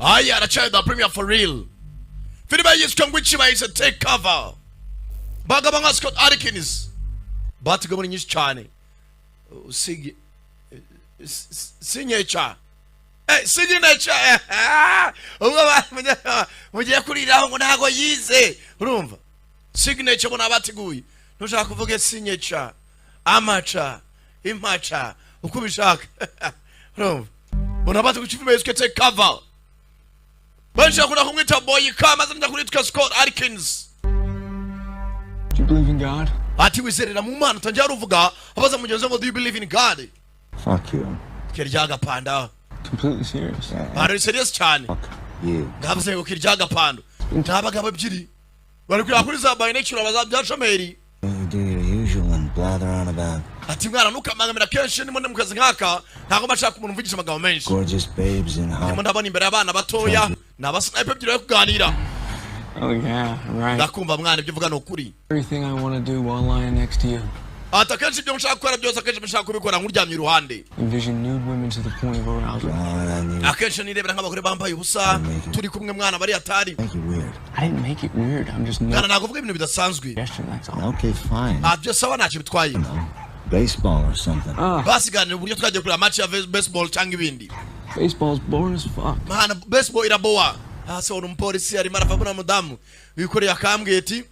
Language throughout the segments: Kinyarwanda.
Aya aracaye da premier for real. Filiba yiswe ngwici bayise take cover. Bagaba nka Scott Adkins. Batiga muri nyinshi cyane. Usigi signature. Signature. Mugiye kuriraho ngo ntago yize. Urumva? Signature bona batiguye. Ntushaka kuvuga signature. Amacha, imacha, uko bishaka. Urumva? Bona batiguye ikivume yiswe take cover. Banja kuna kumwita boy kama zimja kulitwa Scott Adkins. Do you believe in God? Ati wizerera mu Mana tanjara uvuga abaza mugenzi ngo do you believe in God? Fuck you. Kiryaga panda. Completely serious. Are you serious cyane? Fuck you. Ngavuze ngo kiryaga panda. Ntabagabo ebyiri. Bari kuri za by nature bazabya shomeri. You do your usual and blather on about Ati mwana nukamangamira kenshi ndimo mukazi nkaka ntago bashaka umuntu uvugisha amagambo menshi. gorgeous babes in hot. Ndimo ndabona imbere y'abana batoya n'abasniper ebyiri yo kuganira. Oh yeah, right. Ndakumva mwana ibyo uvuga no kuri. Everything I want to do while lying next to you. Ata kenshi ibyo nshaka gukora byose akenshi nshaka kubikora nkuryamye iruhande. Envision nude women to the point of arousal. Akenshi nirebera nk'abagore bambaye ubusa turi kumwe mwana bari atari. Make it weird. I didn't make it weird. I'm just Mwana not. ntago uvuga ibintu bidasanzwe. That's all. Okay, fine. Byo sawa ntacyo bitwaye. Baseball or something. Basiganira uburyo twagiye kureba match ya baseball cyangwa ibindi. Baseball's boring as fuck. Mana baseball iraboa. Ase uri umupolisi ari marafabuna mudamu. Wikoreye akambwe ati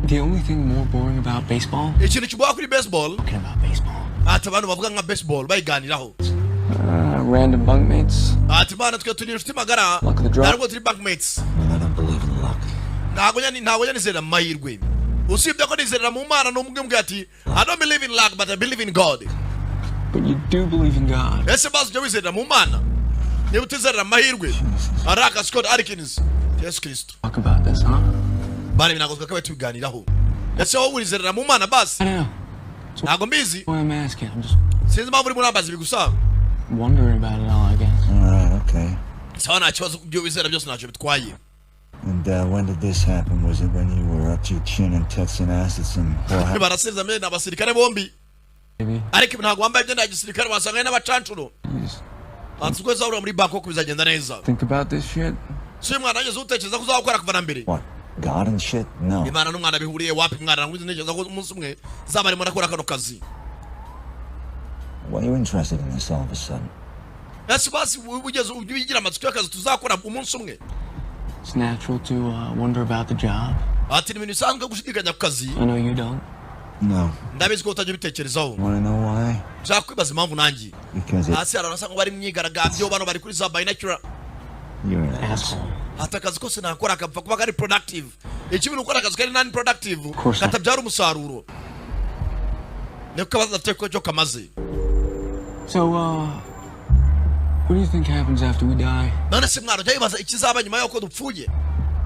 The only thing more boring about baseball? ikintu kiboa kuri baseball. Talking about baseball. Ati abantu bavuga nka baseball bayiganiraho. Random bunkmates. Ati mana twe turi inshuti magara. Luck of the draw. Ntabwo turi bunkmates. Well, I don't believe in luck. Ntabwo nizera amahirwe. Usibye ko nizera mu Mana n'umwe ati I don't believe in luck but I believe in God. But you do believe in God. Ese bazo je wizera mu Mana. Niba utizera amahirwe. Araka Scott Adkins. Yes Kristo. Talk about this, huh? Bari binagozwe kabe tuganiraho. Ese wowe wizera mu Mana basi. I don't know. Ntago mbizi. Why I'm asking. I'm just Sinzi mpamvu uri murambaza bigusa. wondering about it all, I guess. All right, okay. Sawa nta kibazo byo wizera byose ntacyo bitwaye. And when did this happen? Was it when you were up to your chin and texting ass at some whore? Barasiriza mbere n'abasirikare bombi. Maybe. Ariko ntago wambaye byenda gisirikare wasanga n'abacancuro. Please. Atsuko zaura muri Bangkok bizagenda neza. Think about this shit. Si mwana ageze utekereza ko uzakora kuva na mbere. What? God and shit? No. Imana n'umwana bihuriye wapi mwana nguzi ntekereza ko umunsi umwe zaba arimo nakora kano kazi. Why are you interested in this all of a sudden? Ese basi ugeze ubigira amatsiko y'akazi tuzakora umunsi umwe. It's natural to wonder about the job. Ati ni ibintu bisanzwe gushidikanya ku kazi. I know you don't. No. Ndabizi ko utajya ubitekerezaho. Want to know why? Nshaka kwibaza impamvu nanjye. Because Hasi ararasa ngo bari myigaragambyo bano bari kuri za binacura. you're an ass. Asshole. Hata akazi kose nakora akapfa kuba kari productive. Ikibi ni ukora akazi kari non productive. course not. Katabyara umusaruro. Niko kabaza ateko cyo kamaze. So, what do you think happens after we die? None se mwana jya bibaza ikizaba nyuma y'uko dupfuye.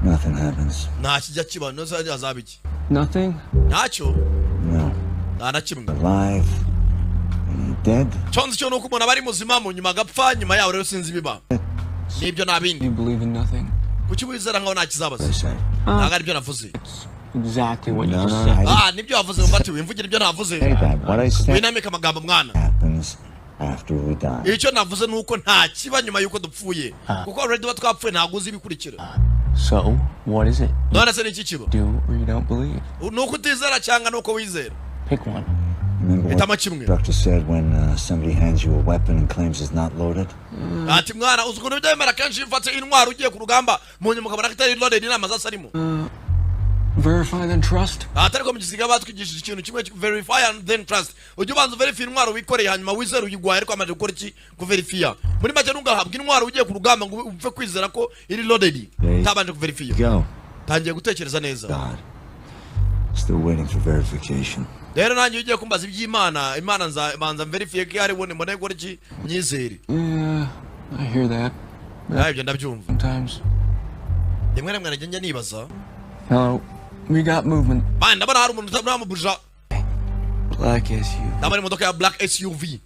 Nothing happens. Nta kijya kiba no se azaba iki. Nothing? Ntacyo. No. Nta na kimwe. Alive. Dead? Chonzi cyo nuko umuntu abari muzima mu nyuma agapfa nyuma yaho rero sinzi biba. Nibyo nabindi. You believe in nothing? Kuki wizera nkaho nta kizabaza. I said. Ntago ari byo navuze. Exactly what you No, just no, said. I Nibyo wavuze ngo mbati wimvugira ibyo navuze. didn't say that. What I said Winamika amagambo mwana. happens after we die. Icyo navuze nuko nta kiba nyuma yuko dupfuye. Kuko already batwapfuye ntago uzi ibikurikira. So, what is it? None se niki kiba? Do or you don't believe? Nuko utizera cyangwa nuko wizera. Pick one. Remember what Hitamo the kimwe. doctor said when somebody hands you a weapon and claims it's not loaded? Ati mwana uzi ukuntu byemera kenshi mfate intwaro ugiye ku rugamba mu nyuma ukabona ko itari loaded inama zose arimo. Verify then trust. Atari ko mu gisiga batwigishije ikintu kimwe verify and then trust. Ujye ubanza verify intwaro wikoreye hanyuma wizera uyigwaye ariko amaze gukora iki ku verify. Muri make ntugahabwa intwaro ugiye ku rugamba ngo upfe kwizera ko iri loaded. Tabanje ku verify. Go. Tangiye gutekereza neza. God. Still waiting for verification. Rero nanjye ugiye kumbaza iby'Imana, Imana nzabanza verify ko ari bone mbone gukora iki nyizere. Yeah, I hear that. Ibyo ndabyumva. Sometimes. Rimwe na rimwe njya nibaza. Hello. We got movement. Bana ndabona hari umuntu utamubuja. Black SUV. Ndabona imodoka ya black SUV.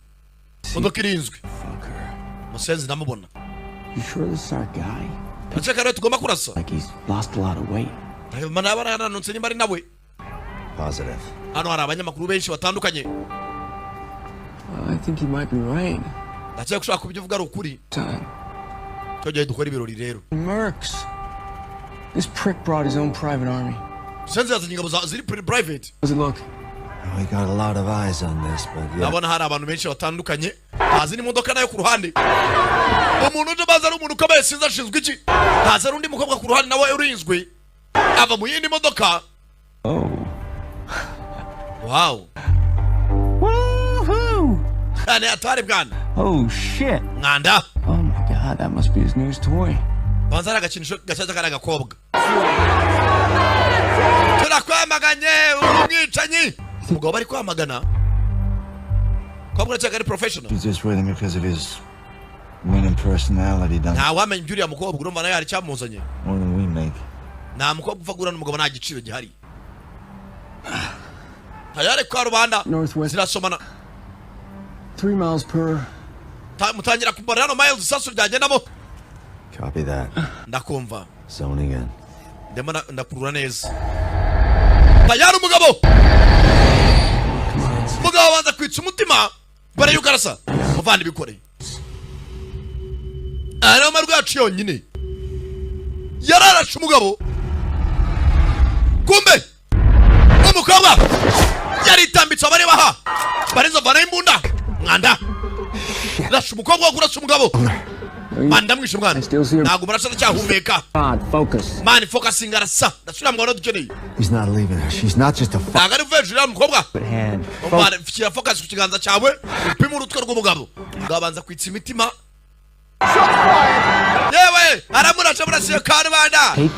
Imodoka irinzwe. Fucker. Musenzi ndamubona. You sure this is our guy? Acheka rero tugomba kurasa. Like he's lost a lot of weight. Mana abana yananutse nimba ari nawe. Positive. Hano hari abanyamakuru benshi batandukanye. I think he might be right. Ndakeka gushaka kubivuga ari ukuri. Time. tujye dukora ibirori rero. Mercs. This prick brought his own private army. Senze yazanye ingabo ziri private. Does it look? We got a lot of eyes on this, but yeah. Nabona hari abantu benshi batandukanye. Hazi ni modoka nayo ku ruhande. Umuntu uje baza ari umuntu ukomeye sinzi ashinzwe iki. Haza undi mukobwa ku ruhande nawe urinzwe. Ava mu yindi modoka. Oh. Wow. Woohoo! Kane atware bwana. Oh shit. Nganda. Oh my god, that must be his newest toy. Banza agakinisho gacaza kana gakobwa. Turakwamaganye umwicanyi. Umugabo bari kwamagana. Kobwa cyangwa ari professional. He's just with him because of his winning personality, don't Nta wamenye byuri ya mukobwa urumva nayo yari cyamuzanye. more than we make. Nta mukobwa uva gurana umugabo nta giciro gihari. Tayari kwa rubanda. Northwest. Zirasomana. 3 miles per. Mutangira kumbona hano miles sasu ryagendamo. Copy that. Ndakumva. Zoning in. Ndemo ndakurura neza. Tayari umugabo. Umugabo banza kwitsa umutima. Bare yukarasa. Muvandi bikoreye. Ari amarwa yacu yonyine. Yararashe umugabo. Kumbe. Umukobwa. Yaritambitse abari baha. Barenzo vana imbunda. Nganda. Rashe umukobwa kurasa umugabo. Manda mwishe mwana. Ntago murashaka cyahumeka. God, focus. Man focusing arasa. Ndasubira mwana dukeneye. He's not leaving her. She's not just a Ntago ari vejuru umukobwa. Good hand. Mwana fikira focus ku kiganza cyawe. Upima urutwe rw'umugabo. Ngabanza kwitsa imitima. Yewe, aramurashe murasiye karubanda. Take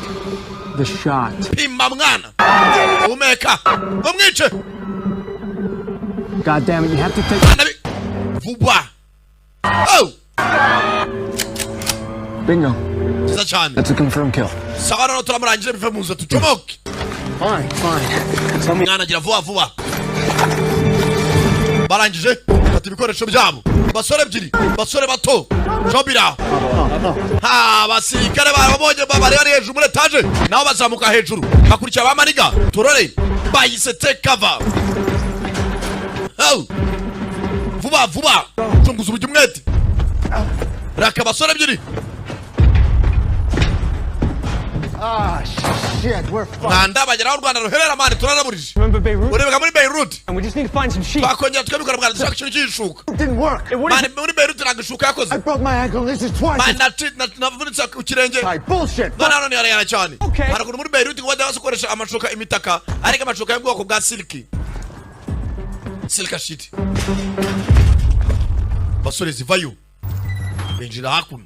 the shot. Pima mwana. Umeka. Umwice. God damn it, you have to take. Vuba. Oh. Bingo. Kiza cyane. That's a confirmed kill. Sawa no turamurangije bive muzo tucomoke. Fine. Tell me. Mwana gira vuba. Barangije ati ibikoresho byabo. Basore ebyiri, basore bato. Jobira. Ha, basirikare barabonye babari ari hejuru muri etage. Naho bazamuka hejuru. Bakurikira bamaniga. Turore. Bayise take cover. Oh. Vuba. Tunguza uburyo umwete. Raka basore ebyiri. Ah, shit, we're fucked. Nganda bagera u Rwanda ruherera mani turanaburije. Remember Beirut? Urebeka muri Beirut. And we just need to find some sheep. Bakongera tukabikora bwana dushaka ikintu cy'ishuka. It didn't work. Mani muri Beirut nagishuka yakoze. I broke my ankle. This is twice. Navunitse ku kirenge. Right, bullshit. None ni yarayana cyane. Okay. Haraguru muri Beirut ngo bajya bakoresha amashuka imitaka ariko amashuka y'ubwoko bwa silky. Silka shit. Basore zivayo. Benjira hakuno.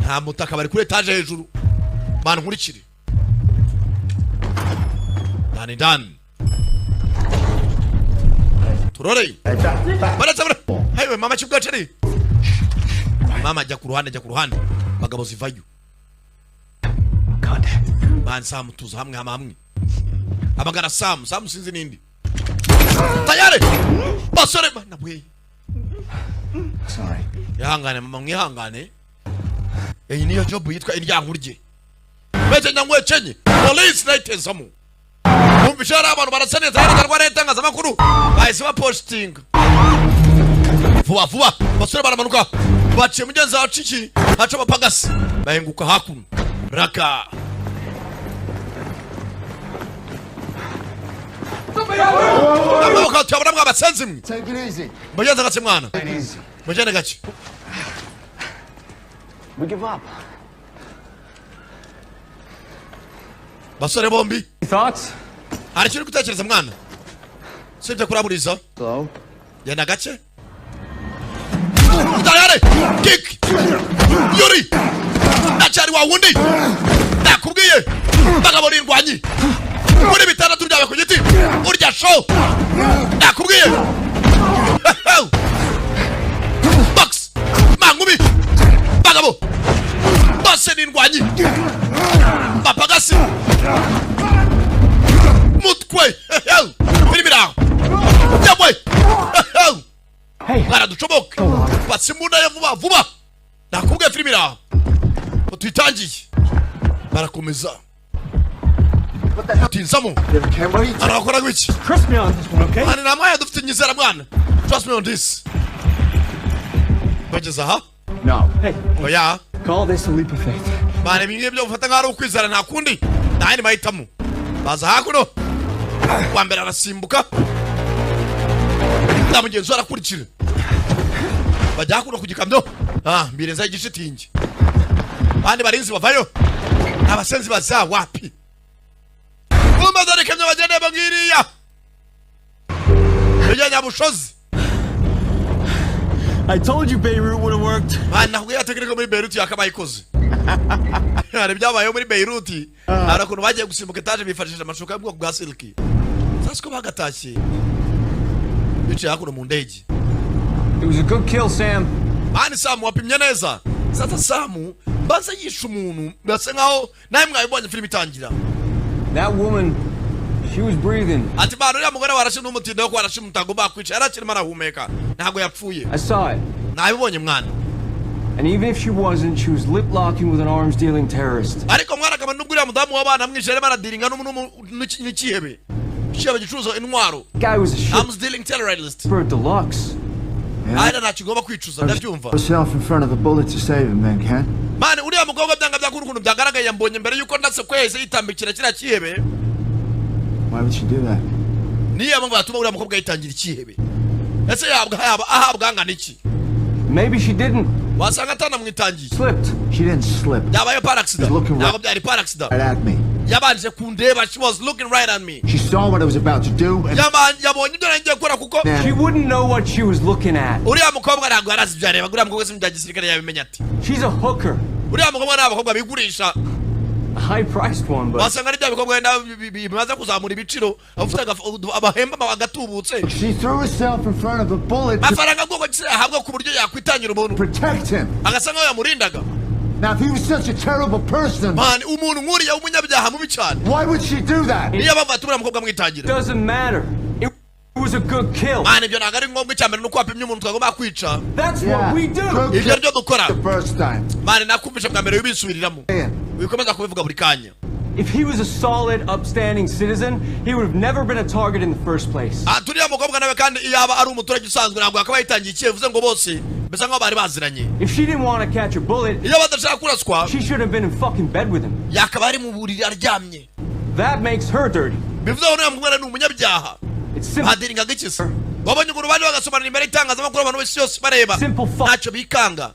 Nta mutaka bari kuri etage hejuru. Bana nkurikire. Dan. Turore. Baratabura. Hayiwe mama kibwacari. Mama jya ku ruhande. Bagabo zivayo. God. Man Sam tuza hamwe. Abagara Sam sinzi nindi. Tayari. Basore bana bwe. Sorry. Yahangane mama mwihangane. Iyi niyo job yitwa indyankurye. Bete nyangwe chenye. Police night ezamu. Mumbishara abantu barasaneza yararwa retangaza makuru. Bahise ba posting. Vuba. Basore baramanuka. Baciye mugenzi wa ciki. Haca bapagasi. Bahenguka hakuno. Raka. Amuka cyabura mwabasenzi mwe. Take it easy. Mugenzi gatse mwana. Easy. Mujene gace. We give up. Basore bombi. Thoughts? Hari kintu gutekereza mwana. Sibye kuraburiza. Slow. Yenda gace. Tayari. Kick. Yuri. Nachari wa wundi. Nakubwiye. Bagabo n'indwanyi. Muri bitandatu byawe ku giti. Urya show. Nakubwiye. Box. Mangumi. Bagabo. Bose n'indwanyi. Bapagasi. Mutwe. Biribira. Yabwe. Hey. Baraducomoke. Basimunda ya vuba. Nakubwiye filmira. Tuitangiye. Barakomeza. Tinzamo. Arakora gwiki. Trust me on this one, okay? Ani namaya dufite nyizera mwana. Trust me on this. Bageza ha. No. Hey, oya call this a leap of faith. bane bimwe byo gufata nk'ari ukwizera nta kundi nta mahitamo baza hakuno wa mbere arasimbuka na mugenzi arakurikira bajya hakuno ku gikamyo mbireza igishitingi bandi barinzi bavayo abasenzi baza wapi umazane kamyo bagende bagiriya yajya bushozi. I told you Beirut would have worked. Man, ntabwo yatekereza muri Beirut yakabayikoze. Hari byabaye muri Beirut. Hari ukuntu bagiye gusimbuka etaje bifashishije amashuka y'ubwoko bwa silky. Sasa ko bagatashye. Bicaye hakuno mu ndege. It was a good kill, Sam. Man, Sam wapimye neza. Sasa Sam baza yisha umuntu base nkaho nawe mwabibonye film itangira. That woman, she was breathing. Ati bano ya mugore warashe n'umutindo wo kwarashe umutago bakwica yarakirimo arahumeka. Ntabwo yapfuye. I saw it. Nabibonye mwana. And even if she wasn't, she was lip locking with an arms dealing terrorist. Ariko mwana akaba n'ubwira mudamu w'abana mwishere baradiringa n'ikihebe. Shaba gicuzo intwaro. Guy was a shit. Arms dealing terrorist. Bird deluxe. Aida nakigomba kwicuza ndabyumva. Yourself in front of a bullet to save him then, Ken. Mane uriya mukobwa byanga byakuru kuntu byagaragaye yambonye mbere yuko ndase kweze yitambikira kira kihebe. Why would she do that? Niya mpamvu yatuma uriya mukobwa yitangira ikihebe. Ese ahabwa ngana iki? Maybe she didn't. Wasanga atana mwitangiye. Slipped. She didn't slip. Yabaye par accident. Ntabwo byari par accident. Right at me. Yabanje kundeba, she was looking right at me. She saw what I was about to do and yabonye ibyo nagiye gukora kuko She wouldn't know what she was looking at. uriya mukobwa ntabwo yarazi ibyo areba. Uriya mukobwa si mu bya gisirikare yabimenya ati. She's a hooker. Uriya mukobwa ni abakobwa bigurisha. A high-priced one, but... Wasanga ari bya bikobwa wenda bimaze kuzamura ibiciro afite abahemba agatubutse. she threw herself in front of a bullet to Amafaranga bwoko ahabwa ku buryo yakwitangira umuntu. protect him. Agasa nkaho yamurindaga. Now, if he was such a terrible person, Man, umuntu nkuriya w'umunyabyaha mubi cyane. why would she do that? Niyo mpamvu atuma uriya mukobwa mwitangira. Doesn't matter. It was a good kill. Man, ibyo ntabwo ari ngombwa icyambere nuko wapimye umuntu twagomba kwica. That's what we do. good Ibyo kill ryo dukora. the first time. Man, nakumvisha bwa mbere wibisubiriramo. Yeah. Wikomeza kubivuga buri kanya. If he was a solid, upstanding citizen, he would have never been a target in the first place. Turiya mukobwa nawe kandi iyo aba ari umuturage usanzwe ntabwo akaba yitangiye ikivuze ngo bose bisa nkaho bari baziranye. If she didn't want to catch a bullet, Iyo badashaka kuraswa she should have been in fucking bed with him. yakaba ari mu buriri aryamye. That makes her dirty. Bivuze ngo uriya mukobwa ni umunyabyaha. It's simple. Badiringa gikisi. Wabonye ukuntu bandi bagasobanura imbere y'itangazamakuru abantu bose yose bareba. Simple fuck. Ntacyo bikanga.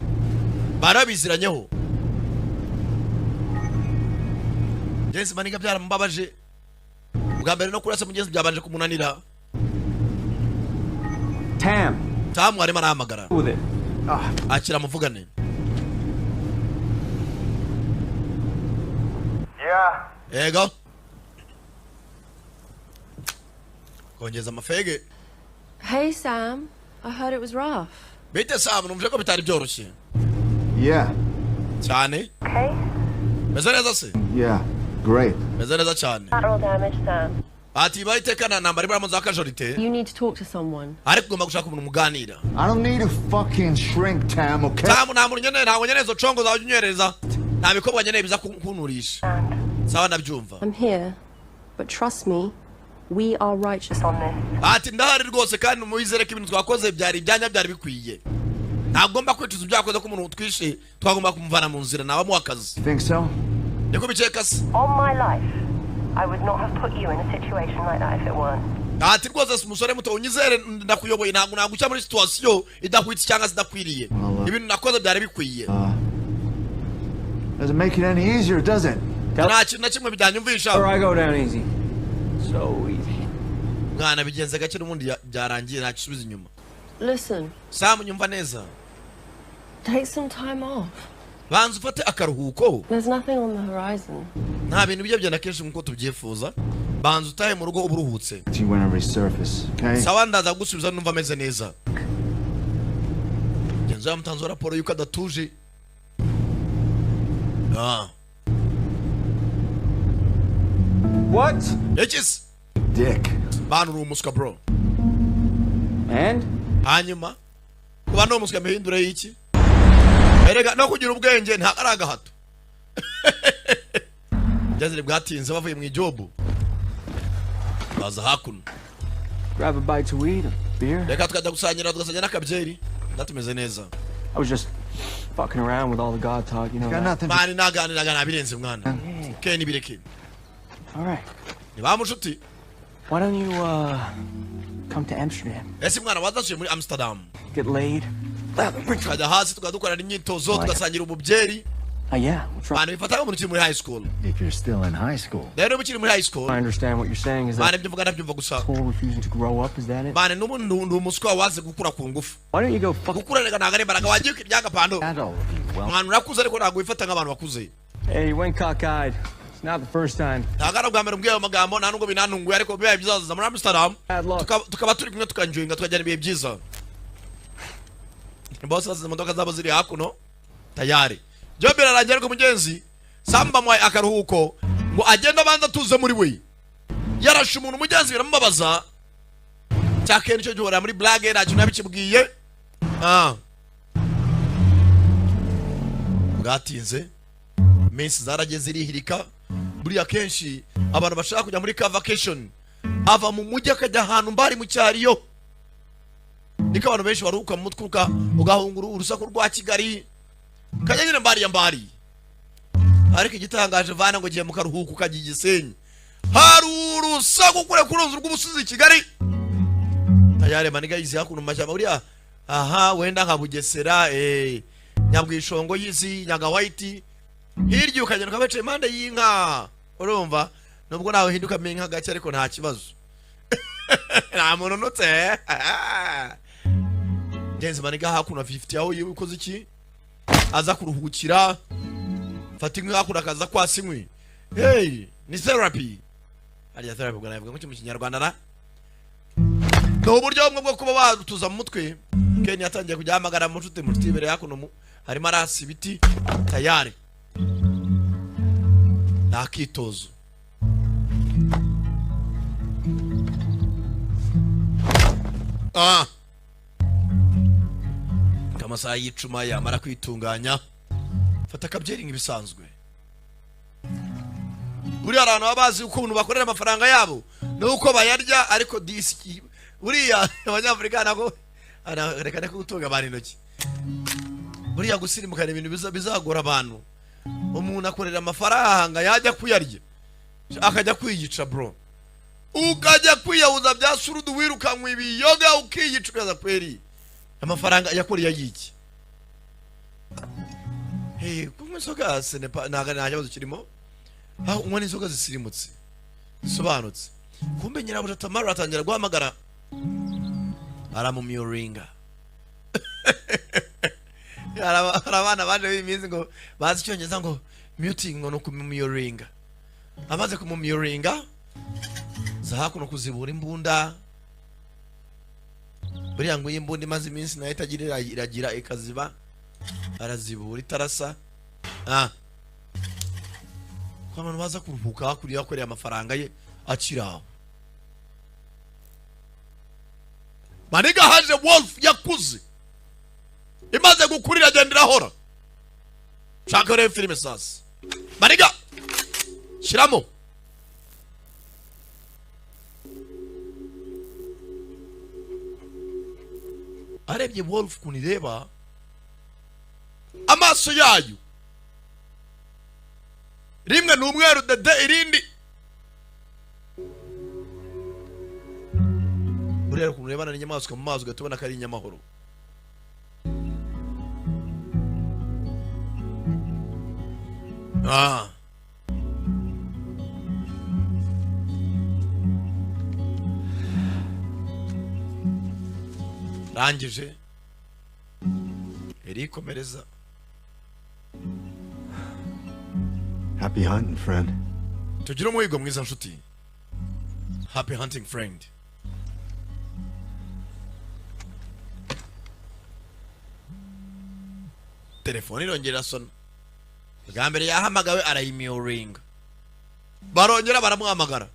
Barabiziranyeho. Jensi maniga byarambabaje. Bwa mbere no kurasa mugenzi byabanje kumunanira. Tam arimo arahamagara. with it. Akira muvugane. Yeah. Yego. Kongeza amafege. Hey, Sam. I heard it was rough. Bite Sam, numvise ko bitari byoroshye. Yeah, Cyane. Okay. Meze neza se? yeah, great. Meze neza cyane. Collateral damage, Sam. Ati baritekana nambari baramu za kajorite. You need to talk to someone. Ariko ugomba gushaka umuntu muganira. I don't need a fucking shrink, Tam, okay? Sam nta muntu nyene ntabwo nyene zo congo zawe unywereza. Nta bikobwa nyene biza kunturisha. Sawa ndabyumva. I'm here, but trust me, we are righteous on this. Ati ndahari rwose kandi muyizere ko ibintu twakoze byari ibyanya byari bikwiye. Ntagomba kwicuza ibyakoze ko umuntu utwishe twagomba kumuvana mu nzira nawe mu akazi. Think so? Niko biceka se. On my life, I would not have put you in a situation like that if it weren't. Ati rwose umusore muto unyizere ndakuyoboye ntabwo naguca muri situation idahwitse cyangwa zidakwiriye. Ibintu nakoze byari bikwiye. Doesn't make it any easier, does it? Nta kintu na kimwe byanyumvisha. Or I go down easy. So easy. Mwana bigenze gake n'ubundi byarangiye nta gisubiza inyuma. Listen, Sam nyumva neza. take some time off. Banza ufate akaruhuko. There's nothing on the horizon. Nta bintu bijya byana kenshi nkuko tubyifuza. Banza utahe mu rugo uburuhutse. See when I resurface, okay? Sawa ndaza gusubiza numva ameze neza. Genzo yamutanze raporo yuko adatuje. What? Ekis. Dick. Banu uri umuswa bro. And? Hanyuma kuba no umuswa mihindure y'iki? Erega no kugira ubwenge nta karaga hato. Jazire bwatinze bavuye mu ijobu. Baza hakuno. Grab a bite to eat, a beer. Reka tukajya gusanyira tugasanya n'akabyeri. Ndatumeze neza. I was just fucking around with all the God talk, you know. Got nothing. mani naganiraga nabirenze mwana ke nibireke All right. niba mushuti Why don't you come to Amsterdam? ese mwana wazasuye muri Amsterdam Get laid? tukajya hasi tukadukorana imyitozo tugasangira ububyeri Yeah. What's wrong? mwana bifataga umuntu ukiri muri high school If you're still in high school. rero ukiri muri high school I understand what you're saying is mwana that ibyo mvuga ndabyumva gusa whole refusing to grow up, is that it? mwana n'umuntu umuswa waze gukura ku ngufu Why don't you go fuck? gukura rega ntago ari imbaraga wagiye kwiryaga pando Not all of you. Well, mwana urakuze ariko ntago wifata nk'abantu bakuze Hey, you went cockeyed. It's not the first time. ntago ari ubwa mbere mbwiye ayo magambo nta nubwo binantunguye ariko bibaye bizaza muri Amsterdam Bad luck. tukaba turi kumwe tukanjoyinga tukajyana ibihe byiza bose basize imodoka zabo ziri hakuno tayari job irarangira ariko mugenzi samba mwaye akaruhuko ngo agenda abanza tuze muri we yarashe umuntu mugenzi biramubabaza cyakene icyo gihora muri blague ntacyo nabikibwiye bwatinze iminsi zarageze irihirika buriya kenshi abantu bashaka kujya muri ka vacation ava mu mujyi akajya ahantu mbari mu cyariyo niko abantu benshi baruhuka mu mutwe ugahungura urusaku rwa Kigali kajya nyine mbari ariko igitangaje vana ngo giye mu karuhuko ukajya Gisenyi hari urusaku kure kurunzu rw'ubusizi Kigali tayare maniga yizi hakuno mashyamba buriya aha wenda nka Bugesera Nyabwishongo yizi Nyaga White hirya ukagenda ukabaca impande y'inka urumva nubwo nawe hinduka menka gake ariko nta kibazo nta muntu nutse ngenzi maniga hakuno 50 aho yukoze iki aza kuruhukira fata inka hakuno akaza kwasinywe ni therapy ariya therapy ubwo navuga ngo mu Kinyarwanda na no buryo bumwe bwo kuba barutuza mu mutwe Ken yatangiye kujya hamagara mu nshuti imbere hakuno harimo arasi ibiti tayari nakitozo kama saa y'icuma yamara kwitunganya fata akabyeringa ibisanzwe buriya abantu babazi ukuntu bakorera amafaranga yabo nuko bayarya ariko diski buriya abanyafurika nako reka gutunga abantu intoki buriya gusirimukana ibintu bizagora abantu umuntu akorera amafaranga yajya kuyarya akajya kwiyica bro ukajya kwiyahuza bya surudu wirukanwa ibiyoga ukiyica ukaza kweri amafaranga yakuriye yiki kumwe soga senepa naga naje kirimo aho umwe inzoga zisirimutse sobanutse kumbe nyirabuja Tamara atangira guhamagara aramumiyoringa arabana baje bimizi ngo bazi icyongereza ngo muting ngo no kumumiyoringa amaze kumumiyoringa za hakuno kuzibura imbunda buriya ngo imbunda imaze iminsi nayo itagira iragira ikaziba arazibura itarasa kwa abantu baza kuruhuka kuri yakoreye amafaranga ye akiraho maniga haje wolf yakuze imaze gukurira agenda irahora shaka rero filime sasa maniga shiramo arebye wolf kunireba amaso yayo rimwe n'umweru dede irindi urera kunurebana n'inyamaswa mu mazi ugatubona ko ari inyamahoro rangije erikomereza Happy hunting, friend. tugira umuhigo mwiza nshuti happy hunting friend telefone irongera sona bwa mbere yahamagawe arayimiyoringa barongera baramuhamagara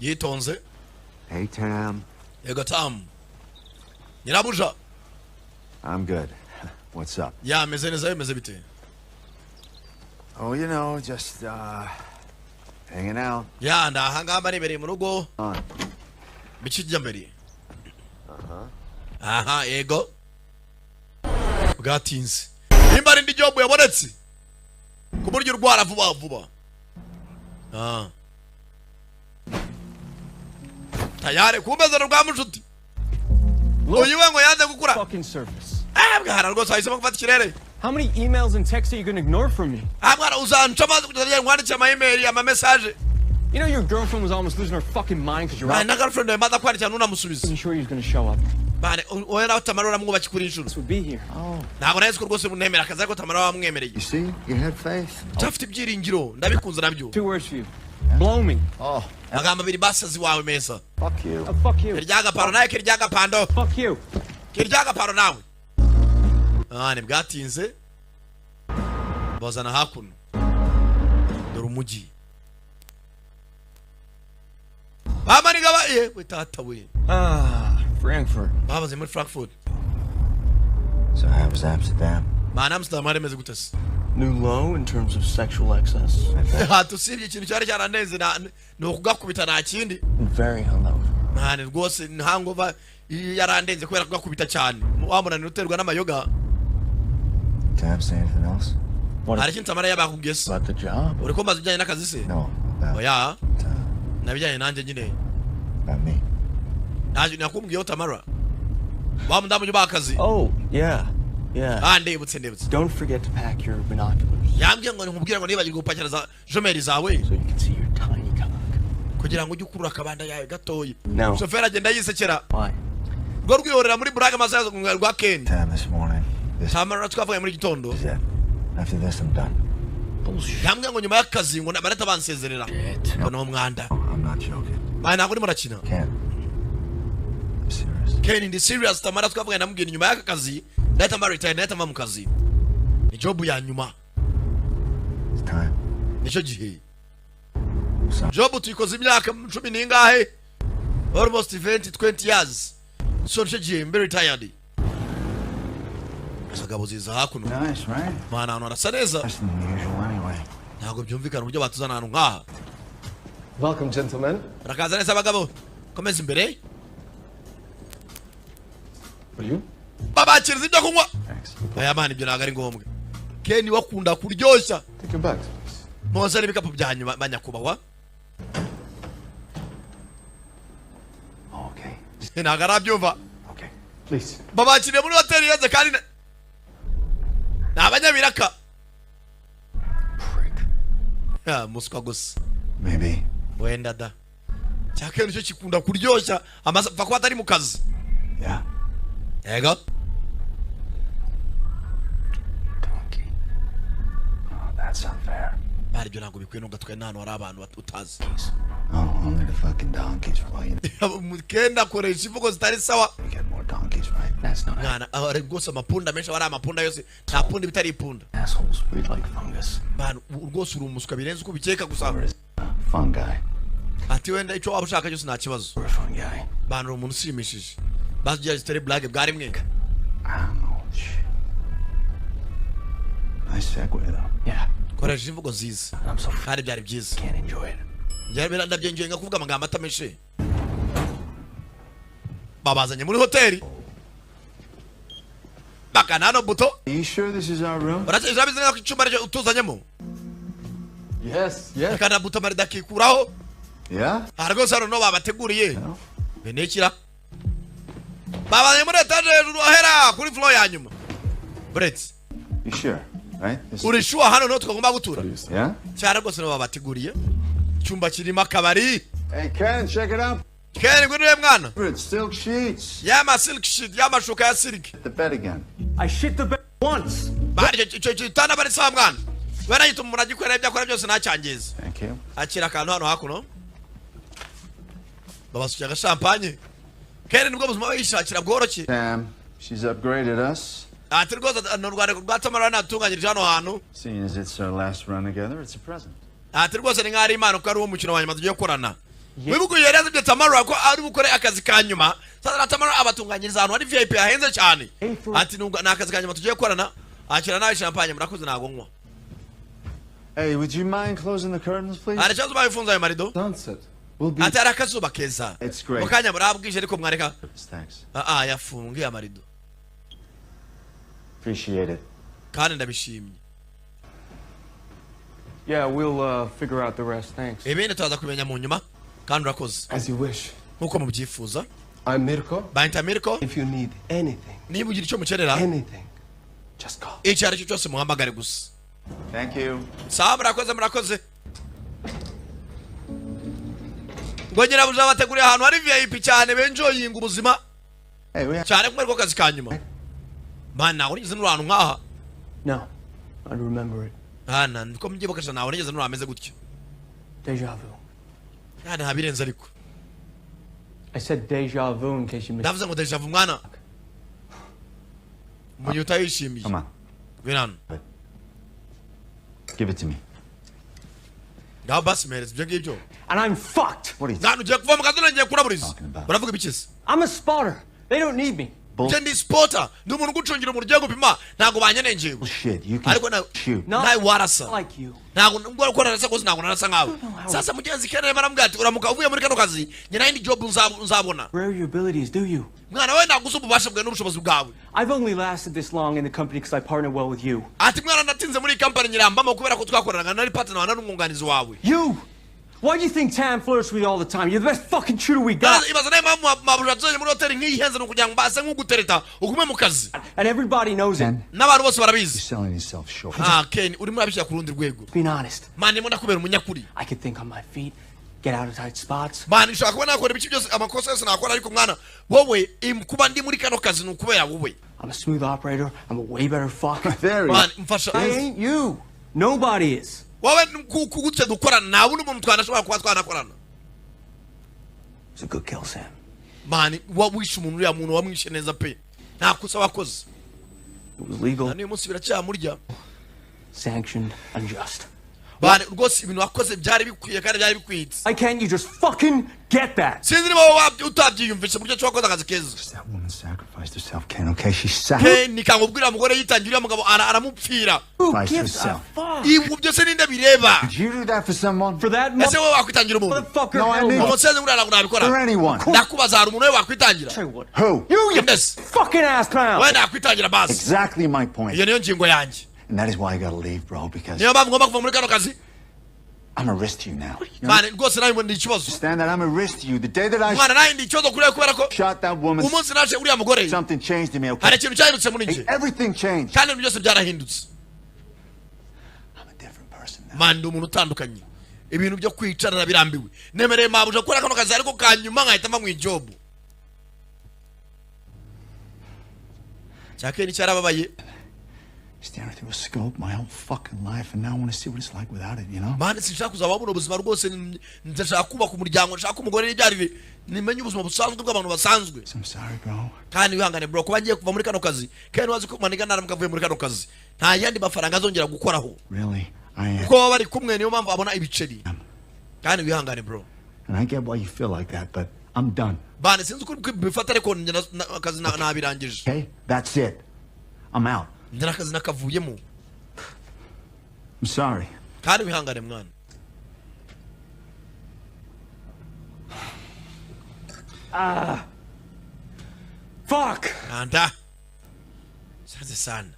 yitonze Hey, Tam. yego Tam nyirabuja I'm good. What's up? yameze neza bimeze bite Oh, you know, just, Hanging out. Ya ndahanga mbere mu rugo. Bikijya mbere. Aha ego. Bwatinze. Nimba ari ndi job yabonetse. Ku buryo urwara vuba. Tayari kumeza rwa mushuti. Uyiwe ngo yanze gukura. Fucking surface. Bwara rwose ahisemo gufata ikirere. How many emails and texts are you gonna ignore from me? Bwara uzanchama kutagira ngwandike ama email ama message. You know your girlfriend was almost losing her fucking mind because you're out. My girlfriend mother kwandika nuna musubiza. Wasn't sure he was gonna show up. Bane oya na Tamara ramwuba kikuri inshuro. This would be here. Oh. Ntabwo nahise ko rwose munemera akaza ko Tamara wamwemereye. You see, you had faith. Tafite ibyiringiro ndabikunze nabyo. 2 words for you. Blow me. Oh, Agamba biri basazi wawe mesa. fuck you. Fuck you. Kiryaga paro naye kiryaga pando. Fuck you. Kiryaga paro nawe. Ni bwatinze. Bazana hakuno. Dore umujyi. Baba ni gabaye witata we. Frankfurt. Baba ze muri Frankfurt. So how was Amsterdam? Mana Amsterdam aremeze gutese. New low in terms of sexual excess. Tusibye ikintu cyari cyaraneze no kugakubita nta kindi. Very hungover. Nane rwose ntangova yarandenze kubera kugakubita cyane. Wamunani uterwa n'amayoga. Tab, say anything else? Hari ikintu Tamara yabakugese. About the job? Uri komaze bijyanye n'akazi se? No, about Oya. Tab, Nabijyanye nanjye nyine. about me. Naje nakumbwiye Tamara. Bamundamu y'ubakazi. Oh, yeah. Yeah. Ndebutse. Don't forget to pack your binoculars Yambwiye ngo nkubwire ngo nibagirwe gupakira za jomeri zawe so you can see your tiny cock. kugira ngo ujye ukurura akabanda yawe gatoyi. No. Shoferi agenda yisekera. Why? Rwo rwihorera muri Braga masazo rwa Ken. Tab, this morning. Tamara twavuye muri gitondo. Is it? After this, I'm done. Bullshit. Yambwiye ngo nyuma y'akazi ngo barata bansezerera. Ngo no mwanda. I'm not joking. Ntabwo urimo urakina. Can't. I'm serious. Ken ndi serious. Tamara twavuye namubwiye nyuma y'aka kazi ndahita mba retire ndahita mba mu kazi. Ni job ya nyuma. It's time. Nicyo gihe. So, Job tuyikoze imyaka 10 n'ingahe? Almost 20 years. So nicyo gihe mbe retired. Sagabo ziza hakuno. nice, right? Mana hano arasa neza. Less than usual anyway. Ntabwo byumvikana uburyo batuzana hano nkaha. Welcome, gentlemen. Rakaza neza abagabo. Komeza imbere. For you? Babakiriza ibyo kunywa. Thanks. Aya mani ibyo ntabwo ari ngombwa. Ken wakunda kuryoshya. Take your bags. Mozari bikapu byanyu banyakubahwa. Okay. Ntabwo arabyumva. Okay. Please. Babakiriye muri hoteli yaze kandi n'abanyabiraka. Prick. Muswa gusa. Maybe. Wenda da. Cyake nicyo kikunda kuryoshya amapfa kuba atari mu kazi. Yeah. Yego. Donkey. Oh, that's unfair. Bari byo ntabwo bikwiye no gatwe nano ari abantu utazi. Oh, only the fucking donkeys. Well, you Mukenda koresha imvugo zitari sawa. get more donkeys, right? That's not Mwana ari rwose amapunda menshi ari amapunda yose nta punda bitari ipunda. assholes. We'd like fungus. Bana rwose uri umuswa birenze uko bikeka gusa. Or is fun guy. Ati wenda icyo waba ushaka cyose nta kibazo. Or a fun guy. Bana uri umuntu ushimishije. Basugira zitari blague bwari mwe. I don't know. Shit. Nice segue though. Yeah. Koresha imvugo nziza. I'm so Kandi byari byiza. can't enjoy it. Njye ndabyengiye nga kuvuga amagambo atameshe. Babazanye muri hoteli. Bakanano buto. Are you sure this is our room? Baraje jabize nga icyumba ryo utuzanyemo. Yes. Kana buto mari dakikuraho. Yeah? Argo saro no babateguriye. No. Benekira. Babazanye muri etage hejuru ahera kuri floor ya nyuma. Brett. You sure? Right? This Uri sure hano no tukagomba gutura. Yeah? Cyara rwose no babateguriye. Icyumba kirimo akabari. Hey, Karen, check it out. Kene gwiriye mwana. It's silk sheets. Yama silk sheet yama shuka ya silk. The bed again. I shit the bed once. Bari cyo tana bari sawa mwana. Wera yitu muragikwera ibyo akora byose nacyangiza. Thank you. Akira akantu hano hakuno. Babasukira champagne. Kene nibwo buzima bayishakira bworoke. Sam, she's upgraded us. Ati rwose no Rwanda rwatamara natunganyirije hano hantu. Seeing as it's our last run together, it's a present. Ati rwose ni nkari imana ko ari uwo mukino wa nyuma tugiye gukorana. Wibuko yereza byo Tamara ko ari bukore akazi ka nyuma. Sasa Tamara abatunganyiriza hano ari VIP ahenze cyane. Ati nakazi ka nyuma tugiye gukorana. Akira nawe champagne murakoze nago nkwa. Hey, would you mind closing the curtains, please? hari ikibazo babifunze ayo marido Sunset will be. ati hari akazuba keza It's great. mukanya murabwije ariko mwareka Thanks. yafungiye amarido Appreciate it. kandi ndabishimye Yeah, we'll figure out the rest. Thanks. ibindi turaza kubimenya mu nyuma kandi urakoze As you wish. nk'uko mubyifuza I'm Mirko. banyita Mirko If you need anything, niba ugira icyo mukenera anything, just call. icyo ari cyo cyose muhamagare gusa Thank you. sawa murakoze ngo nyirabuja bateguriye ahantu hari VIP cyane benjoyinga ubuzima Hey, we have... cyane kumwe rwo kazi ka nyuma man nawe nigeze n'ahantu nk'aha No, I remember it. hana niko mbyibukasha nawe nigeze n'ahantu hameze gutyo Deja vu. yani habirenze ariko I said deja vu in case you missed. ndavuze ngo deja vu mwana umuntu utayishimiye Come on. birano Give it to me. ngaho basi mpereza ibyo ngibyo And I'm fucked. What are you ntabwo ugiye kuva mu kazi nongeye kuraburiza Talking about? uravuga ibikizi I'm a spotter. They don't need me. njye ndi spota ndi umuntu ugucungira umuriro ugiye gupima ntabwo banyeneye njyewe Bullshit. You can ariko nawe shoot. No, nawe warasa like you. ntabwo ngora ko narasa kose ntabwo narasa nkawe sasa mugenzi keneye baramubwira ati uramuka uvuye muri kano kazi njye nayo indi job nzabona Rare your abilities, do you? mwana we ntabwo uzi ububasha bwawe n'ubushobozi bwawe I've only lasted this long in the company because I partner well with you. ati mwana natinze muri iyi kampani nyirambamo kubera ko twakoranaga nari partner wawe n'umwunganizi wawe You! Why do you think Tam flirts with you all the time? You're the best fucking shooter we got. ibaza nayo mpamvu mabuja tuzanye muri hoteli nk'iyi ihenze ni ukugira ngo mbase nk'ugutereta ugume mu kazi And everybody knows it. Ken, n'abantu bose you're barabizi selling yourself short. Ken urimo urabishyira ku rundi rwego Being honest, mani ndimo ndakubera umunyakuri I could think on my feet, get out of tight spots. mani nshobora kuba nakora ibiki byose amakosa yose nakora ariko mwana wowe kuba ndi muri kano kazi ni ukubera wowe I'm a smooth operator. I'm a way better fuck. There you mani mfasha I ain't you. Nobody is. wowe kugutse dukorana nta wundi muntu twanashobora kuba twanakorana It's a good kill, Sam. mani wishe umuntu uriya muntu wamwishe neza pe nta kosa wakoze It was legal, n'uyu munsi biracyamurya sanctioned, unjust. mani rwose ibintu wakoze byari bikwiye kandi byari bikwitse Why can't you just fucking get that? sinzi niba wowe utabyiyumvishe buryo cyo wakoze akazi keza That woman sacrificed herself, Ken, okay? She sacrificed Ken nikangubwira umugore yitangira uriya mugabo aramupfira Who gives a herself. fuck? ibu byose ninde bireba Did you do that for someone? For that ese wowe wakwitangira umuntu motherfucker? No, I hell mean- no. umusenzi nguriya ntabwo nabikora For anyone. ndakubaza hari umuntu we wakwitangira Tell you what. Who? You Ndetse fucking ass clown. we nakwitangira basi Exactly my point. iyo niyo ngingo yanjye And that is why you gotta leave, bro, because niyo mpamvu ngomba kuva muri kano kazi I'm a risk to you now. You mani rwose nawe ndi ikibazo understand that? I'm a risk to you. The day that I mwana nawe ndi ikibazo kuri we kubera ko shot that woman, umunsi naje uriya mugore something changed in me, hari okay? ikintu cyahindutse muri njye Everything changed. kandi ibintu byose byarahindutse I'm a different person now. mani ndi umuntu utandukanye ibintu byo kwicarana birambiwe nemereye mabuja gukora kano kazi ariko kanyuma nkahita mva mu ijobu cyakeni cyarababaye Staring through a scope my whole fucking life, and now I want to see what it's like without it, you know? mani sinshaka kuzaba buno ubuzima rwose ndashaka kubaka umuryango ndashaka umugore n'ibyarire nimenye ubuzima busanzwe bw'abantu basanzwe So I'm sorry, bro. kandi wihangane bro kuba ngiye kuva muri kano kazi kandi wazi ko maniga naramuka avuye muri kano kazi nta yandi mafaranga azongera gukoraho Really, I am. kuko baba bari kumwe niyo mpamvu abona ibiceri kandi wihangane bro And I get why you feel like that, but I'm done. bane sinzi uko bifata ariko njye akazi nabirangije Okay? That's it. I'm out. njye n'akazi nakavuyemo I'm sorry. kandi wihangane mwana Fuck. anda saze sana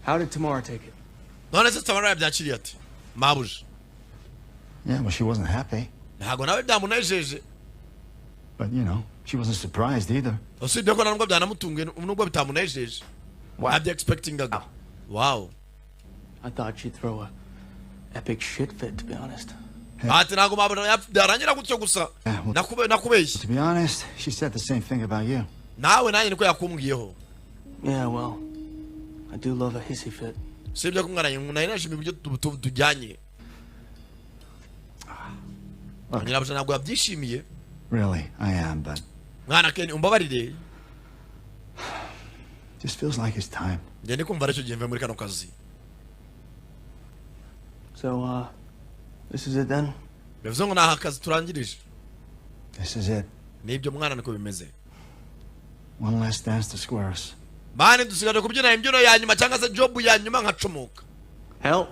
How did Tamara take it? none se Tamara yabyakiriye ati mabuja Yeah, well, she wasn't happy. ntabwo nawe byamunejeje But, you know, she wasn't surprised either. usibye ko nubwo byanamutunguye nubwo bitamunejeje wabya expectingaga wow I thought she'd throw a epic shit fit, to be honest. ati ntabwo mabuja byarangira gutyo gusa Yeah, well, nakubeshye to be honest, she said the same thing about you. nawe nanjye niko yakumbwiyeho Yeah, well, I do love a hissy fit. usibye ko mwana nari nashimye uburyo tujyanye nyirabuja ntabwo yabyishimiye Really, I am, but mwana Ken umbabarire just feels like it's time. njye ndi kumva aricyo gihe mvuye muri kano kazi So, this is it then? bivuze ngo ni aha kazi turangirije This is it. nibyo mwana niko bimeze One last dance to square us. bane dusigaje kubyina imbyino ya nyuma cyangwa se job ya nyuma nkacomoka Hell,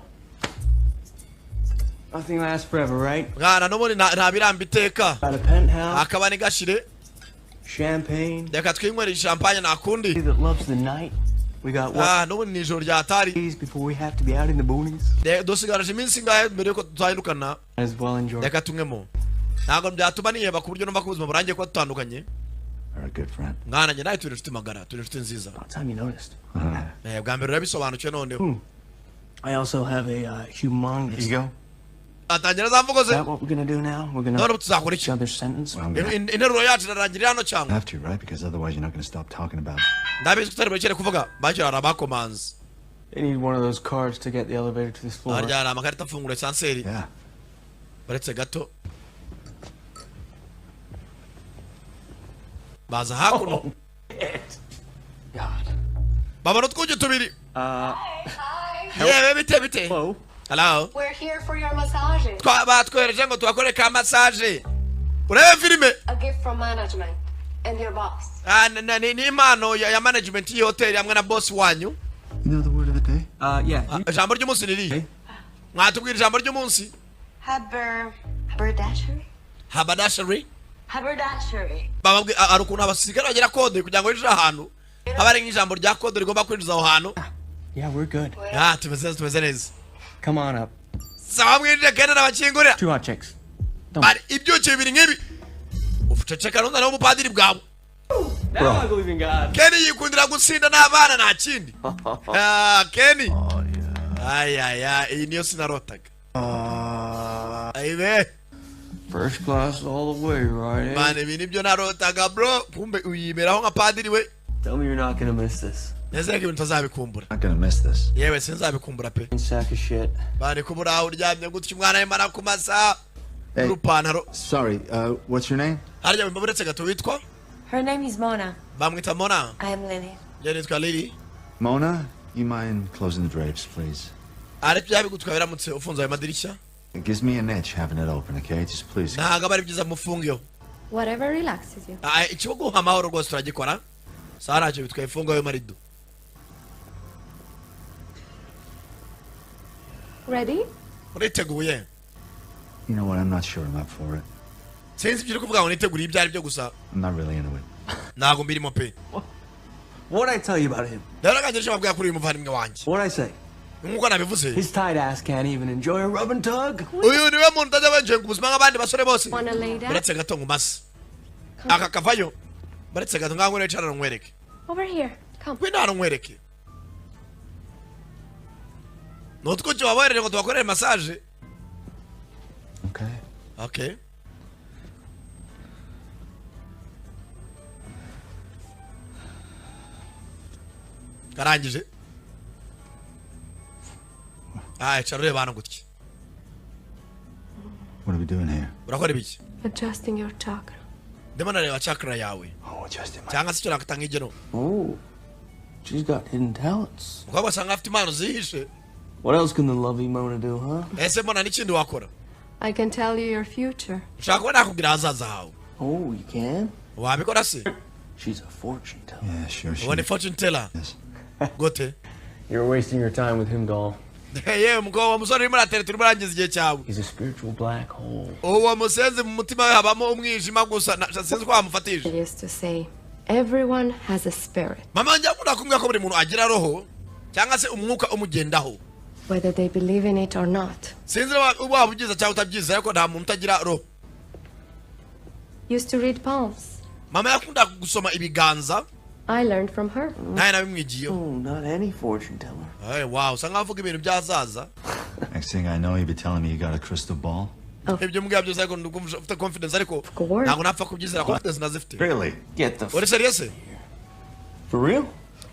Nothing lasts forever, right? mwana n'ubundi nta biramba iteka. Got a penthouse, Akabani gashire. champagne. Reka twinywere champagne nakundi. That loves the night. We got what n'ubundi nijoro ryatari. days before we have to be out in the boonies. Dusigaje iminsi ngahe mbere yuko tuzahindukana. As well enjoy. Reka tumwemo. Ntabwo byatuma niyeba ku buryo numva ko ubuzima burangiye ko tutandukanye. You're a good friend. Mwana njye nawe turi inshuti magara, turi inshuti nziza. About time you noticed. Bwa mbere urabisobanukiwe noneho. I also have a humongous. Ego? Atangira za mvugo Is ze. that what we're gonna do now? We're gonna None tuzakora each iki? other's sentence. Well, I'm gonna Interuro yacu irarangirira hano cyangwa? have to, right? Because otherwise you're not going to stop talking about it. Ndabizi tutari burekere kuvuga, bakira arabakomanze. They need one of those cards to get the elevator to this floor. Harya amakarita afungura esanseri. Yeah. Baretse gato. Baza hakuno. God. Baba nutwuje tubiri. Hi. Yewe bite. Hello. Hello. We're here for your massages. Batwereje ngo turakore ka massage. Urebe filime. A gift from management and your boss. Ni impano ya management yi hotel hamwe na boss wanyu. You know the word of the day? Yeah. Ijambo ry'umunsi riri. Mwatubwira ijambo ry'umunsi. Haberdashery? Haberdashery. Haberdashery. Bababwe ari ukuntu abasirikare bagira kode kugira ngo yinjire ahantu. Abari nk'ijambo rya kode rigomba kwinjiza aho hantu. Yeah, we're good. Tumeze neza. Come on up. Sawa mwinjire kandi nabakingurira. 2 hot chicks. Bari ibyuki bibiri nk'ibi. Ufuceceka nunda no mupadiri bwawe. Now I believe in God. Kenny yikundira gutsinda n'abana nta kindi. Kenny. Oh, yeah. Iyi niyo sinarotaga. Aibe. First class all the way, right? Man, ibi nibyo narotaga bro. Kumbe uyimeraho nka padiri we. Tell me you're not gonna miss this. Neza ko ibintu tazabikumbura. Not going to miss this. Yewe sinzabikumbura pe. Sack of shit. Bari kubura aho uryamye gutya umwana yemara ku masaha. Hey. Urupantaro. Sorry, what's your name? Harya mbaburetse gato witwa? Her name is Mona. Bamwita Mona. I am Lily. Yari yitwa Lily. Mona, you mind closing the drapes, please? Ari byabi gutwa biramutse ufunze ayo madirishya. It gives me an itch having it open, okay? Just please. Ntago bari byiza mufungiyo. Whatever relaxes you. Ikigo guha amahoro rwose turagikora. Saha ntacyo bitwaye ifunga ayo marido. Ready? Uriteguye? You know what? I'm not sure I'm up for it. Sinzi ibyo kuvuga ngo niteguriye ibyo ari byo gusa. I'm not really into it. Ntago mbirimo pe. What'd I tell you about him? Naraganje mabwira kuri uyu muvandimwe wanjye. What'd I say? Nkuko nabivuze. His tight ass can't even enjoy a rub and tug. Uyu niwe muntu utajya benje ku buzima nk'abandi basore bose. Wanna lay down? Baretse gato ngo masi. Aka kavayo. Baretse gato ngango necara nkwereke. Over here. Come. Kwina hano nkwereke. Nutwuki wabohereje ngo tubakorere massage. Okay. Okay. Karangije. Icara ureba hano gutya. What are we doing here? Urakora ibiki? Adjusting your chakra. Ndimo nareba chakra yawe. Oh, just in my... Cyangwa se cyo nakutanga igeno. Oh, she's got hidden talents. Ukaba wasanga afite impano zihishe. What else can the lovely Mona do, huh? Ese mbona n'ikindi wakora? I can tell you your future. Ushaka kuba nakubwira ahazaza hawe. Oh, you can? Wabikora se? She's a fortune teller. Yeah, sure. Uwo ni fortune teller. Yes. Gute? You're wasting your time with him, doll. Yewe mukobwa musore urimo uratera turimo urangiza igihe cyawe. He's a spiritual black hole. Uwo musenzi mu mutima we habamo umwijima gusa sinzi ko wamufatije. I used to say, everyone has a spirit. Mama njya akunda kumbwira ko buri muntu agira roho cyangwa se umwuka umugendaho. Whether they believe in it or not. Sinzi waba ubyiza cyangwa utabyiza ariko nta muntu utagira roho. Used to read palms. Mama yakunda gusoma ibiganza. I learned from her. Naye nabimwigiyeho. Oh, not any fortune teller. Hey, wow, usanga avuga ibintu byazaza. Next thing I know, you'll be telling me you got a crystal ball. Ibyo mbwira byose ariko ndumva ufite confidence ariko course. ntabwo napfa kubyizera confidence nazifite. Really? Get the Uri serious? For real?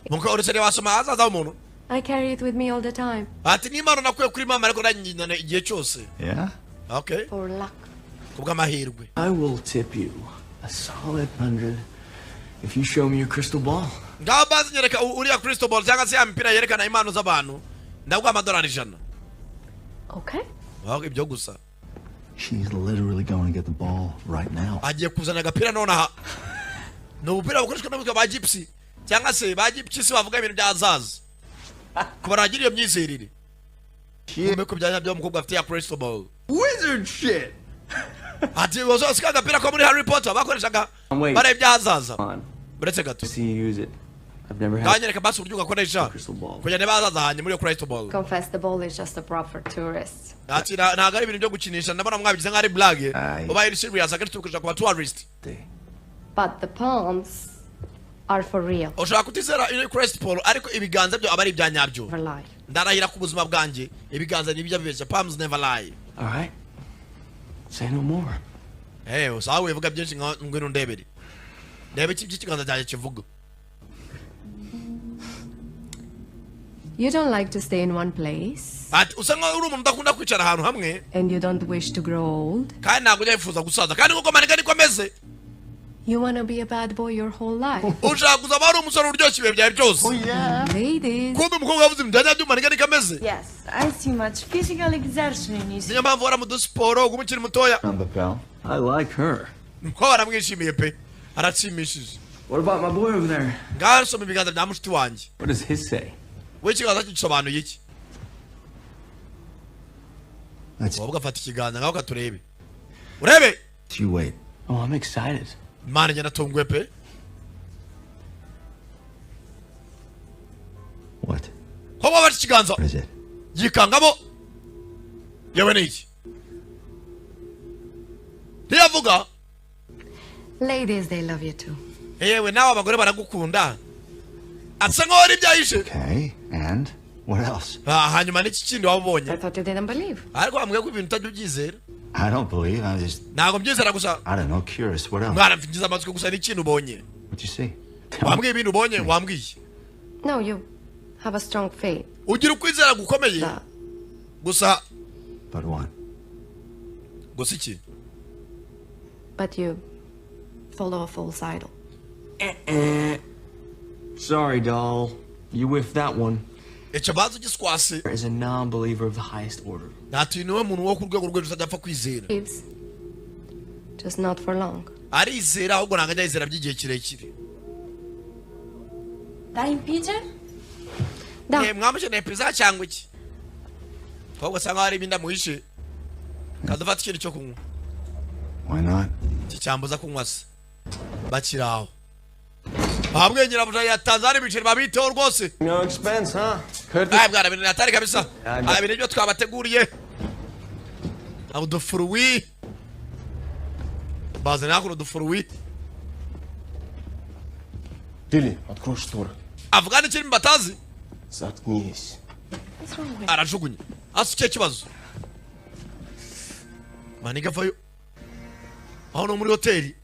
Muka uri serious wasoma azaza umuntu? I carry it with me all the time. Ati nimaro nakuye kuri mama ariko nanyina igihe cyose. Yeah? Okay. For luck. Kubw'amahirwe. I will tip you a solid 100 if you show me your crystal ball. Ngaho bazi nyereka uriya crystal ball cyangwa se ya mipira yerekana impano z'abantu. Ndaguha amadolari 100. Okay. Waho ibyo gusa. She's literally going to get the ball right now. Agiye kuzana agapira nonaha. No ubupira bukoreshwa n'abitwa ba gypsy cyangwa se ba gypsy bavuga ibintu byazaza. Kubaragira iyo myizerere. Kumbe ko byanya byo mukobwa afite ya crystal ball. Wizard shit. ati wazosika agapira ko muri Harry Potter bakoreshaga Wait. barebye hazaza Come on. buretse gato See you use it. I've never had kanyereka basi uburyo ugakoresha crystal ball. kugira niba hazaza hanye muri crystal ball. Confess the ball is just a prop for tourists. ati ntago ari ibintu byo gukinisha ndabona mwabigize nk'ari blague ubaye serious agati tukuja ku tourist. But the palms are for real. ushaka kutizera ino crystal ball ariko ibiganza byo abari ibyanyabyo For life. ndarahira ku buzima bwanjye ibiganza nibyo bibeshya palms never lie. All right. Say no more. usawe uvuga byinshi ngwino ndebere ndebe iki kiganza cyanjye kivuga. You don't like to stay in one place, ati usanga uri umuntu udakunda kwicara ahantu hamwe and you don't wish to grow old. kandi ntabwo ujya wifuza gusaza kandi nkuko maniga niko ameze. You want to be a bad boy your whole life. ushaka kuzaba ari umusore uryoshye ibihe byawe byose. Ladies. kumbe umukobwa yavuze imyanya by'umaniga niko ameze. Yes, I see much physical exertion in you. niyo mpamvu wari mu dusiporo ubwo umukiri mutoya On the bell. I like her. ko baramwishimiye pe arashimishije. What about my boy over there? ngaho soma ibiganza bya mushiki wanjye What does his say? we ikiganza cye gisobanuye iki. Let's wowe ugafata ikiganza ngaho katurebe urebe. you wait. Oh, I'm excited. imana njye natunguwe pe. What? ko bafata ikiganza What is it? yikangamo yewe ni iki ntiyavuga. Ladies, they love you too. yewe nawe abagore baragukunda asa nkaho ari ibyahishe. Okay, and what else? hanyuma n'iki kindi waba I ubonye thought you didn't believe. ariko wambwiye ko ibintu utajya ubyizera. I don't believe. I'm just, ntabwo mbyizera gusa I don't know, curious. What else? mwana mfigize amatsiko gusa n'ikintu ubonye. What'd you see? wambwiye ibintu ubonye wambwiye. No, you have a strong faith. ugira ukwizera gukomeye That gusa But what? gusa iki. but you follow a false idol. Sorry, doll. You whiffed that one. icyo bazi giswase There is a non-believer of the highest order. ntatuye niwe muntu wo ku rwego rwe rutajya apfa kwizera. Believes, just not for long. arizera ahubwo ntabwo ajya yizera by'igihe kirekire. Dai in pigeon? Da. mwamukeneye pizza cyangwa iki ahubwo asa nkaho hari ibindi amuhishe kadufata ikintu cyo kunywa. Why not? kicyambuza kunywa se bakiri aho bahamwenyera buja ya Tanzania ibiceri babiteho rwose. No expense, huh? Could bwana bintu natari kabisa. ibintu byo twabateguriye abo dufuruwi bazana ako dufuruwi Billy, открой шторы. avugana ikintu batazi Заткнись. arajugunye asa icyo kibazo maniga vayo aho no muri hoteli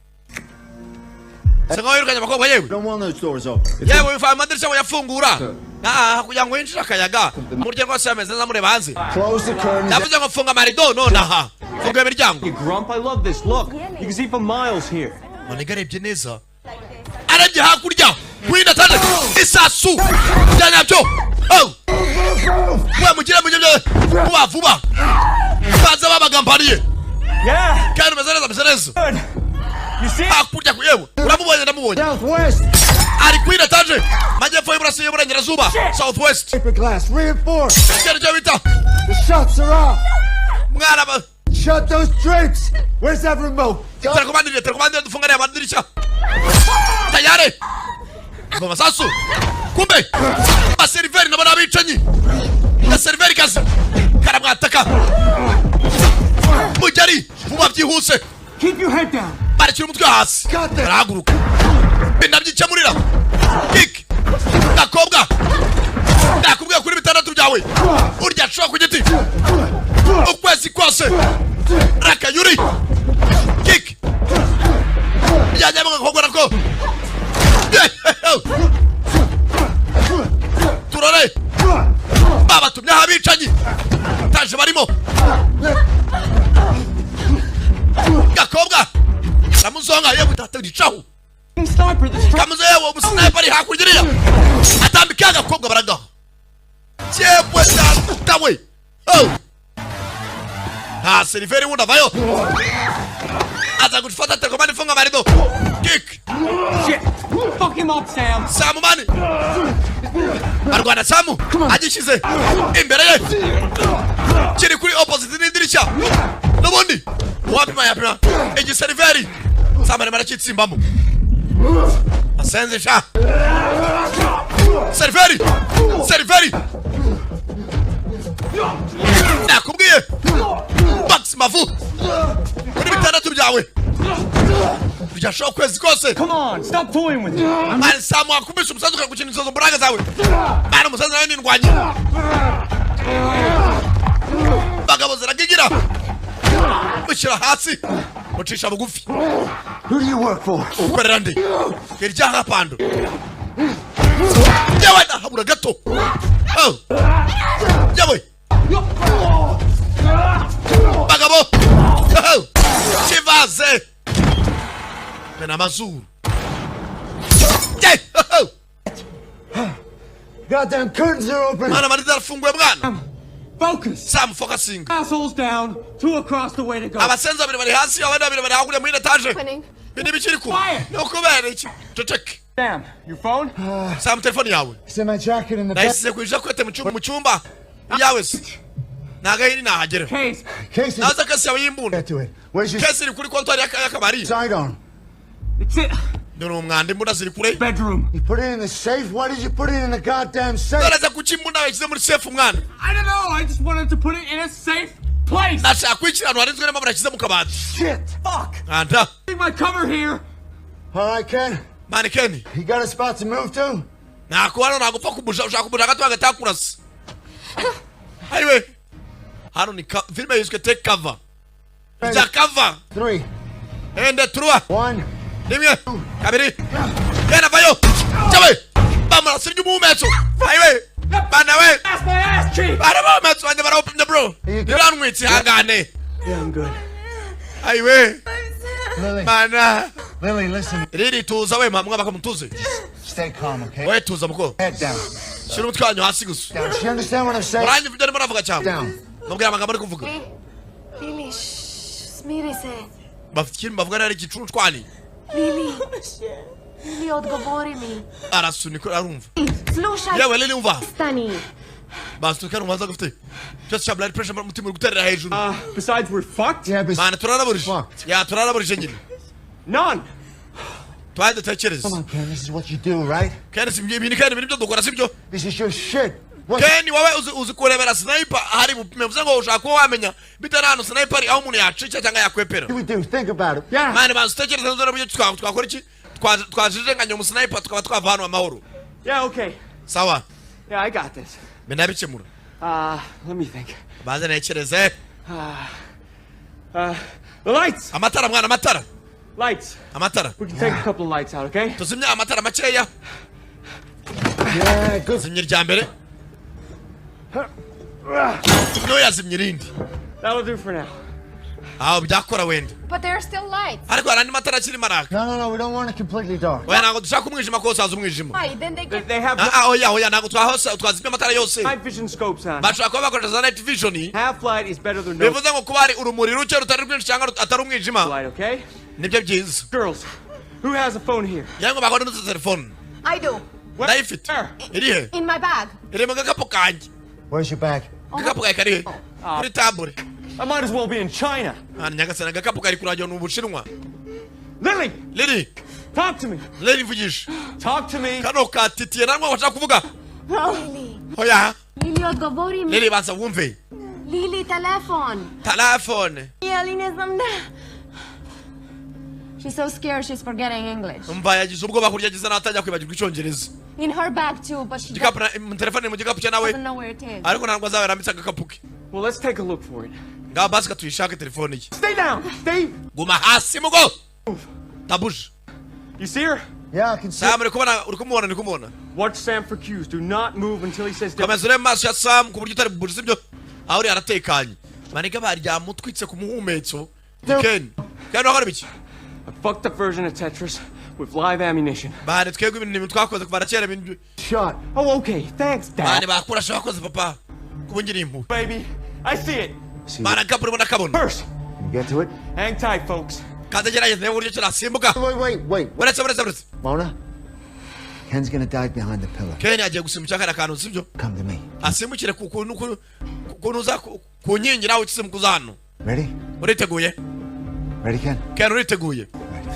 sanga yirukanye abakobwa yewe Don't want those doors open. yewe wifa amadirisha yafungura kugira ngo yinjire akayaga umuryango wose yameze neza mureba hanze. Close the curtains. ndavuze ngo funga amarido nonaha funga imiryango. You grump, I love this. Look, you can see for miles here. maniga arebye neza arebye hakurya wina tande isasu byanyabyo we mugire vuba vuba baza babagambariye. Yeah. kandi umeze neza Good. You see? hakurya yewe uramubonye ndamubonye Southwest. ari kwina tanje majyepfo y'uburasirazuba y'uburengerazuba southwest. Paper glass. Reinforced. cyane cyo bita The shots are off. mwana Shut those drapes. Where's that remote? telekomandire dufungane amadirisha tayari ngo masasu kumbe aseriveri nabona abicanyi na seriveri kazi karamwataka mujyari vuba byihuse. Keep your head down. barekera umutwe hasi barahaguruka binabyicamurira kik gakobwa nakubwiye kuri 6 byawe urya shwa ku giti ukwezi kwose rakayuri kik byajyamo gakobwa nako turore baba tumye abicanyi taje barimo gakobwa ramuzonga yewe tatiricaho Sniper, this truck. kamuze yewe umusniper ari hakurya atambika gakobwa baragaho cyebwe tawe seriveri wundi avayo aza gufata telekomande ifunga amarido kick Shit. Fuck him up, Sam. samumani barwana samu agishyize imbere ye kiri kuri opposite n'idirishya n'ubundi wapima igiseriveri samu arimo arakitsimbamo asenze sha seriveri nakubwiye Max Mavu kuri bitandatu byawe byashoka kwezi kose. Come on, stop toying with me. Mani Samu akubise umusazi ukagukina inzozo mburaga zawe. Mani umusazi nawe nindwanye. Bagabo ziragigira. Mushyira hasi. Mucisha bugufi. Who do you work for? Ukorera ndi. Kirya nk'apando. Yawe habura gato. Oh. Yawe. Bagabo. Oh. Chivaze. Mena mazuru. Goddamn curtains are open. Mana manida fungwe bwana. Focus. Sam focusing. Assholes down, 2 across the way to go. Abasenza bari hasi abandi bari hakuri mu etage. Winning. Bindi bikiri ku. Fire. No kubera iki. Check. Damn, your phone? Sam telefone yawe. It's in my jacket in the back. Nahise kuja kwete mu cyumba. Yawe se. Nagahiri nahagera. Case. Case is... Naza kasi yawe yimbunda. Get to it. Where's your Kesi iri kuri kontwari y'akabari. sidearm? It's it. None umwanda imbunda ziri kure. Bedroom. You put it in the safe? Why did you put it in the goddamn safe? Naraza kuki imbunda yashyize muri safe umwana. I don't know, I just wanted to put it in a safe place. Nashaka kwikira ahantu harinzwe n'amabara yashyize mu kabati. Shit! Fuck. Anda. Leave my cover here. All right, Ken. Mani Kenny. You got a spot to move to? Nakuhano nagupfa kubusha ushaka kubusha gato agatakurasa. Anyway. Hano ni filme yiswe Take Cover. Ija cover. 3. Ende 3. 1. Rimwe. Kabiri. Gena vayo. Chawe. Bamara sirju mumetso. Anyway. Bana we. That's my ass cheek. Bana mumetso ande bara open the bro. Niran mwitsi hangane. Yeah, I'm good. Anyway. Lily. Mana. Lily, listen. Riri tuza we mamwa bakamutuze. Stay calm, okay? We tuza muko. Head down. Shira utwanyu hasi gusa. Down. Do you understand what I'm saying? Uranye vyo ndimo navuga cyane. Down. Mubwira amagambo ari kuvuga. Lily, smirise. Bafikiri bavuga ari gicuru twani. Lily. Lily, odgovori mi. Arasunika arumva. Slušaj. Yewe Lily umva. Stani. Bastu kanu maza gufite. Just blood pressure mutima guterera hejuru. Besides, we're fucked? Yeah, but... Mana turaraburije. Fucked. Ya turaraburije nyine. None. Twade tekereza. Come on, Ken. This is what you do, right? Kandi simye ibintu kandi ibintu dukora sibyo. This is your shit. What? Kandi wawe uzi kurebera sniper hari bumevuze ngo ushaka ko wamenya bitarano sniper aho umuntu yacica cyangwa yakwepera. What do we do? Think about it. Yeah. Mana bastekereza nzo nabyo twakora iki? Twajije nganya mu sniper tukaba twavana amahoro. Yeah, okay. Sawa. Yeah, I got this. Menabikemura. Let me think. Baza nekereze. The lights! Amatara mwana amatara. Lights. Amatara. We can take a couple of lights out, okay? Tuzimya amatara makeya. Yeah, good. Zimya irya mbere. No yazimya irindi. That'll do for now. Aho byakora wenda. But there are still lights. Ariko harandi matara akiri maraka. No, we don't want it completely dark. Oya ntabwo dushaka umwijima ko usaza umwijima. Why? Then they can... They have Oya ntabwo twazimya amatara yose. night vision scopes on. Bashaka kuba bakoresha night vision. Half light is better than no Bivuze ngo kuba hari urumuri ruke rutari rwinshi cyangwa atari umwijima. light, okay? Nibyo byiza. Girls, who has a phone here? Yango bakora n'utu telefone. I do. Ndayifite. Iri he? In my bag. Iri mu gakapu kanjye. Where's your bag? Gakapu kawe kari he? Kuri tabure. I might as well be in China. Nyagasana gakapu kari kurajya mu Bushinwa. Lily, Lily, talk to me. Lily mvugisha. Talk to me. Kano katitiye namwe bashaka kuvuga. Lily. Oya. Lily, odgovori mi. Lily banza wumve. Lily, telefon. Telefone. Lily, ne znam da. She's so scared she's forgetting English. Umva yagize ubwoba kurya agize natajya kwibagirwa icyongereza. In her bag too, but she Gikapu mu telefone mu gikapu cye nawe. doesn't know where it is. Ariko ntabwo azabirambitse agakapu ke. Well, let's take a look for it. Ngaho basi katuyishake telefone ye. Stay down. Stay. Guma hasi mugo. Tabuje. You see her? Yeah, I can see. Sam uri kumubona. Watch Sam for cues. Do not move until he says different. Komeza urebe maso ya Sam ku buryo utari bubuje sibyo. Aho uri aratekanye. Maniga baryamutwitse ku muhumetso. Ken wakora biki? A fucked up version of Tetris with live ammunition. Bane twebwe ibintu twakoze kuva kera ibintu. Shot. Oh, okay. Thanks, Bane Dad. bakurasha bakoze papa. Kubungira impu. Baby, I see it. Bane kapuri bona kabona. First, Can you get to it? hang tight, folks. Kategera yeze buryo cyarasimbuka. Wait. Uretse. Mona? Ken's gonna dive behind the pillar. Ken agiye gusimbuka kara kantu sibyo? Come to me. Asimbukire kunuza kunyingira aho kisimbuka hano. Ready? Uriteguye? Ready, Ken? Ken uriteguye?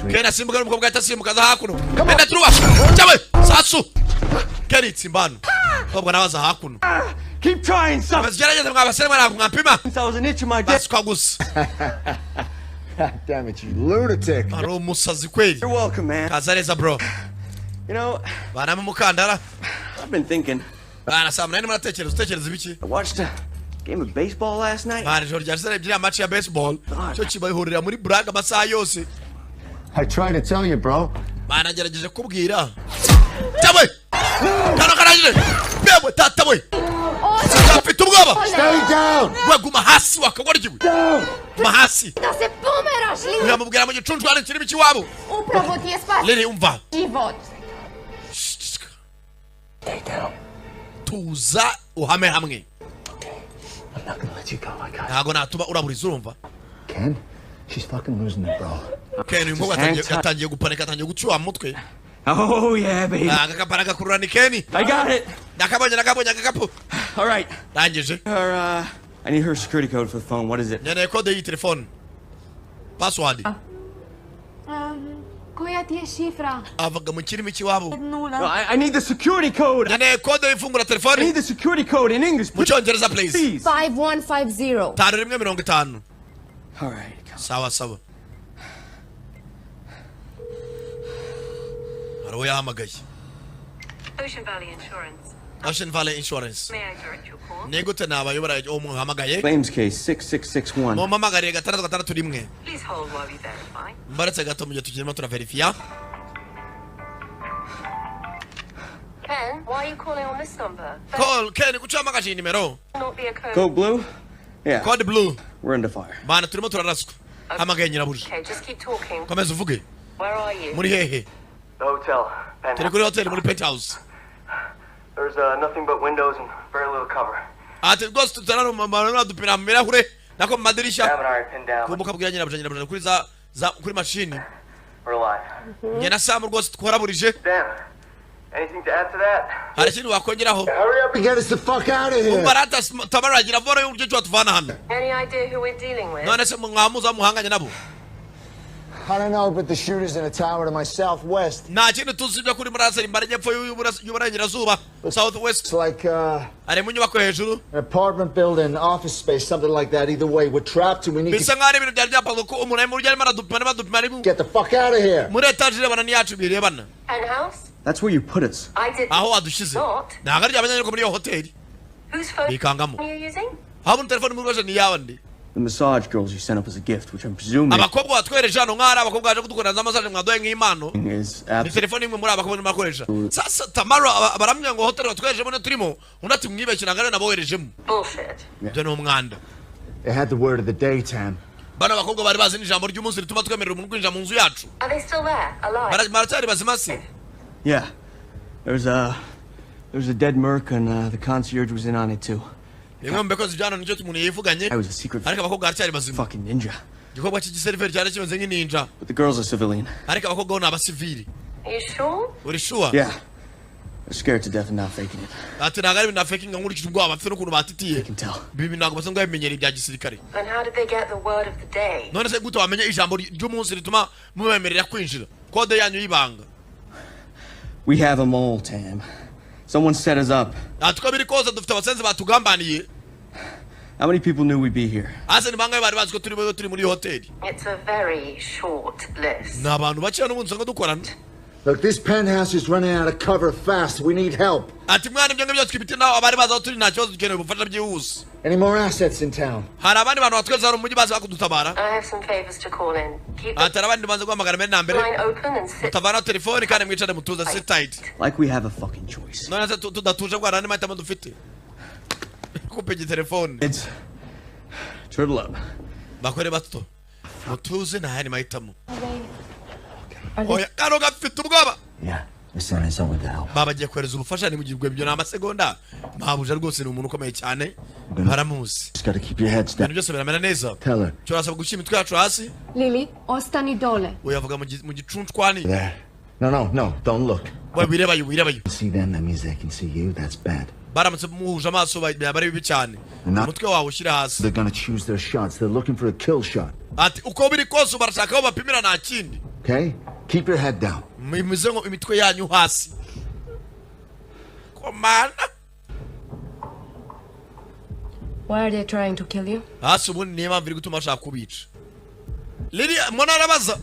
Ready, Ken asimbuka n'umukobwa atasimbuka za hakuno. Benda turuba. Chawe, sasu. Ken itsimbano. Kobwa nabaza hakuno. Keep trying, son. Bazigerageza mwabasere mwana kumpima. Since I was an itch in my dick. Basikagusa. God damn it, you lunatic. Aro umusazi kweli. You're welcome, man. Kazareza bro. You know, Bana mu mukandara. I've been thinking. Bana samuna ni muratekereza ibiki? I watched a game of baseball last night. Bana joro ryasere byira match ya baseball. Cyo kibayihurira muri Braga amasaha yose. I tried to tell you, bro. Bana gerageje kubwira. Taboy. Kano karajire. Bebo tataboy. Afite ubwoba. Stay down. Waguma hasi wakagoryiwe. Guma hasi. Da se pomeraš, Lili! Uramubwira mu gicuncu ari kirimi kiwabo. Upravo ti je spas Lili umva. život. Stay down. Tuza uhame hamwe. I'm not gonna let you go, I got it. Ntago natuma uraburiza urumva. Ken, she's fucking losing it, bro. Ken uyu mukobwa atangiye gupanika atangiye gucyuha mu mutwe. Oh, yeah, baby. Agakapara gakurura ni Ken. I got it. Nakabonye agakapu. All right. Ndangije. I need her security code for the phone. What is it? Nkeneye kode y'iyi telefone. Password. Koja ti je šifra? Avaga mu kirimi kiwabo. No, Nula. I need the security code. Nkeneye kode y'ifungura I need telefone. the security code in English. Mu cyongereza please. Please. 5150. 5150. All right. Sawa. Haro yahamagaye. Ocean Valley Insurance. Ocean Valley Insurance. May I direct your call? Nigute nabayobora umuhamagaye. Claims case 6661. Mumpamagariye 661. Please hold while we verify. Mbaretse gato mu gihe tukirimo turaverifiya. Ken, why are you calling on this number? Call Ken kuchamagaje nimero. Not be a code. Code blue? Yeah. Code blue. We're under fire. Bana turimo turaraswa. Hamagaye nyirabuja. Okay, just keep talking. Komeza uvuge. Where are you? Muri hehe? The hotel. Turi kuri hotel muri penthouse. There's nothing but windows and very little cover. Ati rwose tutarano mabana dupira mu mirahure nako mu I madirisha. have an iron pinned down. Kumbuka bwira nyirabuja kuri kuri machine. We're alive. Njye na Sam rwose twaraburije. Damn. Anything to add to that? Hari ikintu wakongeraho? Hurry up and get us the fuck out of here. Umbarata tabaragira vora y'uburyo cyo tuvana hano. Any idea who we're dealing with? None se mwamuza muhanganye nabo. I don't know, but the shooter's in a tower to my southwest. Nta kintu tuzibya kuri murasa imbare y'epfo y'uburengerazuba. Southwest. It's like Ari mu nyubako hejuru. an apartment building, office space, something like that. Either way, we're trapped and we need Bisa to ngari ibintu byari byapanga ko umuntu ari mu ryari maradupima get the fuck out of here. muri etage rebana niyacu birebana. Penthouse? That's where you put us. I did Aho adushize. not. Ntago ari abanyanye ko muri iyo hoteli. Whose phone Bikangamo. are you using? Haba telefone mu rwose ni yawandi. The massage girls you sent up as a gift, which I'm presuming Abakobwa batwereje hano nk'ari abakobwa baje kudukorera za massage mwadoye nk'impano. is Ni absolutely. telefone imwe muri abakobwa bakoresha. Sasa Tamara baramwe ngo hotel batwereje bone turimo. Unati mwibeshye nagare naboherejemo. Bullshit. Byo no umwanda. It had the word of the day, Tam. Bana abakobwa bari bazi n'ijambo ry'umunsi rituma twemerera umuntu kwinjira mu nzu yacu. Are they still there? Alive? Baracyari bazima se. Yeah. There's a dead merc and the concierge was in on it too. Bimwe mu bekozi byano nicyo tumuntu yivuganye. I was a secret Ariko abakobwa baracyari bazima. fucking ninja. Igikobwa cy'igiseriveri cyari kimeze nk'ininja. But the girl's a civilian. Ariko abakobwa bo ni abasivili. Are you sure? Uri sure? Yeah. They're scared to death and not faking it. Ati ntago ari ibintu faking nkurikije ubwoba bafite n'ukuntu batitiye. I can tell. Bibi ntago basa ngabimenyera ibya gisirikare. And how did they get the word of the day? None se gute wamenya ijambo ry'umunsi rituma mubemerera kwinjira? Kode yanyu y'ibanga. We have them all, Tam. Someone set us up. Ati ko biri koza dufite abasenzi batugambaniye. How many people knew we'd be here? Ase ni bangahe bari bazi ko turi muri hoteli? It's a very short list. Ni abantu bake n'ubundi usanga dukorana. Look, this penthouse is running out of cover fast. We need help. Ati mwana ibyo ngibyo twibite naho abari bazi aho turi nta kibazo dukeneye ubufasha byihuse. Any more assets in town? Hari abandi bantu batweza hano mu mujyi bazi bakudutabara. I have some favors to call in. Keep the Ati abandi banze guhamagara mbere na mbere. line open and sit Mutavana telefone kandi mwicare mutuza sit tight. Like we have a fucking choice. None se tudatuje bwa rani mahitamo dufite. Kupege telefone. It's turtle up. Bakore bato. Mutuze nta yandi mahitamo. Oya kano gafite ubwoba. Yeah, we're sending someone to help. Baba agiye kohereza ubufasha nimugirwe ibyo ni amasegonda. Mabuja rwose ni umuntu ukomeye cyane. Baramuzi. Just gotta keep your heads Ibintu down. byose biramera neza. Tell her. Turasaba gushyira imitwe yacu hasi. Lili, ostani dole. Uyavuga mu gicuncu kwani. There. No, don't look. Boy, wireba you. See them, that means they can see you. That's bad. Baramutse muhuje amaso bari bibi cyane. Not- Umutwe wawe ushira hasi. They're gonna choose their shots. They're looking for a kill shot. Ati uko biri kose barashaka aho bapimira nta kindi. Okay? Keep your head down. Mize ngo imitwe yanyu hasi. Komana. Why are they trying to kill you? Hasi ubundi niyo mpamvu iri gutuma bashaka kubica. Lydia, mbona arabaza?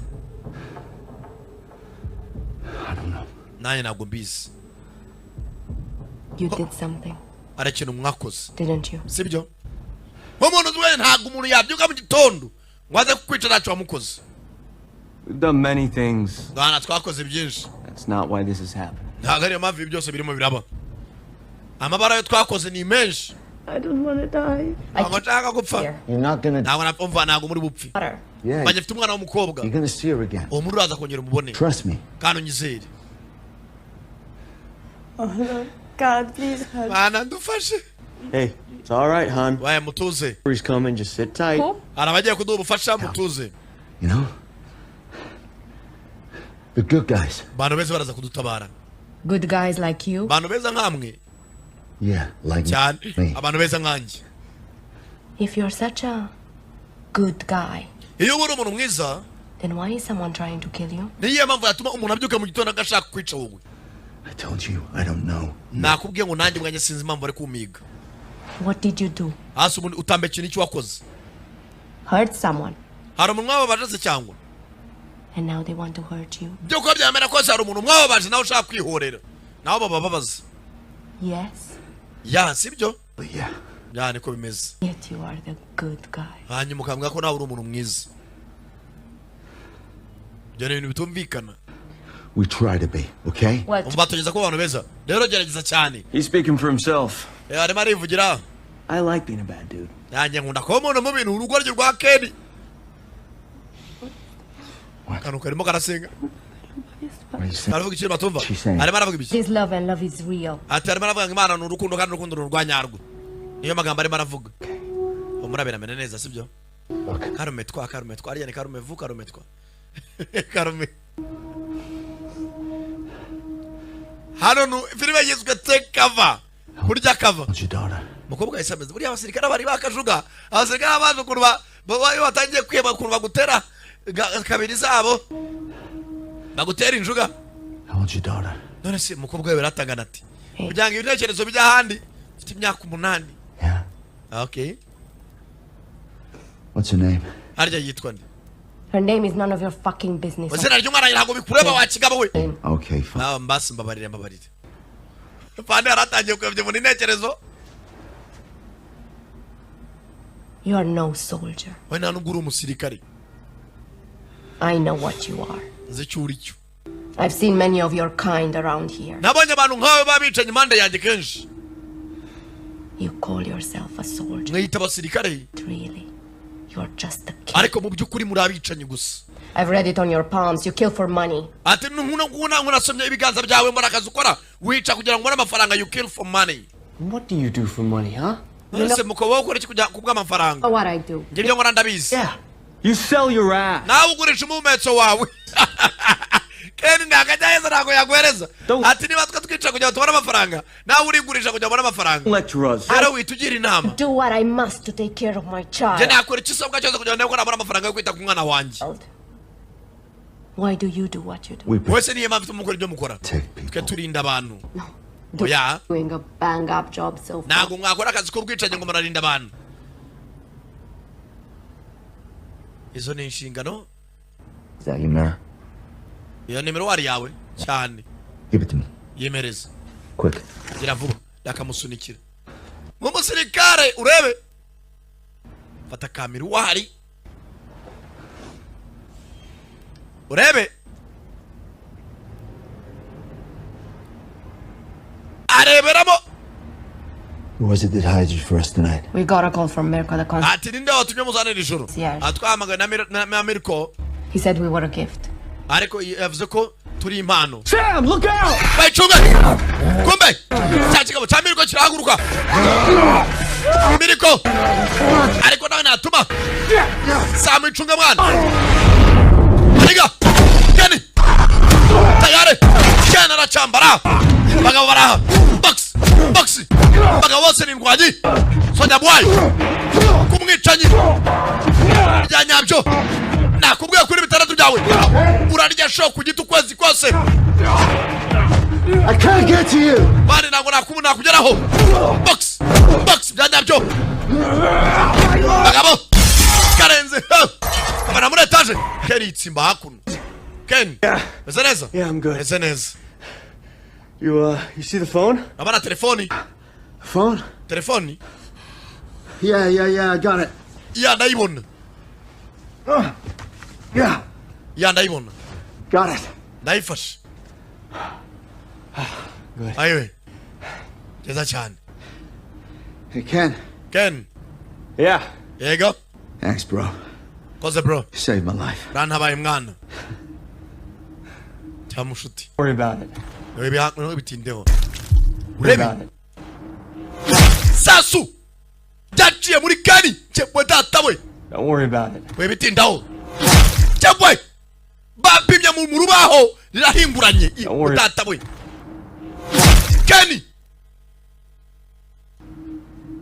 I don't know. Nanjye ntabwo mbizi. You did something, Ari ikintu mwakoze. didn't you? Sibyo? Nk'umuntu uzwe ntabwo umuntu yabyuka mu gitondo ngo aze kukwica ntacyo wamukoze. We've done many things. Bwana twakoze byinshi. That's not why this is happening. Ntabwo ariyo mpamvu ibi byose birimo biraba. Amabara yo twakoze ni menshi. I don't want to die. Ntabwo nshaka gupfa. Here. You're not gonna. Ntabwo napfa ntabwo muri bupfi. Water. Yeah. Banyafite umwana w'umukobwa. You're gonna see her again. Uwo muri uraza kongera umubone. Trust me. Kandi unyizere. God, please help. Bana ndufashe. Hey, it's all right, hon. Waye mutuze. He's coming. Just sit tight. Who? Arabagiye kuduha ubufasha mutuze. You know? The good guys. Bantu beza baraza kudutabara. Good guys like you? Bantu beza nkamwe. Yeah, like Cyane. me. Abantu beza nkanjye. If you're such a good guy, Iyo uri umuntu mwiza, then why is someone trying to kill you? niyo mpamvu yatuma umuntu abyuka mu gitondo agashaka kwica wowe. I told you, I don't know. Nakubwiye ngo nanjye mwanya sinzi impamvu ari kumiga. What did you do? Hasi ubundi utambe ikintu icyo wakoze. Hurt someone, Hari umuntu mwababaje se cyangwa? and now they want to hurt you? Byo ko byamera ko hari umuntu mwababaje nawe ushaka kwihorera. Nawe bababaza. Yes, Ya, sibyo? But yeah, Ya niko bimeze. yet you are the good guy. Hanyuma ukambwira ko nawe uri umuntu mwiza. Ibyo ni ibintu bitumvikana. we try to be, okay? What? Umva tugeza ko abantu beza. Rero gerageza cyane. He's speaking for himself. Arimo arivugira. I like being a bad dude. Yanjye nkunda ko umuntu mu bintu urugo rye rwa Kedi. Kanu karimo karasenga. What are you saying? Aravuga ikintu batumva. She's saying- Arimo aravuga ibiki. This love and love is real. Ati arimo aravuga ngo Imana ni urukundo kandi urukundo rurwanyarwo. Niyo magambo arimo aravuga. Umurabera mene neza sibyo? Look, Karumetwa ariya ni karumevu karumetwa. Karume. Hano nu filime yiswe Take Cover. Kurya cover. what's your daughter? Mukobwa yisameze buriya abasirikare bari bakajuga. Abasirikare baje kurwa babaye batangiye kweba kurwa gutera kabiri zabo. Bagutera injuga. How old's your daughter? None se mukobwa we ratangana ati. Kugira ngo ibitekerezo bijya handi. Mfite imyaka 8. Yeah. Okay. What's her name? Harya yitwa nde? Her name is none of your fucking business. Wazina ry'umwana ntabwo bikureba wakigabo we. Okay, fine. Nawe mbasi mbabarire. Fande aratangiye kwebye mu ntekerezo. You are no soldier. We nta nubwo uri umusirikare. I know what you are. Nzi icyo uri cyo. I've seen many of your kind around here. Nabonye abantu nkawe babicanye impande yanjye kenshi. You call yourself a soldier. Mwita abasirikare. Really, you're just a kid. Ariko mu by'ukuri muri abicanyi gusa. I've read it on your palms. You kill for money. Ati nkunasomye ibiganza byawe muri akazi ukora wica kugira ngo ubone amafaranga. You kill for money. What do you do for money, huh? Ese mukobo ukora iki kugira kubw'amafaranga? Oh, what I do? Ibyo nkora ndabizi. Yeah. You sell your ass. Nawe ugurisha umumetso wawe. Keni ndakajyaza ntabwo yaguhereza. Ati niba twica kugira ngo tubone amafaranga nawe urigurisha kugira ngo ubone amafaranga. Lecture us. Rero witugira inama. Do what I must to take care of my child. Je nakora ikisabwa cyose kugira ngo nabone amafaranga yo kwita ku mwana wanjye. Why do you do what you do? We Wese niyo mpamvu tumukora ibyo mukora. protect Twe people. turinda abantu. Do- Oya. Doing a bang up job so far. Ntabwo mwakora akazi k'ubwicanyi ngo murarinda abantu. Izo ni inshingano. Is that your mirror? Iyo nimero wari yawe cyane. Give it to me. Yemereza. Quick. Gira vuba. Yakamusunikira. Mu musirikare urebe. Fata kamera wari. Urebe. Areberamo. Who was it that hired you for us tonight? We got a call from Mirko the consul. Ati ninde watumye muzanira ijoro. Yes. Atwahamagaye na Mirko. He said we were a gift. Ariko yavuze ko turi impano. Sam, look out! Bayicunge. Kumbe. Cya kigabo cya Mirko kirahaguruka. Mirko. Ariko nawe natuma. Sam icunga mwana. Ariga. Gani. Tayari. chambara bagabo baraha box bagabo bose ni ndwanyi sonya boy kumwicanyi rya nyabyo nakubwiye kuri bitandatu byawe urarya show ku giti ukwezi kose. I can't get to you. Bari ntabwo nakubona kugeraho. Box bya nyabyo bagabo karenze abana muri etage Ken itsimba hakuno. Ken meze neza? Yeah, I'm good. Meze neza. You see the phone? Abana telefoni. Phone? Telefoni? Yeah, I got it. Ya ndaibona. Yeah, Ya ndaibona. got it. Ndaifashe. Good. Ayiwe. Jeza cyane. Hey, Ken. Ken. Yeah. Yego. Thanks, bro. Koze bro. You saved my life. Rantabaye mwana. Tamushuti. Don't worry about it. Wewe hakuna bitindeho. Worry about it. Sasu. Dachiye muri kani. Chepwe datawe. Don't worry about it. Wewe bitindaho. Chepwe. Bapimye mu rubaho rirahinguranye. Datawe. Kenny.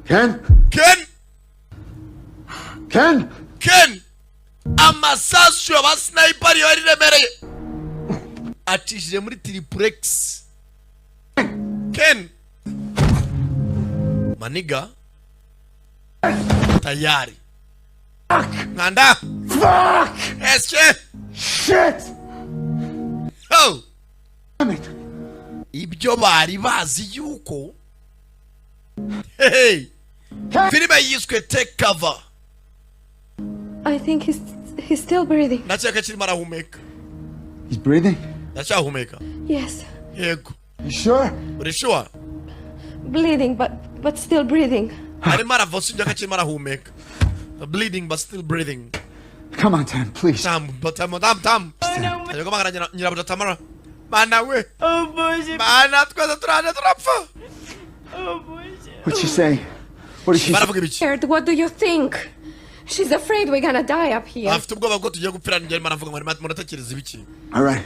Ken? Ken. Amasasu ya sniper yari remereye. Atishije muri triplex. Ken. Maniga. Tayari. Nganda. Fuck! Eske. Shit! Oh. Damn it. Ibyo bari bazi yuko. Hey. Filime yiswe Take Cover. I think he's still breathing. Nachaka kiri marahumeka. He's breathing? Nachahumeka. Yes. Yego. You sure? Uri sure? Bleeding, but still breathing. Ari maravosi njaka kiri marahumeka. Bleeding but still breathing. Come on, Tam, please. Tam. Ayo magana nyirabuja Tamara. Mana we. Oh boy. Mana twaza turapfa. Oh boy. What's she saying? What did she say? Baravuga ibiki? Scared, what do you think? She's afraid we're gonna die up here. Afite ubwoba bwo tugiye gupfira njye maravuga ngo muratekereza ibiki? All right.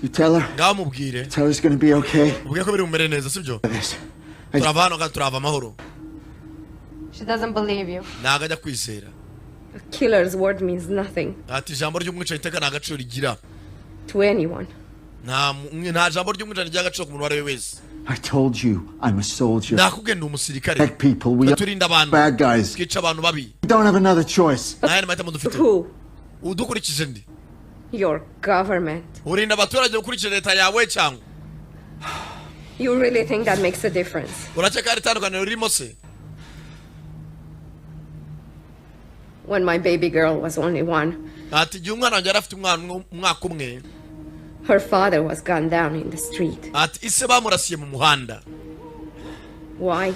You tell her. Ngaho mubwire. Tell her it's gonna be okay. Ubwiye ko biri mumere neza sibyo? This. Turava hano kandi turava amahoro. She doesn't believe you. Ntago ajya kwizera. A killer's word means nothing Ati ijambo ry'umwicanyi iteka nta gaciro rigira. to anyone. Nta jambo ry'umwicanyi rigira agaciro ku muntu uwo ari we wese. I told you I'm a soldier. Nakubwiye ndi umusirikare. Protect people. We turinda abantu. bad guys. Twica abantu babi. We don't have another choice. Nta mahitamo dufite. Who? Udukurikije ndi. Your government. Urinda abaturage ukurikije leta yawe cyangwa? You really think that makes a difference? Uracheka ari tandukaniro ririmo se? When my baby girl was only 1, Ati igihe umwana wanjye yari afite umwaka umwe. her father was gunned down in the street. Ati ise bamurasiye mu muhanda. Why?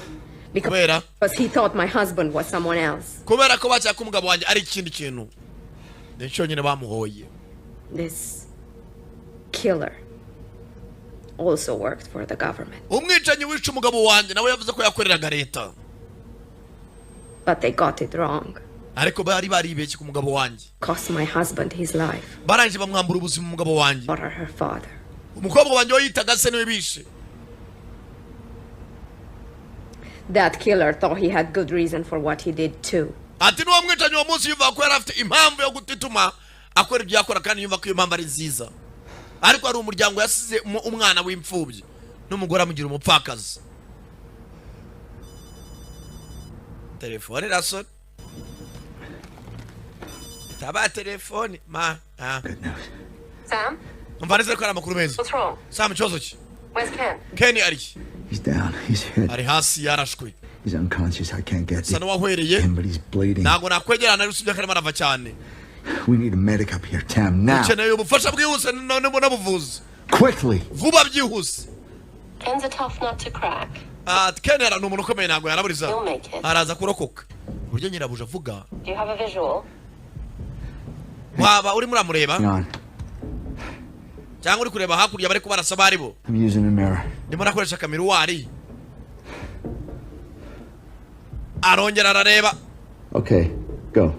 Kubera Because he thought my husband was someone else. kubera ko bacyaka umugabo wanjye ari ikindi kintu. Nicyo nyine bamuhoye. This killer also worked for the government. Umwicanyi wica umugabo wanjye nawe yavuze ko yakoreraga leta. But they got it wrong. Ariko bari baribeshye ku mugabo wanjye. Cost my husband his life. Barangije bamwambura ubuzima umugabo wanjye. Or her father. Umukobwa wanjye yitaga se niwe bishe. That killer thought he had good reason for what he did too. Ati n'uwo mwicanyi wa munsi yumva ko yari afite impamvu yo gutituma akora ibyo yakora kandi yumva ko iyo mpamvu ari nziza. Ariko hari umuryango yasize umwana w'imfubyi n'umugore amugira umupfakazi. Telefone rasoni. Taba telefone ma. Sam? Umva neza ko ari amakuru meza. What's wrong? Sam ikibazo ki? Where's Ken? Ken ari. He's down. He's hit. Ari hasi yarashwe. He's unconscious. I can't get Sa to n'uwahwereye. him, but he's bleeding. Ntago nakwegerana n'usubye karimo arava cyane. We need a medic up here, Tam, now. Ukeneye ubufasha bwihuse n'ubuvuzi. Quickly. Vuba byihuse. Ken's a tough nut to crack. Ken era ni umuntu ukomeye ntago yaraburiza. He'll make it. Araza kurokoka. Uburyo nyirabuja avuga. Do you have a visual? Waba uri muramureba? Hang on. Cyangwa uri kureba hakurya bari kubarasa bari bo? I'm using a mirror. Ndimo nakoresha kamiruwari. Arongera arareba. Okay, go.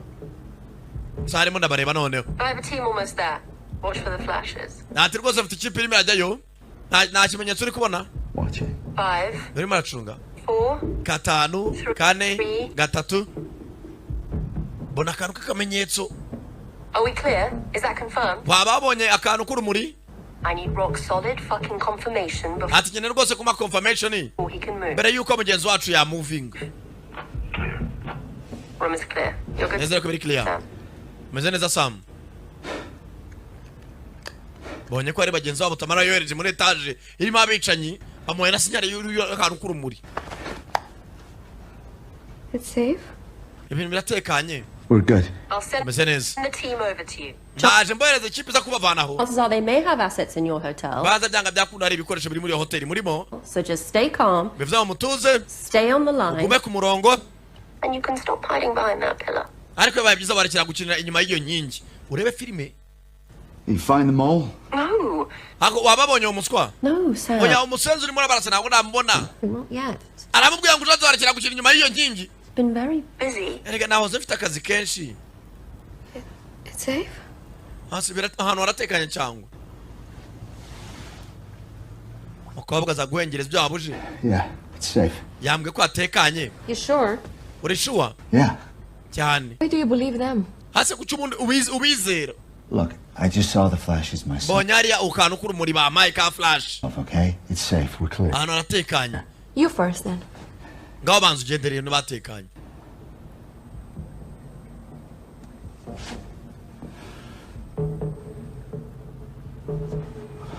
Sarimo ndabareba noneho. I have a team almost there. Watch for the flashes. Ati rwose afite ikipe irimo irajyayo. nta kimenyetso uri kubona. Watch it. 5, Urimo aracunga. 4, Gatanu, kane, gatatu. Bona akantu k'akamenyetso. Are we clear? Is that confirmed? Wababonye akantu k'urumuri? I need rock solid fucking confirmation before Atikeneye rwose kuma confirmation he can move. mbere yuko mugenzi wacu ya moving. Room is clear. You're good. Neza ko biri clear. Meze neza Sam. Bonye ko ari bagenzi babo Tamara yohereje muri etage irimo abicanyi bamuhaye na sinyare y'akantu k'urumuri. It's safe? Ibintu biratekanye. We're good. I'll send Meze neza. the team over to you. Ndaje mbohereza ikipe za kubavanaho. Chances are they may have assets in your hotel. Baza byanga byakunda hari ibikoresho biri muri iyo hoteli murimo. So just stay calm, Bivuze mutuze, stay on the line. gume ku murongo. And you can stop hiding behind that pillar. Ariko bibaye byiza barekera gukinira inyuma y'iyo nkingi. Urebe filime. You find the mole? No. Ako wababonye umuswa? No, Sam. Oya umusenzi urimo arabarasa ntabwo ndamubona. Not yet. Aramubwira ngo uzaza barekera gukinira inyuma y'iyo nkingi. It's been very... Busy. Erega nahoze mfite akazi kenshi. It's safe? Hasubira ahantu haratekanye cyangwa. Mukobwa azaguhengereza ibyo wabuje. Yeah, it's safe. Yambwe ko atekanye. You sure? Uri sure? Yeah. Cyane. Why do you believe them? Hase kuki ubundi ubizera. Look, I just saw the flashes myself. Bonye hariya ukantu k'urumuri bampaye ka flash. Okay, it's safe. We're clear. Ahantu haratekanye. You first, then. Ngaho banza ugendere ibintu batekanye.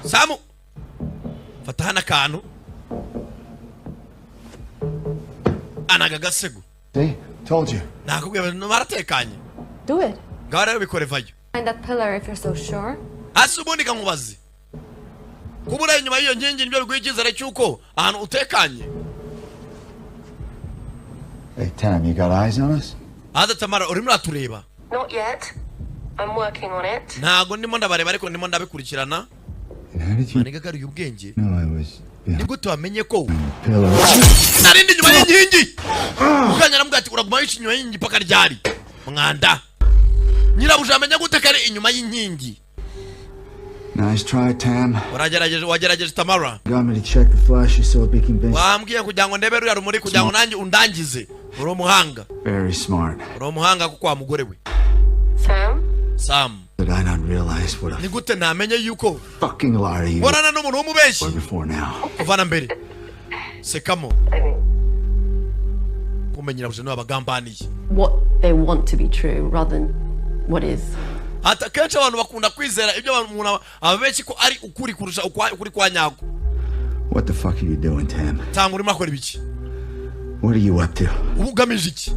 Samu! Fata hano akantu. Anaga gasego. See? Told you. Nakubwiye ibintu baratekanye. Do it. Ngaho rero bikore vayo. Find that pillar if you're so sure. Hasi ubundi kankubaze. Kubura inyuma y'iyo nkingi nibyo biguha icyizere cy'uko ahantu utekanye. Hey, Tam, you got eyes on us? Hada Tamara urimo uratureba. Not yet. I'm working on it. Ntago ndimo ndabareba ariko ndimo ndabikurikirana. And how did you Maniga garuye ubwenge. know I was behind Nigute wamenye ko the pillar? narindi inyuma y'inkingi. Ukanya namubwira ati uraguma inyuma y'inkingi paka ryari. Mwanda. Nyirabuja amenya gute kare inyuma y'inkingi. Nice try, Tam. Wagerageje Tamara. Got me to check the flashes so we can bench. Wambwiye kugira ngo ndebe ruya rumuri kugira ngo nanjye undangize. Uri umuhanga. Very smart. Uri umuhanga kuko wa mugore we. Sam. Did I not realize what a Nigute namenye yuko fucking liar you Bonana n'umuntu w'umubeshi. were before now? Kuvana mbere. Sekamo. Kumenyera buje n'abagambaniye. What they want to be true rather than what is. Hata kenshi abantu bakunda kwizera ibyo umuntu ababeshi ko ari ukuri kurusha ukuri kwa nyako. What the fuck are you doing, Tam? Tanga urimo akora ibiki? What are you up to? Ubugamije iki?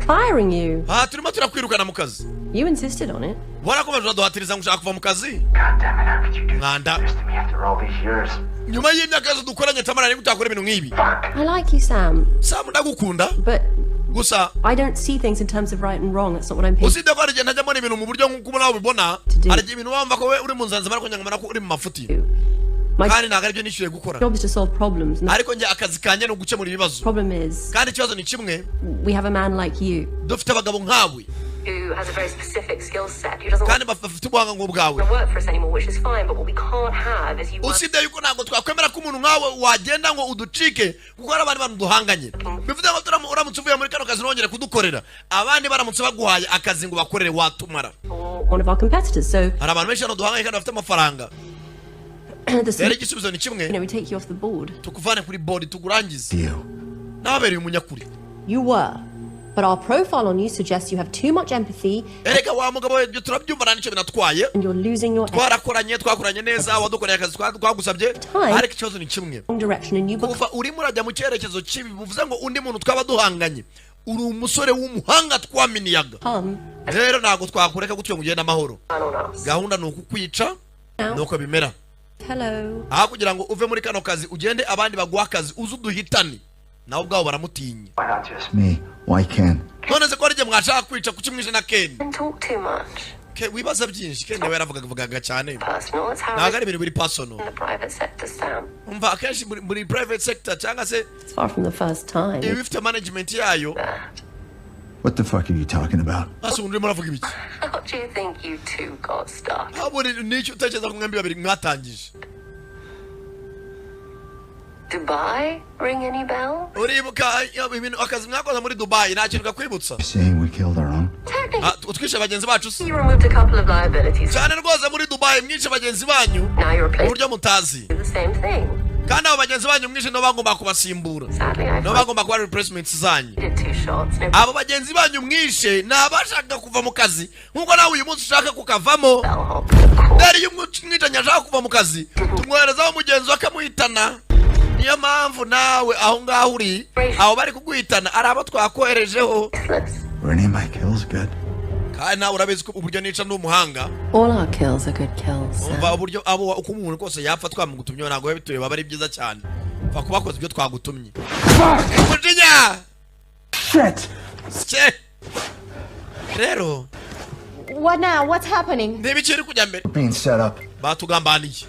Firing you. Turimo turakwirukana mu kazi. You insisted on it. Warakomeje uraduhatiriza ngo ushaka kuva mu kazi. God damn it, how could you do Mwanda. this to me after all these years? Nyuma y'imyaka yose dukoranye Tamara ni gutakora ibintu nk'ibi. I like you, Sam. Sam ndagukunda. But Gusa I don't see things in terms of right and wrong. That's not what I'm paid. usibye ko arigenda ajya mbona ibintu mu buryo nk'uko nawe ubibona. Arigenda ibintu wumva ko we uri mu nzanzima ariko nyangama ko uri mu mafuti. My Kandi ntabwo aribyo nishyuye gukora. job is to solve problems. No Ariko njye akazi kanjye ni ugukemura ibibazo. problem is Kandi ikibazo ni kimwe. we have a man like you. Dufite abagabo nkawe. Who has a very specific skill set. Who doesn't Kandi want bafite ubuhanga nk'ubwawe. to work for us anymore, which is fine. But what we can't have is you work Usibye yuko ntabwo twakwemera ko umuntu nkawe wagenda ngo uducike kuko hari abandi bantu duhanganye. Bivuze ngo uramutse uvuye muri kano kazi nongere kudukorera. Abandi baramutse baguhaye akazi ngo bakorere watumara. For one of our competitors. So Hari abantu benshi hano duhanganye kandi bafite amafaranga. the Rero solution, igisubizo ni kimwe. we take you off the board. Tukuvane kuri board tugurangize. You. Nababereye umunyakuri. You were. But our profile on you suggests you have too much empathy Erega wa mugabo we ibyo turabyumva nta nicyo binatwaye. and you're losing your Twakoranye neza wadukoreye akazi twagusabye. Ariko ikibazo ni kimwe. wrong direction and you Kuva urimo urajya mu cyerekezo kibi bivuze ngo undi muntu twaba duhanganye. Uri umusore w'umuhanga twaminiyaga. become Rero ntabwo twakureka gutyo ngo ugende amahoro. on us. Gahunda ni ukukwica nuko bimera. hello. Aha kugira ngo uve muri kano kazi ugende abandi baguha akazi uzu duhitane. Nawe ubwabo baramutinya. Why not just Me. Why Ken? None se ko ari mwashaka kwica kuki na Ken? And talk too much. Wibaza byinshi Ken nawe yaravugaga cyane. Personal. It's how Ntabwo it ari is ibintu biri personal. in the private sector, Sam. Umva akenshi muri private sector cyangwa se It's far from the first time. iyo ifite management yayo. That. What the fuck are you talking about? Ase undi muravuga ibiki? How do you think you two got stuck? Abo ni nicyo utekereza ko mwembi babiri mwatangije. Dubai? Ring any bell? uribuka ibintu akazi mwakoze muri Dubai nta kintu gakwibutsa Saying we killed our own? utwishe bagenzi bacu You removed a couple of liabilities. cyane rwose muri Dubai mwishe bagenzi banyu Now you're replacing uburyo mutazi the same thing. kandi abo bagenzi banyu mwishe no bagomba kubasimbura Sadly, I no bagomba kuba replacements zanyu did 2 shots. No abo bagenzi banyu mwishe nabashaka kuva mu kazi nkuko nawe uyu munsi ushaka kukavamo bell hop. Cool. rero iyo umwitanye ashaka kuva mu kazi tumwoherezaho umugenzi akamuhitana niyo mpamvu nawe aho ngaho uri abo bari kuguhitana ari abo twakoherejeho Were any of my kills good? kandi nawe urabizi ko uburyo nica n'umuhanga All our kills are good kills. umva uburyo abo uko umuntu kose yapfa twamugutumye ntabwo biba bituye baba ari byiza cyane pfa kuba bakoze ibyo twagutumye umujinya Shit! cye rero What now? What's happening? ntibikiri kujya mbere Being set up. batugambaniye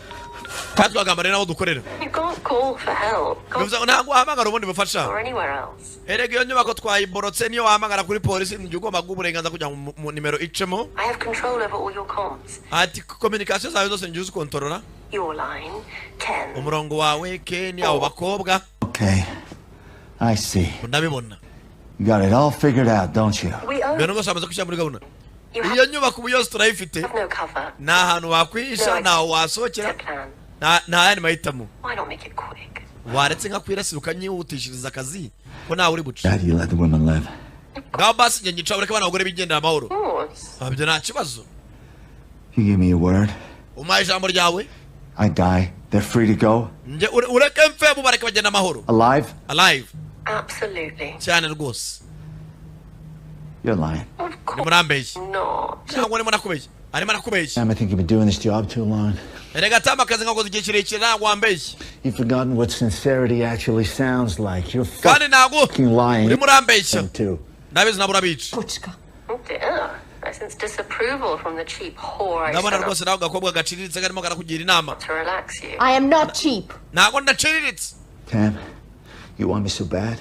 kandi twagambaniye n'abo dukorera You can't call for help. bivuze ngo ntabwo wahamagara ubundi bufasha Or anywhere else. erega iyo nyubako twayiborotse niyo wahamagara kuri polisi mu gihe ugomba guha uburenganzira kugira ngo mu nimero icemo I have control over all your comms. ati kominikasiyo zawe zose ngiye uzikontorora Your line, Ken. umurongo wawe Ken abo bakobwa Okay. I see. ndabibona You got it all figured out, don't you? We own. mbere ngo samaze gushyira muri gahunda You have iyo nyubako ubu yose turayifite no cover. nta hantu wakwihisha ntaho wasohokera It's a plan. nta yandi mahitamo Why not make it quick? waretse nka kwirasira ukanyihutishiriza akazi ko nawe uri buce Dad, you let the women live. ngaho basi njye nyicara ureke abana abagore bigendera amahoro Of course. ibyo nta kibazo You give me a word. umpaye ijambo ryawe I die. They're free to go. njye ureke mfe bubareke bagenda amahoro Alive? alive Absolutely. cyane rwose You're lying. Of ni course murambeshye not. ntabwo arimo nakubeshye arimo nakubeshye Sam, I think you've been doing this job too long. erega tama akazi nkakoze igihe kirekire ntabwo wambeshye You've forgotten what sincerity actually sounds like. You're kandi ntabwo fucking lying. urimo urambeshya Too. ndabizi ntabwo urabica Oh dear. I sense disapproval from the cheap whore I ndabona sent rwose nawe agakobwa gaciriritse karimo karakugira inama to relax you. I am not cheap. ntabwo ndaciriritse Tam, you want me so bad?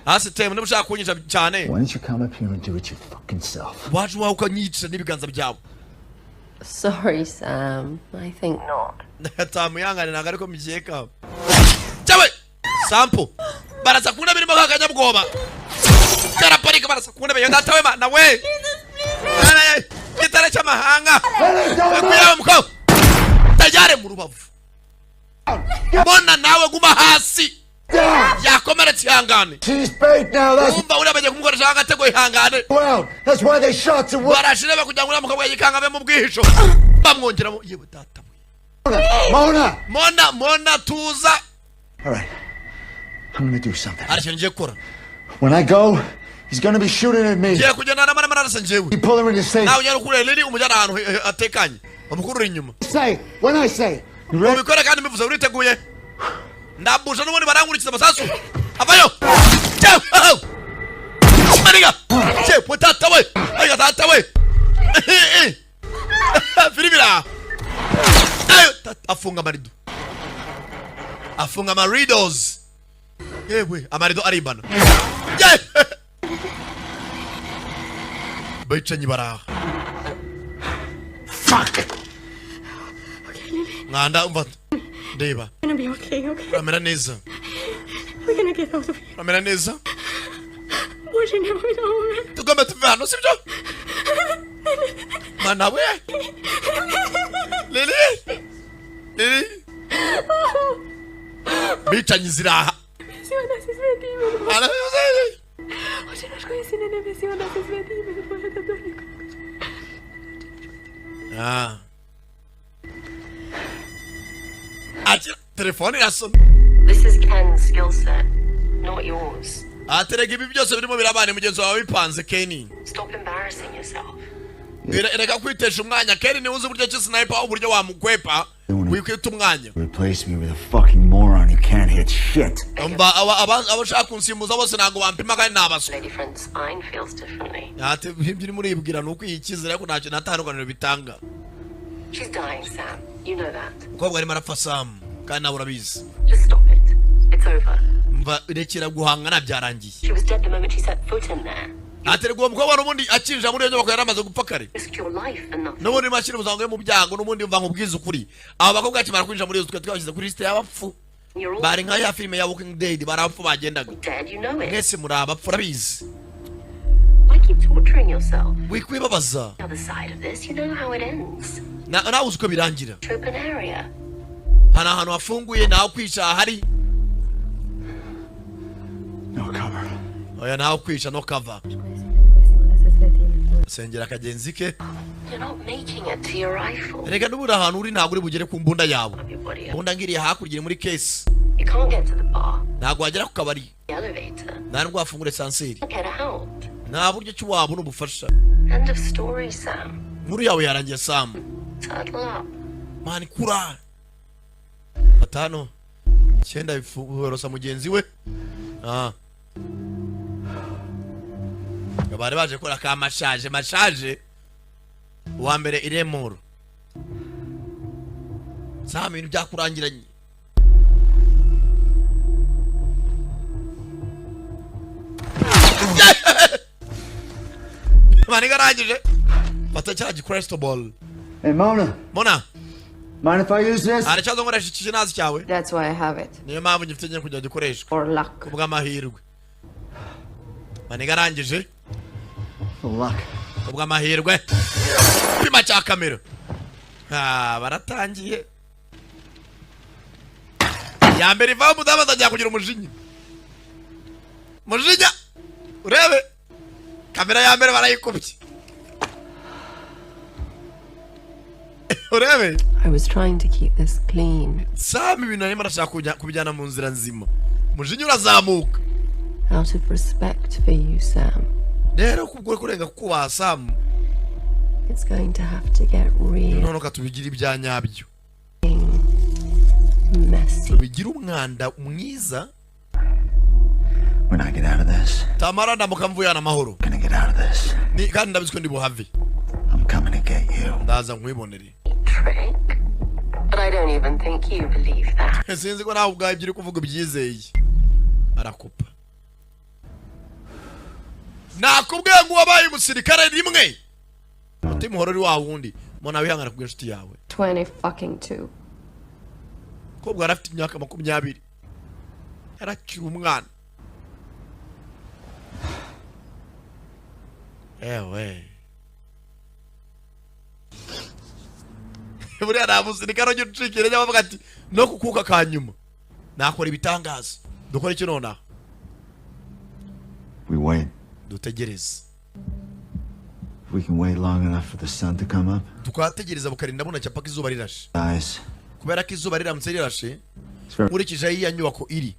hasi temu niba ushaka kunyica cyane Why don't you come up here and do it your fucking self? waje wawe ukanyica n'ibiganza byawe Sorry, Sam. I think Not. tamuyangane ntabwo ariko mbyeka cyawe sampo baraza ku ntebe irimo kakanyabwoba karaparika baraza ku ntebe yo datawe mana we gitare cy'amahanga kuyawe mukobwa tajyare mu rubavu mbona nawe guma hasi yakomeretse ihangane She's bait now, that's umva uriya bagiye kumukoresha agatego ihangane well. That's why they shot the woman. barashireba kugira ngo uriya mukobwa yikanga abe mu bwihisho bamwongeramo yewe data Mona! mona tuza All right. I'm gonna do something. hari ikintu ngiye gukora When I go, he's gonna be shooting at me. ngiye kugenda n'amara arasa njyewe You pull her in the safe. nawe ujyana ukurira riri umujyana ahantu atekanye bamukurura inyuma Say, when I say, you ready? ubikore kandi mbivuze uriteguye ndambusha n'ubundi barangurikiza amasasu avayo maniga chepo tata we aiga tata we filibira afunga marido afunga maridos yewe amarido aribana bicanyi baraha Fuck! mwanda umva ndeba Gonna be okay, okay? uramera neza We're gonna get out of here. uramera neza Boże, nie mój dom. tugomba tuve hano sibyo mana we lili bicanyi ziraha Ona się zwiedzimy. arabivuze Boże, nasz koniec nie nebesi, ona się zwiedzimy. Boże, to do nikogo. ati telefone irasona This is Ken's skill set, not yours. aterega ibi byose birimo birabane mugenzi wawe bipanze Kenny Stop embarrassing yourself. reka kwitesha umwanya Kenny niwe uzi uburyo ki sniper uburyo wamukwepa wikwita umwanya Replace me with a fucking moron who can't hit shit. mba abashaka kunsimbuza bose ntabwo bampima kandi nabaswa Lady Francine feels differently. ati ibyo urimo uribwira ni uko iyi cyizere ariko ntacyo ntatandukaniro bitanga She's dying, Sam. You know that. umukobwa arimo arapfa Sam kandi nawe urabizi Just stop it. It's over. mva rekera guhangana byarangiye She was dead the moment she set foot in there. aterega uwo mukobwa n'ubundi akinjira muri iyo nyubako yari amaze gupfa kare Risk your life for nothing. n'ubundi mashyira ubuzima bwe mu byago n'ubundi mva nkubwiza ukuri abo bakobwa bakimara kwinjira muri iyo twe twabashyize kuri lisite y'abapfu bari nka ya filime ya Walking Dead barapfu bagendaga Dead, you know it. mwese muri abapfu urabizi Why keep torturing yourself? wikwibabaza The other side of this, you know how it ends. nawe uzi uko birangira Open area. hano ahantu hafunguye naho kwica hari No cover. oya naho kwica no cover sengera kagenzi ke You're not making it to your rifle. reka n'uburi ahantu uri ntabwo uri bugere ku mbunda yawe Everybody else. mbunda ngiriye hakurya iri muri case You can't get to the bar. ntabwo wagera ku kabari The elevator. nta nubwo wafungura esanseri Get out. nta buryo ki wabona ubufasha End of story, Sam. nkuru yawe yarangiye Sam Settle up. mani kura atano cyenda biforosa mugenzi we bari baje kora ka mashaje uwa mbere iremoro Sam ibintu byakurangiranye mani garangije fata cya crystal ball. Hey, Mona. Mona, Mind if I use this? aracyazwa nkoresha iki kinazi cyawe That's why I have it. niyo mpamvu ngifite ngiye kujya gikoreshwa For luck. kubw'amahirwe mani garangije For luck. kubw'amahirwe pima cya kamera baratangiye ya mbere ivaho umudamu atangira kugira umujinya urebe kamera ya mbere barayikubye urebe I was trying to keep this clean. Sam ibintu arimo arashaka kubijyana mu nzira nzima umujinya urazamuka Out of respect for you, Sam. rero kubwo kurenga kubaha Sam It's going to have to get real none katubigira ibya nyabyo messy. tubigira umwanda mwiza When I get out of this, Tamara ndamuka mvuyana amahoro gonna get out of this. ni kandi ndabiziko ndi buhave I'm coming to get you. ndaza nkwibonere Trick. But I don't even think you believe that. sinzi ko nawe ubwawe ibyo uri kuvuga byizeye arakupa nakubwiye ngo wabaye umusirikare rimwe umutima uhora uri wa wundi mona wihangana kubwira inshuti yawe 22. ko bwari afite imyaka 20 yarakiri umwana ewe buriya nta musirikare ujya ucikira ajya bavuga ati no kukuka ka nyuma nakora ibitangaza dukora iki nonaha We wait. dutegereze If we can wait long enough for the sun to come up, tukategereza bukarinda buna cyapaka izuba rirashe guys. kubera ko izuba riramutse rirashe It's very nkurikije aho iya nyubako iri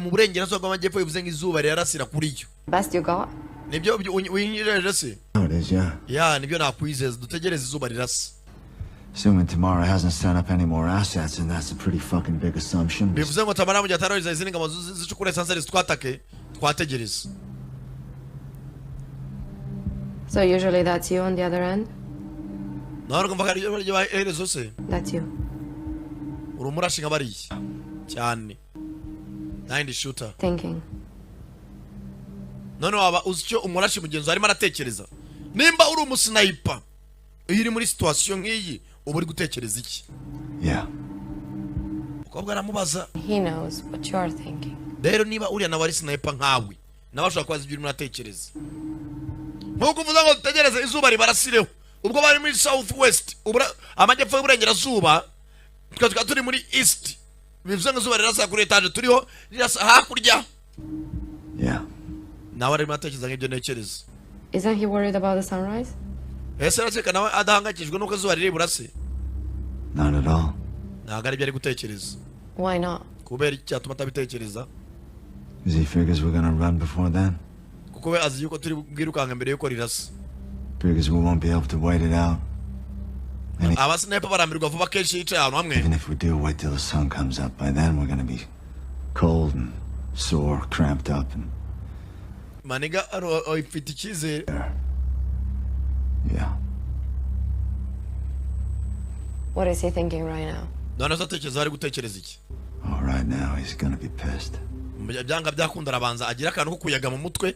mu burengerazuba bw'amajyepfo bivuze ngo izuba rirarasira kuri yo Best you got? nibyo winyireje se how it is, yeah. ya nibyo nakwizeza dutegereze izuba rirasa Assuming Tamara hasn't set up any more assets, and that's a pretty fucking big assumption. bivuze ngo Tamara mu gihe ataroriza izindi ngabo zicukura esanseri twatake twategereza So usually that's you on the other end? nawe urumva ko ari baherezo se That's you. uri umurashi nka bariya cyane nayindi shooter Thinking. none waba uzi icyo umurashi mugenzi arimo aratekereza nimba uri umusniper iyo uri muri situation nk'iyi uba uri gutekereza iki Yeah. ukobwa aramubaza He knows what you're thinking. rero niba uriya nawe ari sniper nkawe nawe ashobora kubaza ibyo urimo uratekereza nkuko uvuze ngo dutegereze izuba ribarasireho ubwo bari muri south west amajyepfo y'uburengerazuba tukaba turi muri east bivuze ngo izuba rirasa kuri etage turiho rirasa hakurya Yeah. nawe arimo atekereza nk'ibyo ntekereza Isn't he worried about the sunrise? ese arakeka nawe adahangayikishijwe n'uko izuba riri burase Not at all. ntabwo aribyo ari gutekereza Why not? kubera iki cyatuma atabitekereza Because he figures we're gonna run before then. kuko we azi yuko turi bwirukanka mbere yuko rirasa Figures we won't be able to wait it out. abasniper barambirwa vuba kenshi yicaye ahantu hamwe Even if we do wait till the sun comes up, by then we're gonna be cold and sore, cramped up, and maniga ifite icyizere yeah. What is he thinking right now? none se atekereza ari gutekereza iki Oh, right now he's gonna be pissed. byanga byakunda arabanza agira akantu ko kuyaga mu mutwe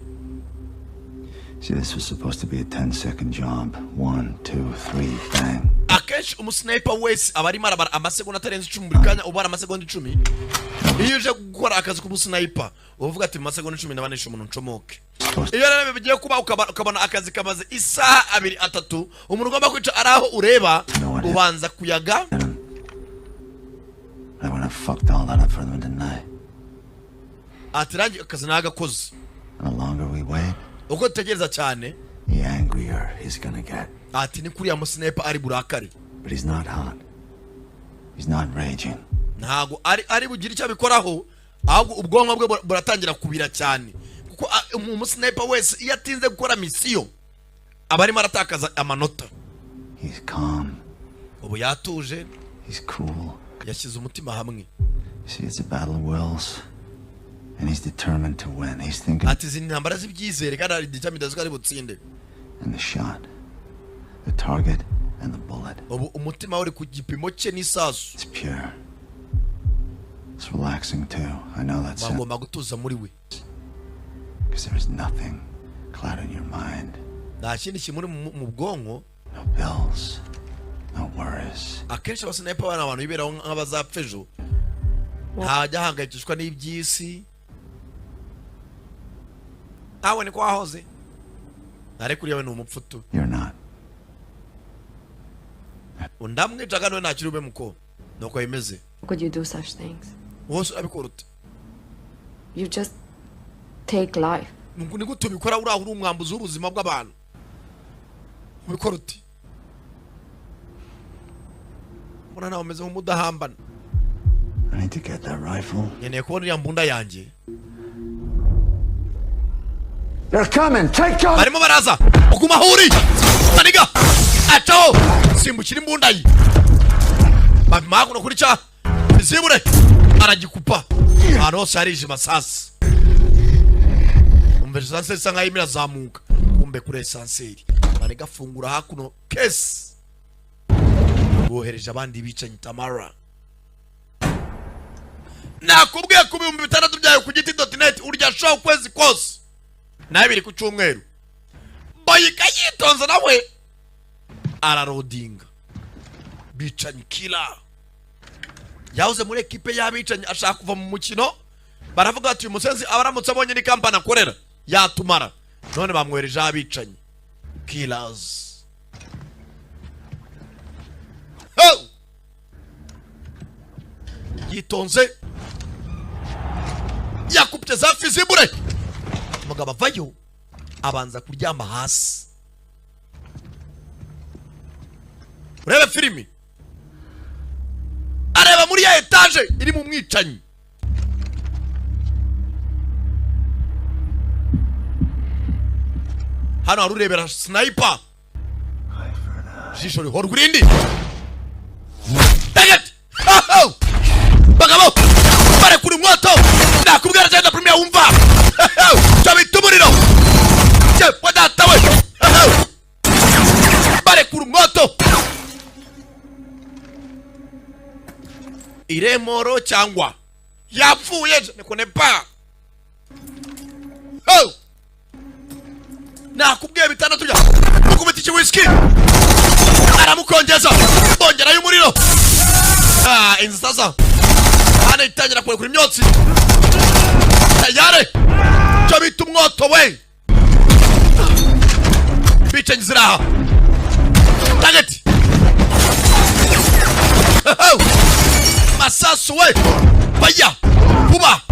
See, this was supposed to be a 10-second job. 1, 2, 3, bang. Akenshi umusniper wese abarimo arabara amasegonda atarenze 10 buri kanya ubara amasegonda 10. Iyo uje gukora akazi k'umusniper uvuga ati masegonda 10 ndabanisha umuntu ncomoke. Iyo rero bigiye kuba ukabona akazi kamaze isaha 2 3 umuntu ugomba kwica araho ureba ubanza kuyaga. I wanna fucked all that up for them tonight. Atirangi akazi nagakoze. And the longer we wait, uko tegereza cyane, the angrier he's gonna get. Ati ni kuri ya musniper ari burakari. But he's not hot. He's not raging. Ntago ari bugira icyo bikoraho, ahubwo ubwonko bwe buratangira kubira cyane. Kuko umusniper wese iyo atinze gukora misiyo abarimo aratakaza amanota. He's calm. Ubu yatuje. He's cool. Yashyize umutima hamwe. See, it's a battle of wills. And he's determined to win. He's thinking. Ati zini ntambara z'ibyizere kandi ari determined aziko ari butsinde. And the shot, the target, and the bullet. Ubu umutima uri ku gipimo cye n'isasu. It's pure. It's relaxing too. I know that's it. Bagomba gutuza muri we. Because there's nothing clouding your mind. Nta kindi kimuri mu bwonko. No bills. No worries. Akenshi abasniper bana abantu biberaho nk'abazapfejo. Ntajya hangayikishwa n'ibyisi. Awe ni kwahoze. Nare kuri yawe ni umupfutu. You're not. Undamwe jagano na kirube muko. Nuko yemeze. Could you do such things? Wose abikorute. You just take life. Nuko ni gutubikora uri aho umwambuzi w'ubuzima bw'abantu. Ubikorute. Mwana nawe umeze nk'umudahambana. I need to get that rifle. Nkeneye kubona ya mbunda yanjye. They're coming. Take cover. Barimo baraza. Uguma huri. Maniga. Acho. Simbukira imbunda yi. Babimago no kurica. Bizibure. Aragikupa. Arose arije masasi. Umbe sanse sanga imira zamuka. Umbe kure sanseri. Maniga fungura hakuno case. Bohereje abandi bicanyi Tamara. Nakubwiye ku 6,000 byayo ku giti.net urya show kwezi kose. Nabiri ku cyumweru. Bayika yitonze nawe. Ararodinga. Bicanyi killer. Yahoze muri ekipe y'abicanyi ashaka kuva mu mukino. Baravuga ati umusenzi abaramutse abonye ni kampana akorera yatumara. None bamwereje abicanyi. Killers. Oh! Yitonze. Yakupte za fizibure. Umugabo avayo abanza kuryama hasi. Urebe filimi. Areba muri ya etage iri mu mwicanyi. Hano arurebera sniper. Jisho rihora kurindi. Target. Oh! Bagabo. Bare kuri mwoto. Nakubwira cyane premier umva. Chabitumuriro. Je wadatawe. Bare kuri mwoto. Iremoro cyangwa yapfuye ne pa. Oh! Nakubwiye bitandatu bya. Ukubita iki whisky. Aramukongeza. Bongera y'umuriro. Inzaza. Hana itangira kure kuri myotsi. Tayare. Chabita umwoto we. Bicenyi ziraha. Target. Masasu we. Baya. Buba.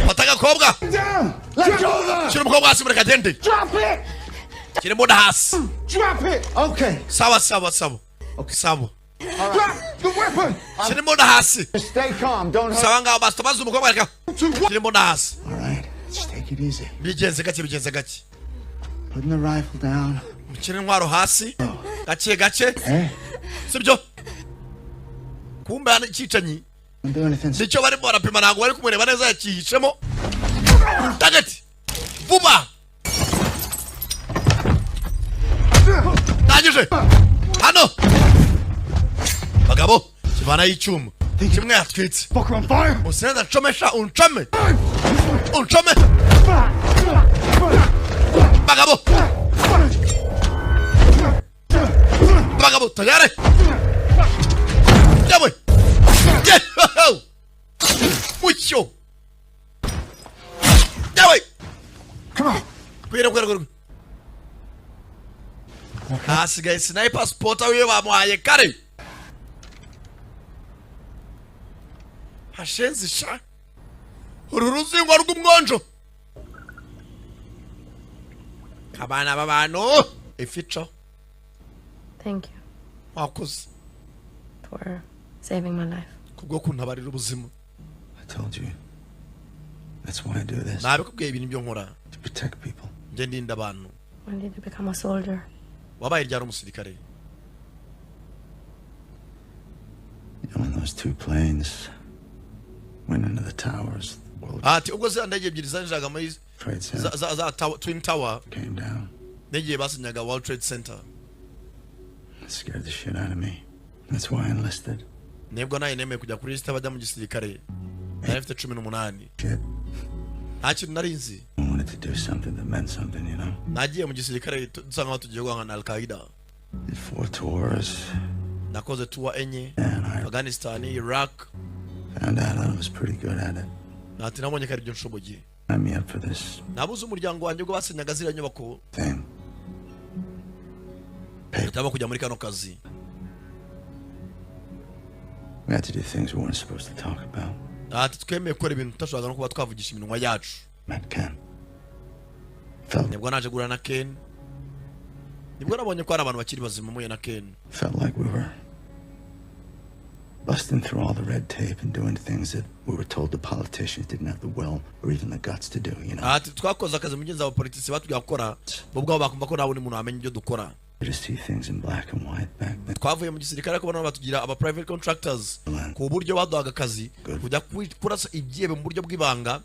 Wataka kobwa. Let go of that. Shira mukobwa hasi muri kadende. Drop it. Shira mbona hasi. Drop it. Okay. Sawa. Okay, sawa. Drop the weapon. Shira mbona hasi. Stay calm. Don't hurt. Sawa ngaho basta bazu mukobwa reka. Shira mbona hasi. All right. Just take it easy. Bigenze gake. Putting the rifle down. Mukire ntwaro hasi. Gake. Sibyo. Kumbe ana cyicanyi. Don't do anything. Nicyo bari barapima ntago bari kumureba neza yakihishemo. Target. Buba. Nanyuje. Hano. Bagabo. Kibana y'icyuma. Kimwe yatwitse. Fuck on fire. Usenda chomesha unchome. bagabo bagabo tayari yawe mucho yawe Come on. kwira hasigaye sniper spotter wiwe bamuhaye kare hashenze sha uru ruzingo rw'umwonjo kabana babano ifico. Thank you wakoze for saving my life. kubwo kuntabarira ubuzima. I told you. That's why I do this. nabikubwiye ibintu byo nkora To protect people. nje ndinda abantu. When did you become a soldier? wabaye ryari umusirikare? You know, when those two planes went into the towers, the World ati ubwo za ndege ebyiri zanjaga muri Trade Center za Twin Tower came down. n'igihe basinyaga World Trade Center. It scared the shit out of me. That's why I enlisted. nibwo nayo nemeye kujya kuri liste bajya mu gisirikare. nari mfite 18. Shit. nta kintu nari nzi. I wanted to do something that meant something, you know? nagiye mu gisirikare dusa nkaho tugiye guhangana na Al-Qaeda. Did 4 tours. nakoze tour enye And I Afghanistan, Iraq. found out I was pretty good at it. nati nabonye ko ari byo nshoboye. Signed me up for this nabuze umuryango wanjye ubwo basenyaga ziriya nyubako thing. bitaba kujya muri kano kazi. We had to do things we weren't supposed to talk about. ati twemeye gukora ibintu tutashobora no kuba twavugisha iminwa yacu. Met Ken. Felt nibwo naje gura na Ken. nibwo nabonye ko hari abantu bakiri bazima muye na Ken. felt like we were busting through all the red tape and doing things that we were told the politicians didn't have the will or even the guts to do, you know? ati twakoze akazi mugenzi w'abapolitisi batubwira gukora bo ubwabo bakumva ko nta wundi muntu wamenya ibyo dukora. You just see things in black and white back then. twavuye mu gisirikare ko batugira aba private contractors ku buryo baduhaga akazi kujya kurasa ibyebe mu buryo bw'ibanga.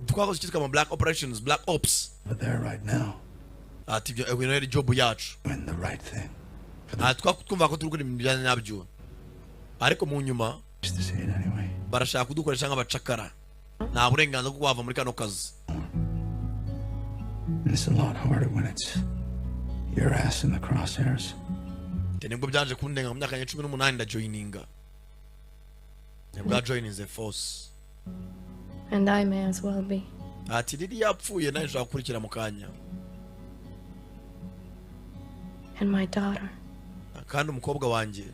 twakoze cyitwa ama black operations, black ops. But there right now, ati ibyo ebwe ari job yacu. doing the right thing. ati twumva ko turi gukora ibintu bijyanye nabyo, ariko mu nyuma Just to see it anyway. barashaka kudukoresha nk'abacakara. nta burenganzira bwo kuhava muri kano kazi. And it's a lot harder when it's your ass in the crosshairs. nibwo byaje kundenga mu myaka ya 18 ndajoininga. nibwo joining the force. And I may as well be. ati riri yapfuye naje nshaka gukurikira mu kanya. And my daughter. kandi umukobwa wanjye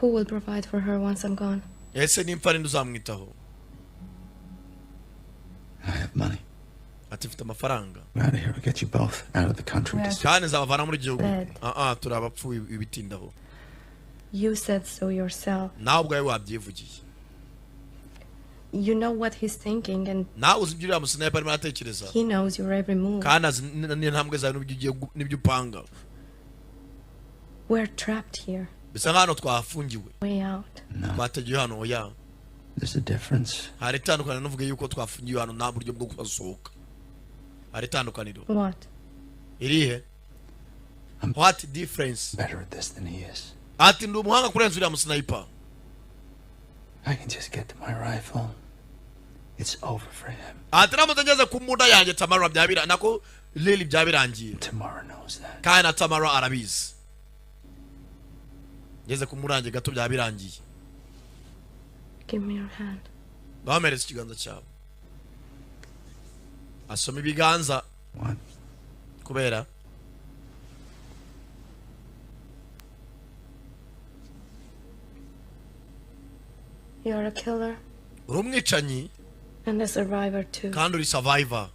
Who will provide for her once I'm gone? ese nimpfa ninde uzamwitaho? I have money. ati mfite amafaranga We're out of here. We'll get you both out of the country. Where? kandi nzabavana muri gihugu. Bed. turi abapfuye ibitindaho. You said so yourself. nawe ubwawe wabyivugiye. You know what he's thinking, and nawe uzi ibyo uriya musinayipa arimo aratekereza. he knows your every move. kandi azi n'intambwe zawe n'ibyo upanga. We're trapped here. bisa nk'ahantu twafungiwe. Way out. No, twategewe hano oya. there's a difference. hari itandukaniro n'uvuge yuko twafungiwe hano nta buryo bwo kuhasohoka. hari itandukaniro. What? irihe? what difference? Better at this than he is. ati ndi umuhanga kurenza uriya musinayipa. I can just get to my rifle. It's over for him. ati namutse ngeze ku mbunda yanjye Tamara byabira nako Lily byabirangiye. Tamara knows that. kandi na Tamara arabizi. ngeze ku murange gato byabirangiye. Give me your hand. bameretse ikiganza cyabo. asoma ibiganza. What? kubera You're a killer uri umwicanyi and a survivor too. kandi uri survivor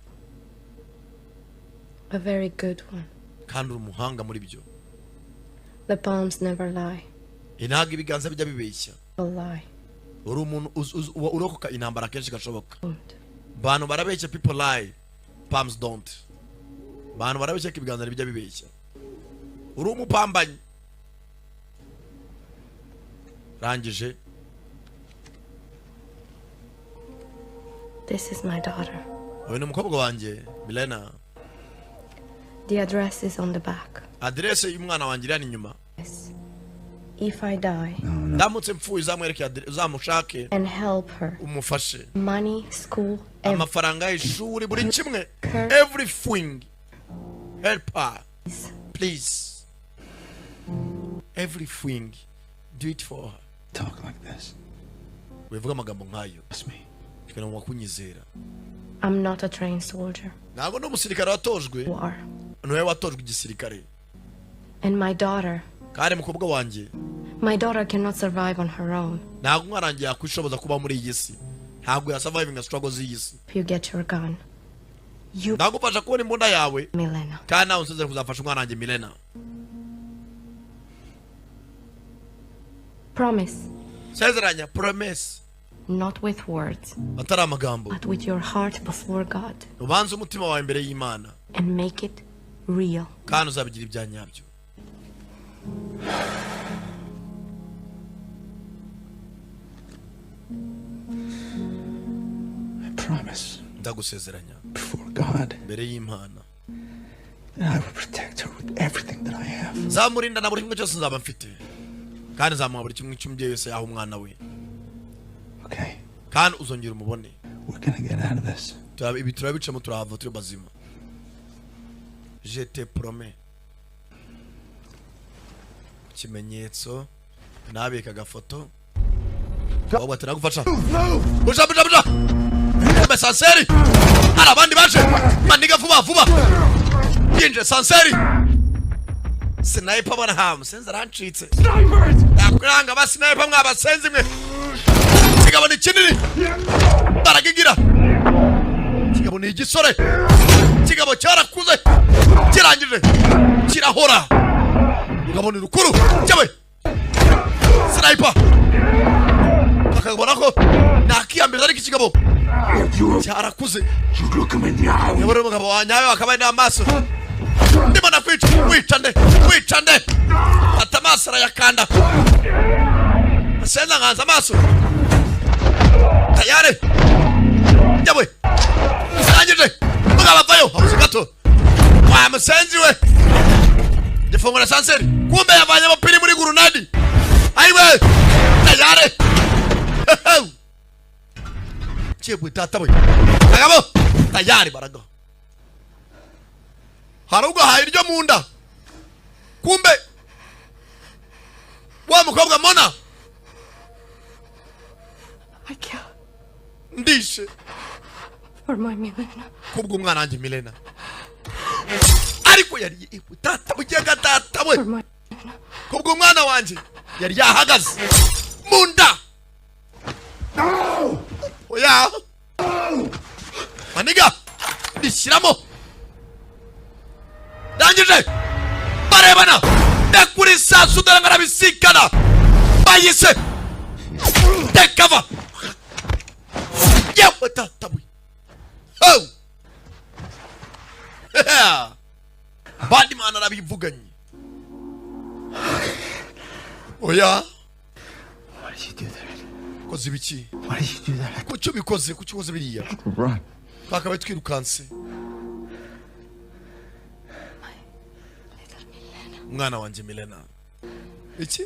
A very good one. kandi uri umuhanga muri byo. The palms never lie. ntabwo ibiganza bijya bibeshya. Will lie. uri umuntu urokoka intambara kenshi gashoboka. Don't. bantu barabeshya, people lie, palms don't. bantu barabeshya ko ibiganza bijya bibeshya. uri umupambanyi. rangije. This is my daughter. uyu ni umukobwa wanjye Milena. The address is on the back. aderese y'umwana wanjye iri hano inyuma. Yes. If I die No, no. ndamutse mpfuye uzamwereke uzamushake and help her. umufashe. Money, school, amafaranga y'ishuri buri kimwe, everything. Help her, please. Everything, do it for her. Talk like this. Wivuga amagambo nkayo. Trust me. Kena wakunyizera. I'm not a trained soldier. Nago no musirikare watojwe. You are. Nowe watojwe igisirikare. And my daughter. Kare mukobwa wanje. My daughter cannot survive on her own. Nago mwarangiye yakwishoboza kuba muri iyi si. Ntabwo ya surviving a struggles iyi si. If you get your gun. You Ndagufasha kubona imbunda yawe. Milena. Kana unsezera kuzafasha umwana wanjye Milena. Promise. Sezeranya, promise. Not with words. Atari amagambo. But with your heart before God. Ubanze umutima wawe imbere y'Imana. And make it real. Kana uzabigira ibyanyabyo. I promise. Ndagusezeranya. Before God. Imbere y'Imana. And I will protect her with everything that I have. Zamurinda na buri kimwe cyose nzaba mfite. Kandi zamuha buri kimwe cy'umubyeyi wese yaha umwana we. Okay. Kandi uzongera umubone. We're gonna get out of this. Ibi turabicamo turahava turi bazima. Je te promets. Kimenyetso nabika gafoto. Wowe ataragufasha. Buja. Mbe sanseri. Hari abandi baje. Maniga vuba. Yinje sanseri. Sniper bana ham senza rancitse. Yakuranga ba sniper mwabasenzi mwe. Kigabo ni kinini. Baragigira. Kigabo ni igisore. Kigabo cyarakuze. Kirangije. Kirahora. Kigabo ni rukuru. Cyawe. Sniper. Akabona ko nakiyambira ari kigabo. Cyarakuze. Yabore mugabo wanyawe akabaye n'amaso. Ndimo nakwica. Wicande. Atamasara yakanda. Asenza nganza amaso. Tayari. Yawe. Sarangije. Mugabo vayo. Habuze gato. Wa musenzi we. Defungura sanseri. Kumbe yavanye amapiri muri gurunadi. Aiwe. Tayari. Chebwe tata we. Agabo. Tayari barago. Harugo hairyo munda. Kumbe. Wa mukobwa mona. I kill. Ndishe. For my Milena. Kubwo umwana wanjye Milena. Ariko yari tata bugega tata we. For my Kubwo umwana wanjye yari yahagaze. Munda. Oya. Maniga. Ndishyiramo. Dangije. Barebana. Ndakuri sasu darangara bisikana. Bayise. Take cover. Yewe tatabu. Oh. Badi mana arabivuganye. Oya. Why did you do that? Koze biki? Why did you do that? Kucyo bikoze biriya. Run. Bakabaye twirukanse. Mwana wanje Milena. Iki?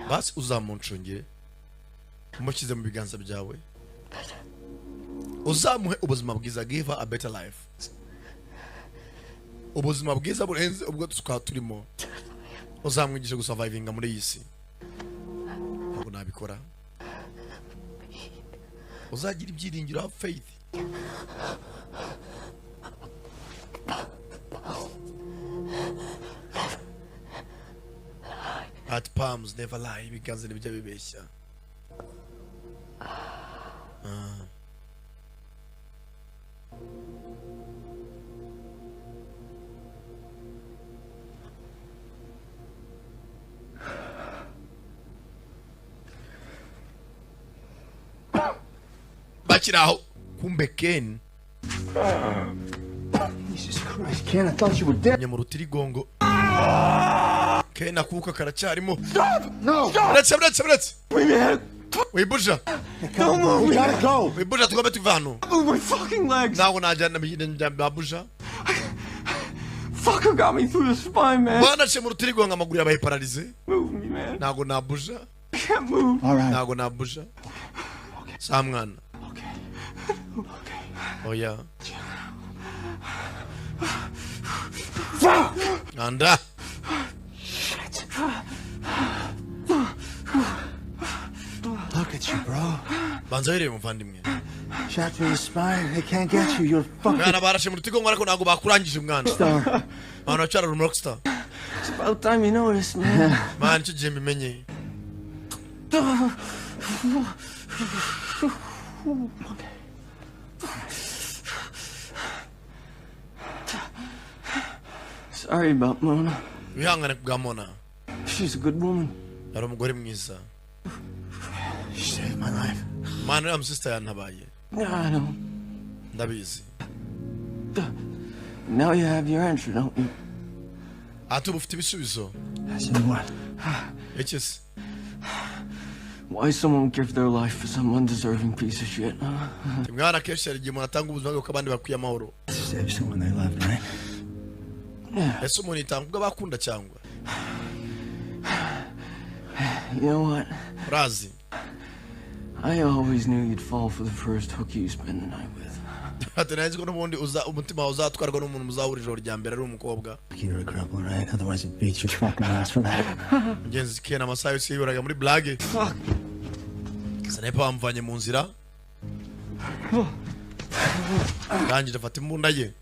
Basi uzamunshungire. Umukize mu biganza byawe. Uzamuhe ubuzima bwiza, give her a better life. Ubuzima bwiza burenze ubwo turimo. Uzamwigisha gusurvivinga muri iyi si. Ntabwo nabikora. Uzagira ibyiringiro, have faith. At palms never lie, ibiganza nibyo bibeshya. Bakiraho kumbe Ken. Jesus Christ, Ken, I thought you were dead. Nyamurutirigongo. Ken akuka karacyarimo. No! Let's. Bring me ahead. Wibuja. Don't move. We gotta go. Wibuja tugobe tuvano. Move my fucking legs. Nago najana mihinde babuja. Fucker got me through the spine, man. Bana chemurutirigongo amaguru yabaye paralize. Move me, man. Nago nabuja. I can't move. All right. Nago nabuja. Samwana. Okay. Okay. Oh yeah. Anda. Shit. Look at you, bro. Banzaire muvandimwe. Shot through the spine. They can't get you. You're fucking Mwana barashe mu rutigo ngara ko nago bakurangije mwana. star. Bana cyara rockstar. It's about time you noticed, man. Man cyo jembe menye. Sorry about Mona. Wihangane kugamona. She's a good woman. Yari umugore mwiza. You saved my life. Man am sister yantabaye. Yeah, I know. Ndabizi. Now you have your answer, don't you? Atu bufite ibisubizo. I said what? Ekis. Why someone would give their life for some undeserving piece of shit, huh? Mwana kesha yagiye umuntu atanga ubuzima bwe kabandi bakwiye amahoro. Save someone they loved, right? Yeah. Ese umuntu itanga bakunda cyangwa. You know what? Razi. I always knew you'd fall for the first hooky you spend the night with. Atenazi ko n'ubundi umutima uzatwarwa n'umuntu muzahura ijoro rya mbere ari umukobwa. You're a cripple, right? Otherwise it beats your fucking ass for that. Ngenzi kena amasayo siburaga muri blague. Fuck. Sniper amvanye mu nzira. Kanji dafata imbunda ye.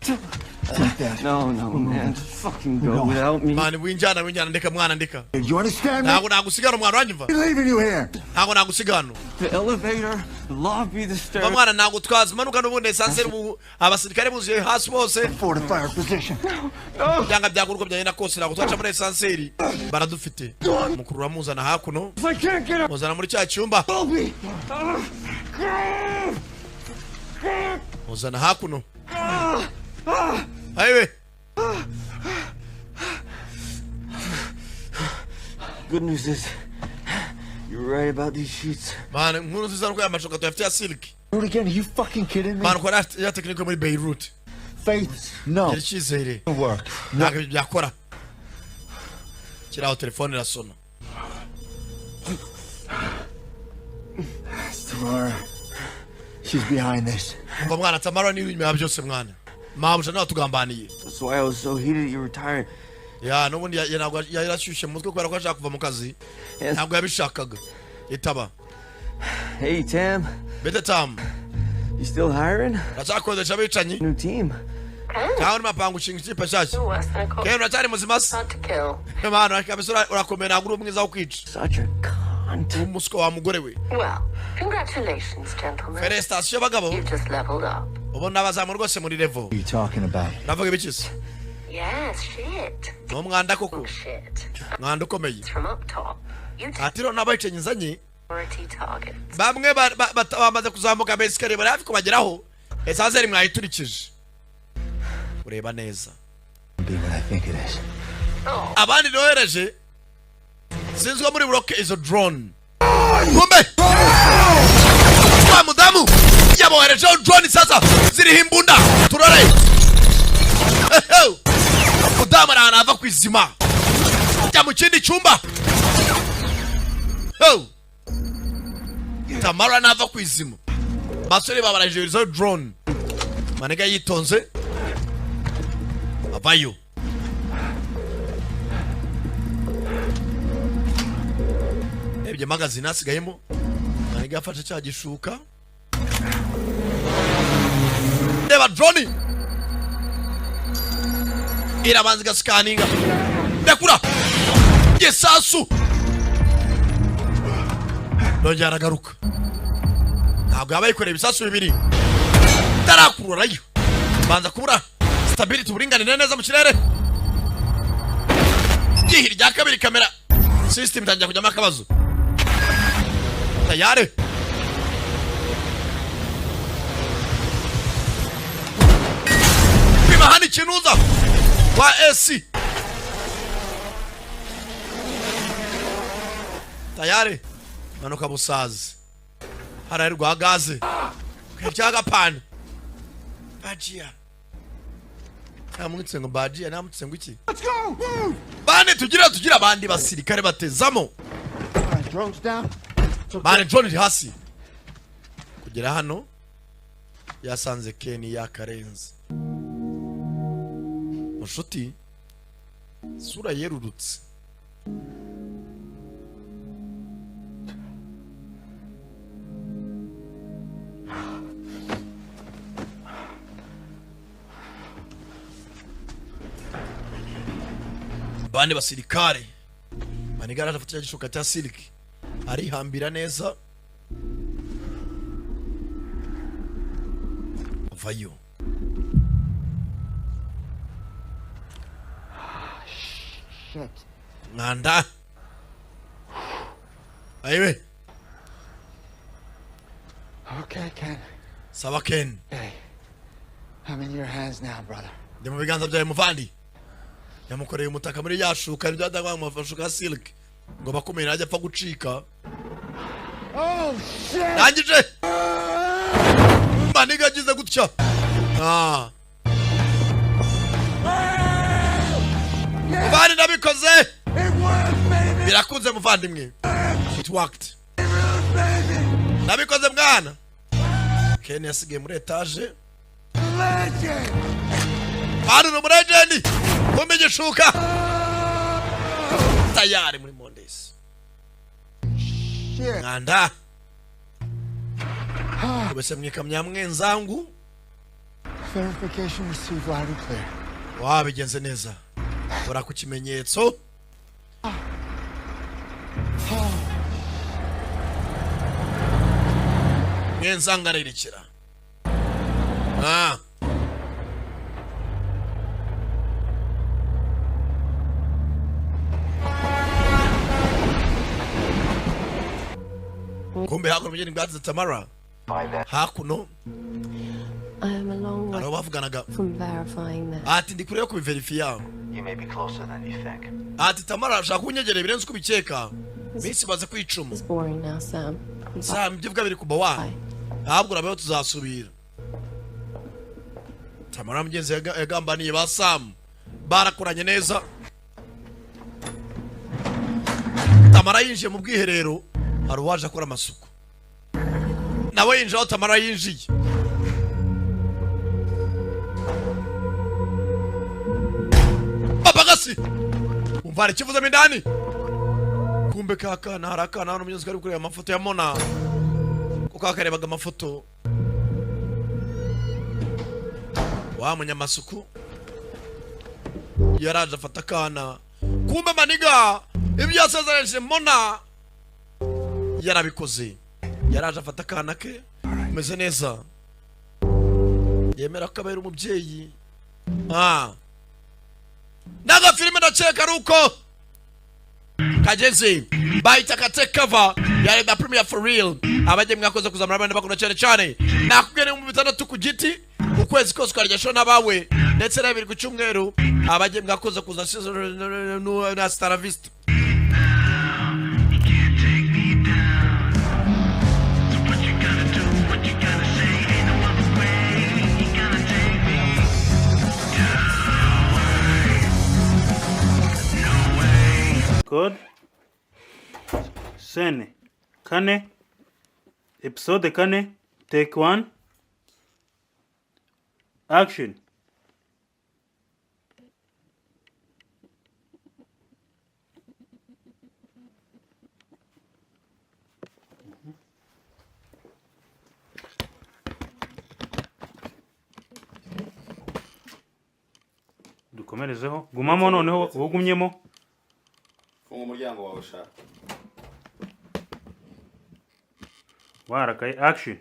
No, man. Just fucking go without me. Man winjana ndeka mwana ndeka. Do you understand me? Ntago nagusigana mwana wanyumva. I'm leaving you here. Ntago nagusigana. The elevator, the lobby, the stairs. Mwana nago twaza manuka n'ubundi sanseri mu abasirikare buzuye hasi bose. Fortify our position. Byanga byakuruko byagenda kose nago twaca muri sanseri baradufite. Mukuru ramuzana hakuno. I can't get up. Muzana muri cya cyumba. Muzana hakuno. Aiwe. Good news is, you're right about these sheets. Man, nkuru nziza nuko yamashoka tuyafite ya silk. Do it again. Are you fucking kidding me? Man, ko ya technique muri Beirut. Faith, no. Yari cyizere. Work. Ntabwo byakora. Kiraho telefone irasona. Tamara. She's behind this. Ngo mwana Tamara ni inyuma byose mwana. Mabuja nawe tugambaniye. That's why I was so heated you were tired. Ya n'ubundi ntabwo yarashyushye mu mutwe kubera ko ashaka kuva mu kazi. Ntabwo yabishakaga. Itaba. Hey, Tam. Bete Tam. You still hiring? Razakodesha bicanyi. New team. Cyangwa ni mapangu shinga ikipe shaki. You're worse than a cop. Kero cyari muzima se. Hard to kill. Mwana akabisura urakomera ntabwo uri mwiza wo kwica. Such a cunt. Umusiko wa mugore we. Well, congratulations, gentlemen. Felicitation bagabo. You've just leveled up. Ubona abazamu rwose muri level. What are you talking about? Navuga ibikisi. Yes, shit. No mwanda koko. Shit. Mwanda ukomeye. It's from up top. You take Atiro nabayicenyizanye. priority targets. Bamwe bamaze kuzamuka besikare bari hafi kubageraho. Esanzeri mwayiturikije. Ureba neza. Be what I think it is. Oh, Abandi nohereje. Sinzwe muri block izo drone. Kumbe. Kwa mudamu. Yabohereje drone sasa. Ziri himbunda. Turore. Mudamu arava kwizima. Jya mu kindi cyumba. Tamara nava kwizima. Basore babaraje izo drone. Manega yitonze. Avayo. Ebye magazine asigayemo. Manega afashe cya gishuka. Deba drone. Irabanza scanninga. Ndakura. Yesasu. Nongera aragaruka. Ntabwo yabayikoreye ibisasu bibiri. Tarakururayo. Banza kubura stability uburinganire neza mu kirere. Gihiri rya kabiri kamera. System itangira kujyamo akabazo. Tayari. Pima hani kinuza. Wa AC. Tayari. Manuka busazi. Harari rwa gaze. Kajyaga pan. Bajia. Namutse ngo bajia namutse ngo iki? Let's go. Move. Bane tugira abandi basirikare batezamo. Drones down. Bane drone iri hasi. kugera hano yasanze Ken yakarenze. Mushuti sura yerurutse. Bane basirikare manigara arafatira gishoka cya siliki arihambira neza vayo. Shit. Nganda aiwe. Okay, Ken. Sawa Ken. Hey, I'm in your hands now, brother. Ndi mu biganza byawe muvandi. Yamukoreye umutaka muri yashuka byadagwa mu fashuka silk ngo bakomera ajya apfa gucika. Oh shit. Nangije. Maniga agize gutya. Muvandi nabikoze. Birakunze muvandimwe. It worked. Nabikoze mwana. Ken yasigaye muri etage. Bari no murejeni. Komeje shuka. Tayari muri Mondays. Shit. Nganda. Kubese mwikamya mwenzangu. Verification received loud and clear. Wabigenze neza. Bora ku kimenyetso. Mwenzanga ririkira. Kumbe hakuno mjeni mgazi Tamara. Hakuno. I am a long way Aro bavuganaga. from verifying that. Ati ndi kure yo kubiverifya. You may be closer than you think. Ati Tamara ashaka kunyegera birenze kubikeka. Misi baze kwicuma. It's boring now, Sam. Sam byivuga biri kuba wa. Ntabwo urabaho tuzasubira. Tamara mugenzi yagambaniye ba Sam. Barakoranye neza. Tamara yinjiye mu bwiherero. Hari uwaje akora amasuku. Nawe yinjiye Tamara yinjiye. Babagasi. Umvare kivuze mindani. Kumbe kakana harakana hano munyuzi kari kureba amafoto ya Mona. Kuko akarebaga amafoto. Wa munyamasuku. Yaraje afata kana. Kumbe maniga ibyo yasezeranije Mona yarabikoze. Yaraje afata kana ke meze neza. Yemera ko abera umubyeyi. Naga filime ndacheka ruko. Kajenzi baita take cover ya the premiere for real. Abaje mwakoze kuzamura abana bakunda cyane. Nakugene mu bitandatu ku giti ukwezi kose kwarya shona bawe ndetse na biri ku cyumweru. Abaje mwakoze kuza na Star Vista. Good. Sene. Kane. Episode Kane. Take 1. Action. Dukomerezeho. Gumamo noneho wogumyemo. Funga umuryango wawe shaka. Warakaye action.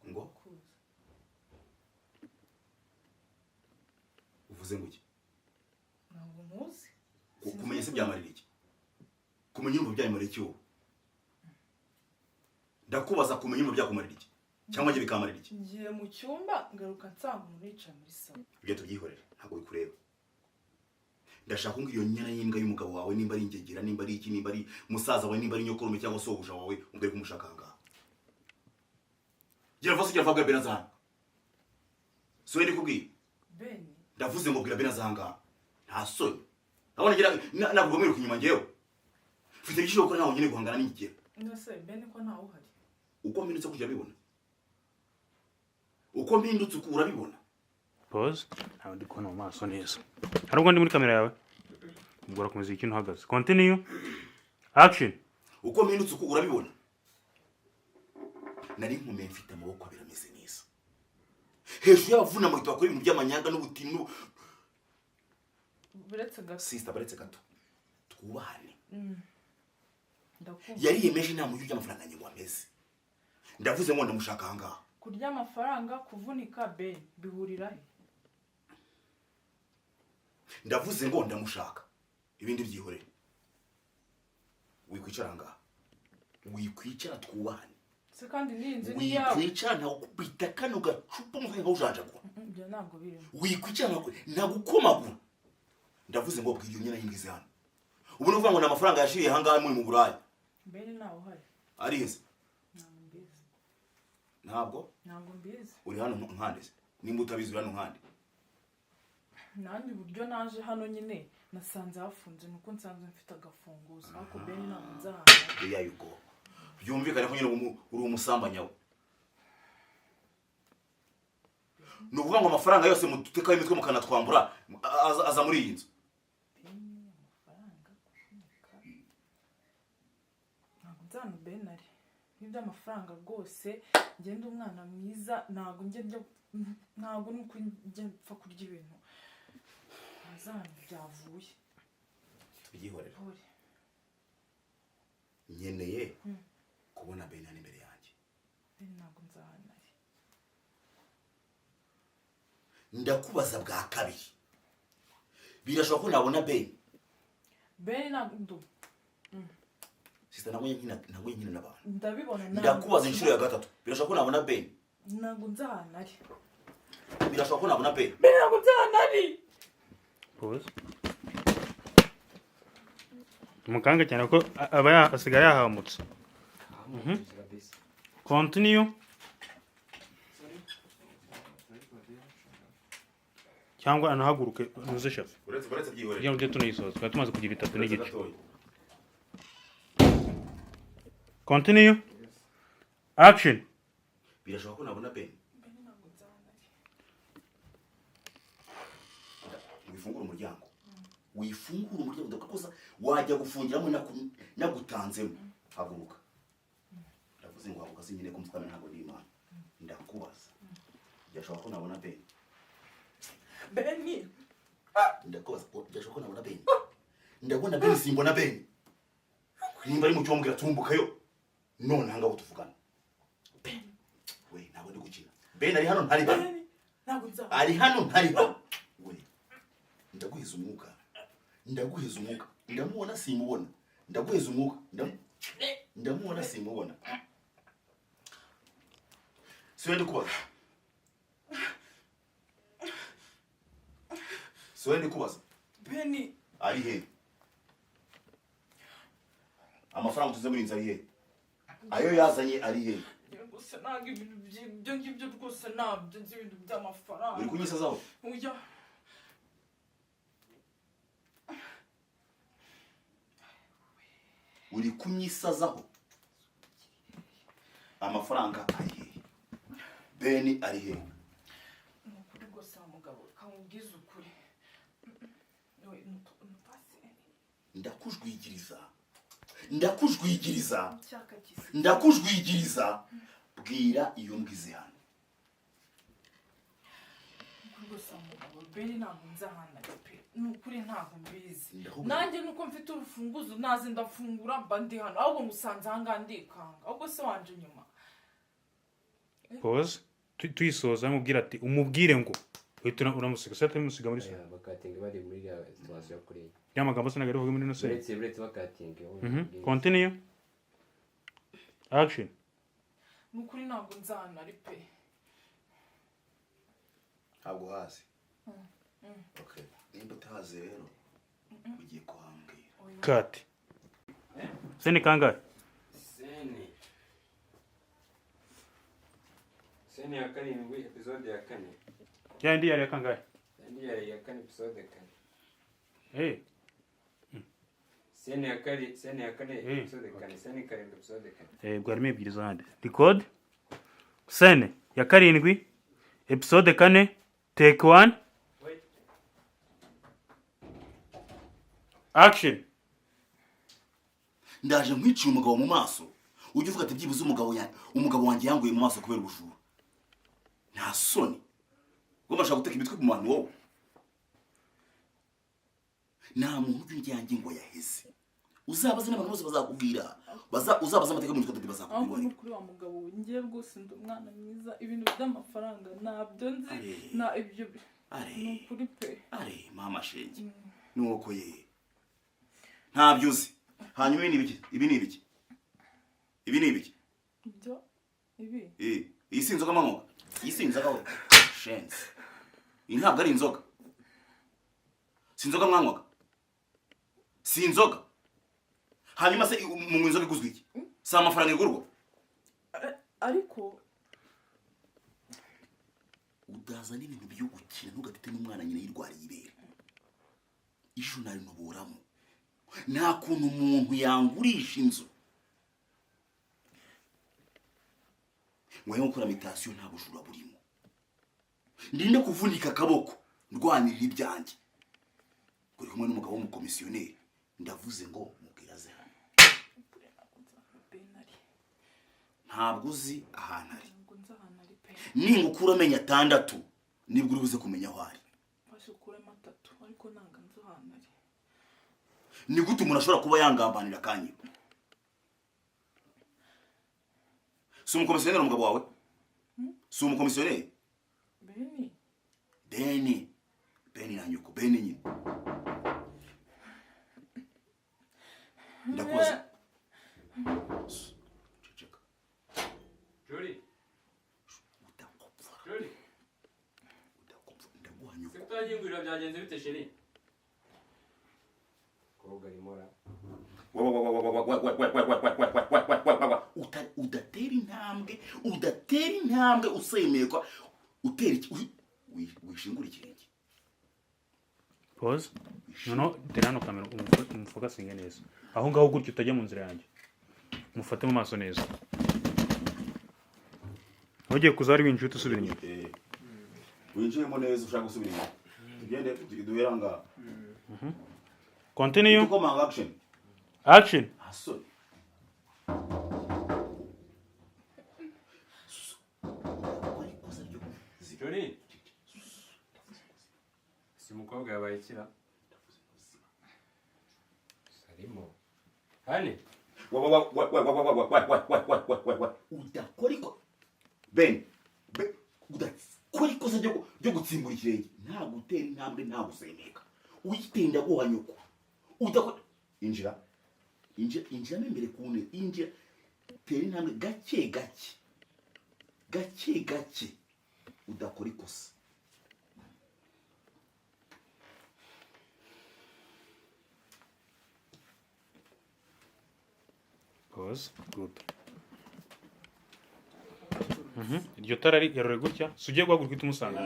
Ngo uvuze ngo iki? Ntabwo muzi. byayimara iki wowe ndakubaza kumenya ibintu byakumarira iki cyangwa ngiye bikamarira iki ngiye mu cyumba ngaruka nsanga umuntu yicaye muri salo ibyo tubyihorera ntabwo bikureba ndashaka ngo iyo nyana y'imbwa y'umugabo wawe nimba ari ingegera nimba ari iki nimba ari musaza wawe nimba ari nyokorume cyangwa sobuja wawe umbere kumushaka ngaha gira vuba gira vuba Benazanga Soye ndikubwiye Beni ndavuze ngo bwira Benazanga nta soni abona gira nabwo mwiruka inyuma ngewe mfite igishoro ko nawe nyine guhangana n'ingegera nose Beni ko ntawe uhari uko mpindutse kujya bibona uko mpindutse ukura bibona pause ntawe ndi kubona mu maso neza hari ubwo ndi muri kamera yawe ubwo komeza ikintu uhagaze continue action uko mpindutse ukura bibona nari nkumeye mfite amaboko abiri ameze neza hejuru y'abavuna mu bakora ibintu by'amanyanga n'ubutinu buretse gato sister baretse gato twubahane ndakumva yari yemeje inama y'uburyo amafaranga ngiye ameze ndavuze ngo ndamushaka hangaha kurya amafaranga kuvunika Beni bihurira he ndavuze ngo ndamushaka ibindi byihorere wikwicara hangaha wikwicara twubahane se kandi n'inzu ni yawe wikwicara ntago kubita kano gacupa mu kanya ujajagura ibyo ntabwo birimo wikwicara nagukomagura ndavuze ngo bw'iyo nyana y'ingize hano ubu nuvuga ngo n'amafaranga yashiriye hangaha muri mu Burayi Beni nawe uhari ari hese ntabwo mbizi ntabwo mbizi uri hano nkandese nimba utabizi uri hano nkande nanjye uburyo naje hano nyine nasanze hafunze nuko nsanze mfite agafunguzo ariko Beni ntabwo nzahana there you go byumvikane ko nyine uri umusambanyawe nuvuga ngo amafaranga yose muteka imitwe mukanatwambura aza muri iyi nzu ntabwo Beni ari n'ibyo amafaranga rwose ngenda umwana mwiza ntabwo nuko njya mpfa kurya ibintu azana byavuye tubyihorera nkeneye kubona Beni hano imbere yanjye Beni ntabwo nzahana ari ndakubaza bwa kabiri birashoboka ko nabona Beni ntabwo sister ntabwo nkina n'abantu ndabibona ndakubaza inshuro ya gatatu birashoboka ko nabona Beni ntabwo nzahana ari birashoboka ko nabona Beni ntabwo nzahana ari pause mukanga cyane ko aba asigaye yahamutse continue cyangwa anahaguruke nuze chef uretse byihorera kugira ngo tujye tunayisoza twari tumaze kugira itatu n'igice continue action birashoboka ko nabona Beni wifungura umuryango ndakoza wajya gufungiramo nagutanzemo haguruka ndavuze ngo haguruka sinyine ko mfukana ntabwo ndi Imana ndakubaza byashoboka ko nabona Beni ndakubaza byashoboka ko nabona Beni ndabona Beni simbona Beni nimba ari mu cyombo iratumbukayo none hanga butuvugana we ntabwo ndi gukina Beni ari hano ntari hano ari hano ntari hano we ndaguhiza umwuka ndamubona simubona ndaguhiza umwuka ndamubona simubona Soye ndikubaza Beni ari he amafaranga tuze muri inzu ari he ayo yazanye ari he gusa ntabwo ibyo ngibyo rwose ntabyo nzi ibintu by'amafaranga uri kunyisazaho uri kunyisazaho amafaranga ari he Beni ari he ukuri rwose wa mugabo kamubwiza ukuri ndakujwigiriza bwira iyo mbwize hano rwose wa mugabo Beni ntabwo nzahana pe nukuri ntabwo mbizi nanjye nuko mfite urufunguzo naze ndafungura mba ndi hano ahubwo musanze ahangaha ndikanga ahubwo se wanje nyuma pause tuyisoza mubwira ati umubwire ngo uhita uramusiga se atamusiga muri salo bakatinga bari muri ya situation kuri ya magambo se nagari vuga muri no se uretse bakatinga continue action nukuri ntabwo nzahana ari pe ntabwo hasi okay nimba utahaze rero ugiye kuhambwira cut seni kangahe seni ya karindwi episode ya 4 yandi yari kangahe yandi yari ya 4 episode 4 seni ya 4 episode 4 seni karindwi episode 4 bwarimo ebyiri zande record seni ya karindwi episode 4 take 1 action ndaje nkwiciye umugabo mu maso ujye uvuga ati byibuze umugabo wanjye yanguye mu maso kubera ubujura nta soni ngo bashaka guteka imitwe mu bantu wowe nta muntu ujyanjye ngo yaheze uzabaze n'abantu bose bazakubwira uzabaze amateka mu mitwe bazakubwira aho kuri wa mugabo ngiye rwose ndi umwana mwiza ibintu by'amafaranga ntabyo nzi na ibyo nukuri pe mama shenge nuko ye ntabyo uzi hanyuma ibi ni ibiki ibyo ibi iyi si inzoga manywa iyi si inzoga we shenzi iyi ntabwo ari inzoga si inzoga mwanywaga si inzoga hanyuma se mu inzoga iguzwe iki si amafaranga igurwa ariko udaza n'ibintu byo gukina ntugatete n'umwana nyine yirwariye ibere ejo nari nuburamo nta kuntu umuntu yangurisha inzu ngo yo gukora imitation nta bujura burimo ndinde kuvunika akaboko ndwanirira ibyanjye kuri kumwe n'umugabo w'umukomisiyoneri ndavuze ngo mubwiraze hano ntabwo uzi ahantu ari ninga ukura amenya 6 nibwo uri buze kumenya aho ari bashukure 3 ariko nanga nzi ahantu ari ni gute umuntu ashobora kuba yangambanira kanyiba si umukomisiyoneri umugabo wawe si umukomisiyoneri Beni na nyuko Beni nyine ndakubaza ceceka Jori utakopfa ndaguha nyuko sekutagingurira byagenze bite sheri koga rimora udatera intambwe usemekwa utera wishingura ikirenge pause no terano kamera umufokasinge neza aho ngaho gutyo utajya mu nzira yanjye mufate mu maso neza ugiye kuzari winjute usubira inyuma winjiyemo neza ushaka gusubira inyuma tugende duheranga continue action action Jori si mukobwa yabaye kira sarimo hane udakora iko Ben udakora ikosa ryo gutsimbura ikirenge nta gutera intambwe nta gusemeka uyitenda guhanyuko udakora injira imbere kune injira tera intambwe gake udakora ikosa pause good iryo tara yarore gutya sugiye guhaguruka itumusanga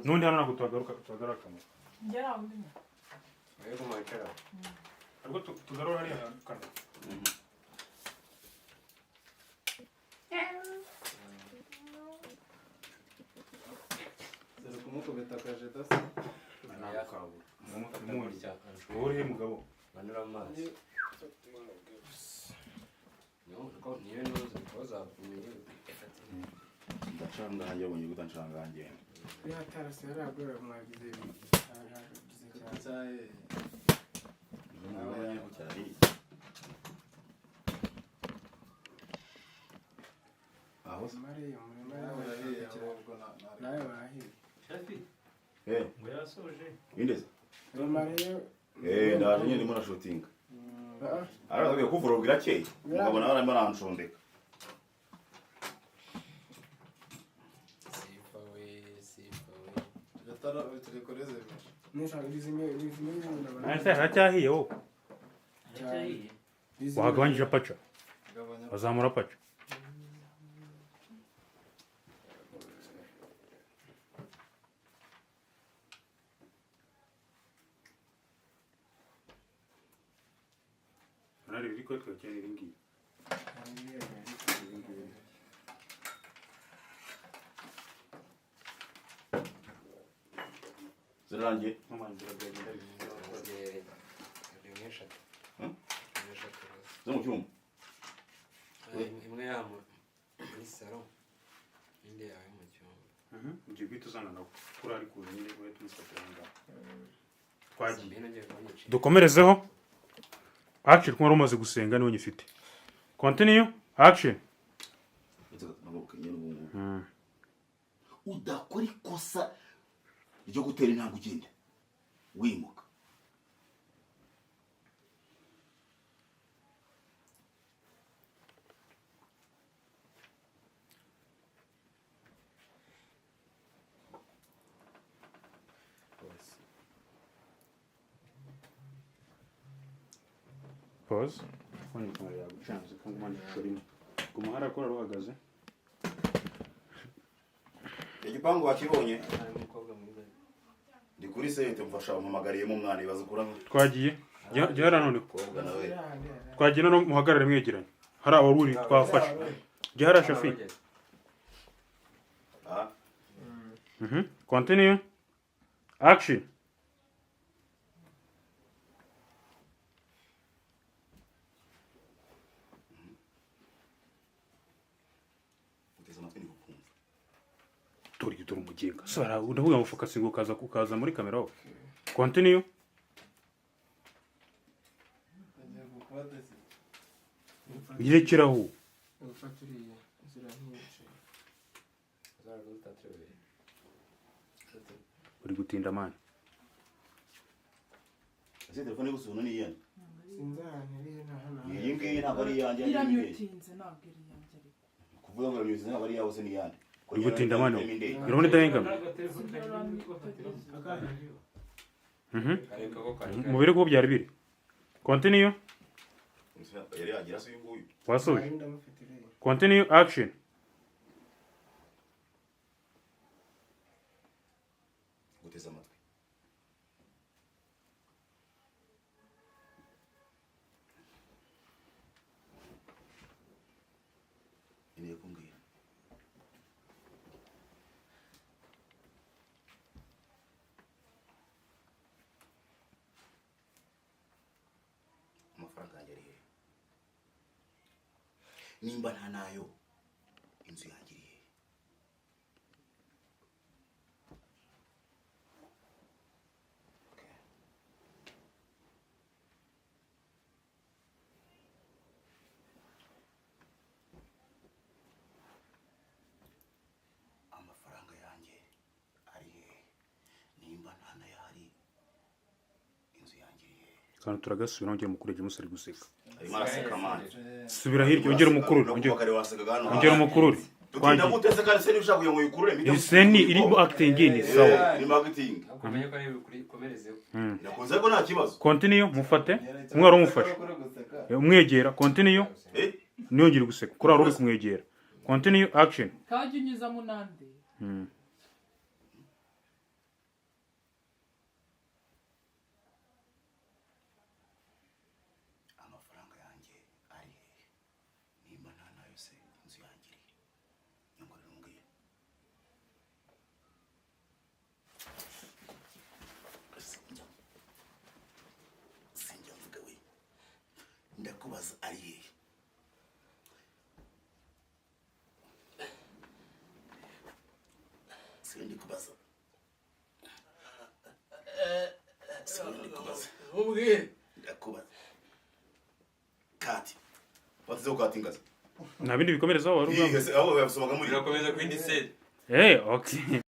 nundi hano ntabwo tuhagaruka ngera undi ayo kumacara ariko tugarura hariya kana zero kumukubita kaje dasa uri mugabo manura amazi ko niyo nuzo koza kumire ndacanga yabonye gutanshanga ngende ya tarase yaragora mwagize cyane nabonye cyari aho Mariya muri nawe wahiye ngo yasoje indeze Romariyo ndaje nyine ndimo na shooting arabiye kuvura birakeye ngabona arimo aranshondeka haracyahiye wowe wagabanyije paca wazamura paca nari biri ko twakira iringi zirangiye zo mu cyumba imwe yamu muri salo indi yawe mu cyumba ugiye guhita uzana nawe kuri ari kure nyine we tumufatira ngaho twagiye dukomerezeho action kumara umaze gusenga niwe nyifite continue action udakora ikosa ryo gutera intambwe ugenda wimuka pause phone kamera yagucanze kangumana shorimo kumahara kora ruhagaze igipangu wakibonye ndi kuri sente mfasha umumagariyemo umwana ibaza kuramo twagiye jyara none twagiye no muhagarare mwegeranye hari abaruri twafasha jyara shafi continue action turi umugenga sara ndavuga ngo focus ngo kaza muri kamera ho continue yirekeraho ufatiriye zira nyinshi uri gutinda mani ese telefone gusubona ni yandi sinzaniriye na hano iyi ngiyi ntabwo ari yanjye iranyutinze ntabwo iri yanjye ariko kuvuga ngo nyutinze ntabwo ari yawe se ni yandi uri gutinda mani irone dahingama mubere ko byari biri continue yari yagira se nguyu wasoje continue action guteza amatwi ine kumbwira amafaranga yanjye ari hehe nimba nta nayo inzu yanjye iri hehe amafaranga yanjye ari hehe nimba nta nayo ahari inzu yanjye iri hehe kandi turagasubira ngere mukurege musari guseka arimo araseka mani subira hirya ongera umukurure ongera umukurure tugenda gutese kandi se nibishaka kugira ngo yikurure iseni irimo acting ni sawa ni marketing umenye ko ari komerezeho nakunze ko nta kibazo continue mufate umwaro umufashe umwegera continue niyongere guseka kuri uri kumwegera continue action kajya unyuza munande amafaranga yanjye ari hehe nimba nta nayo se inzu yanjye iri nyongorera umbwire sinjya mvuga we ndakubaza ari hehe sindi kubaza sindi kubaza ubwire ndakubaza kati watize ukati ingazi nta bindi bikomerezaho wari ugamba aho yasomaga muri birakomeza kwindi set okay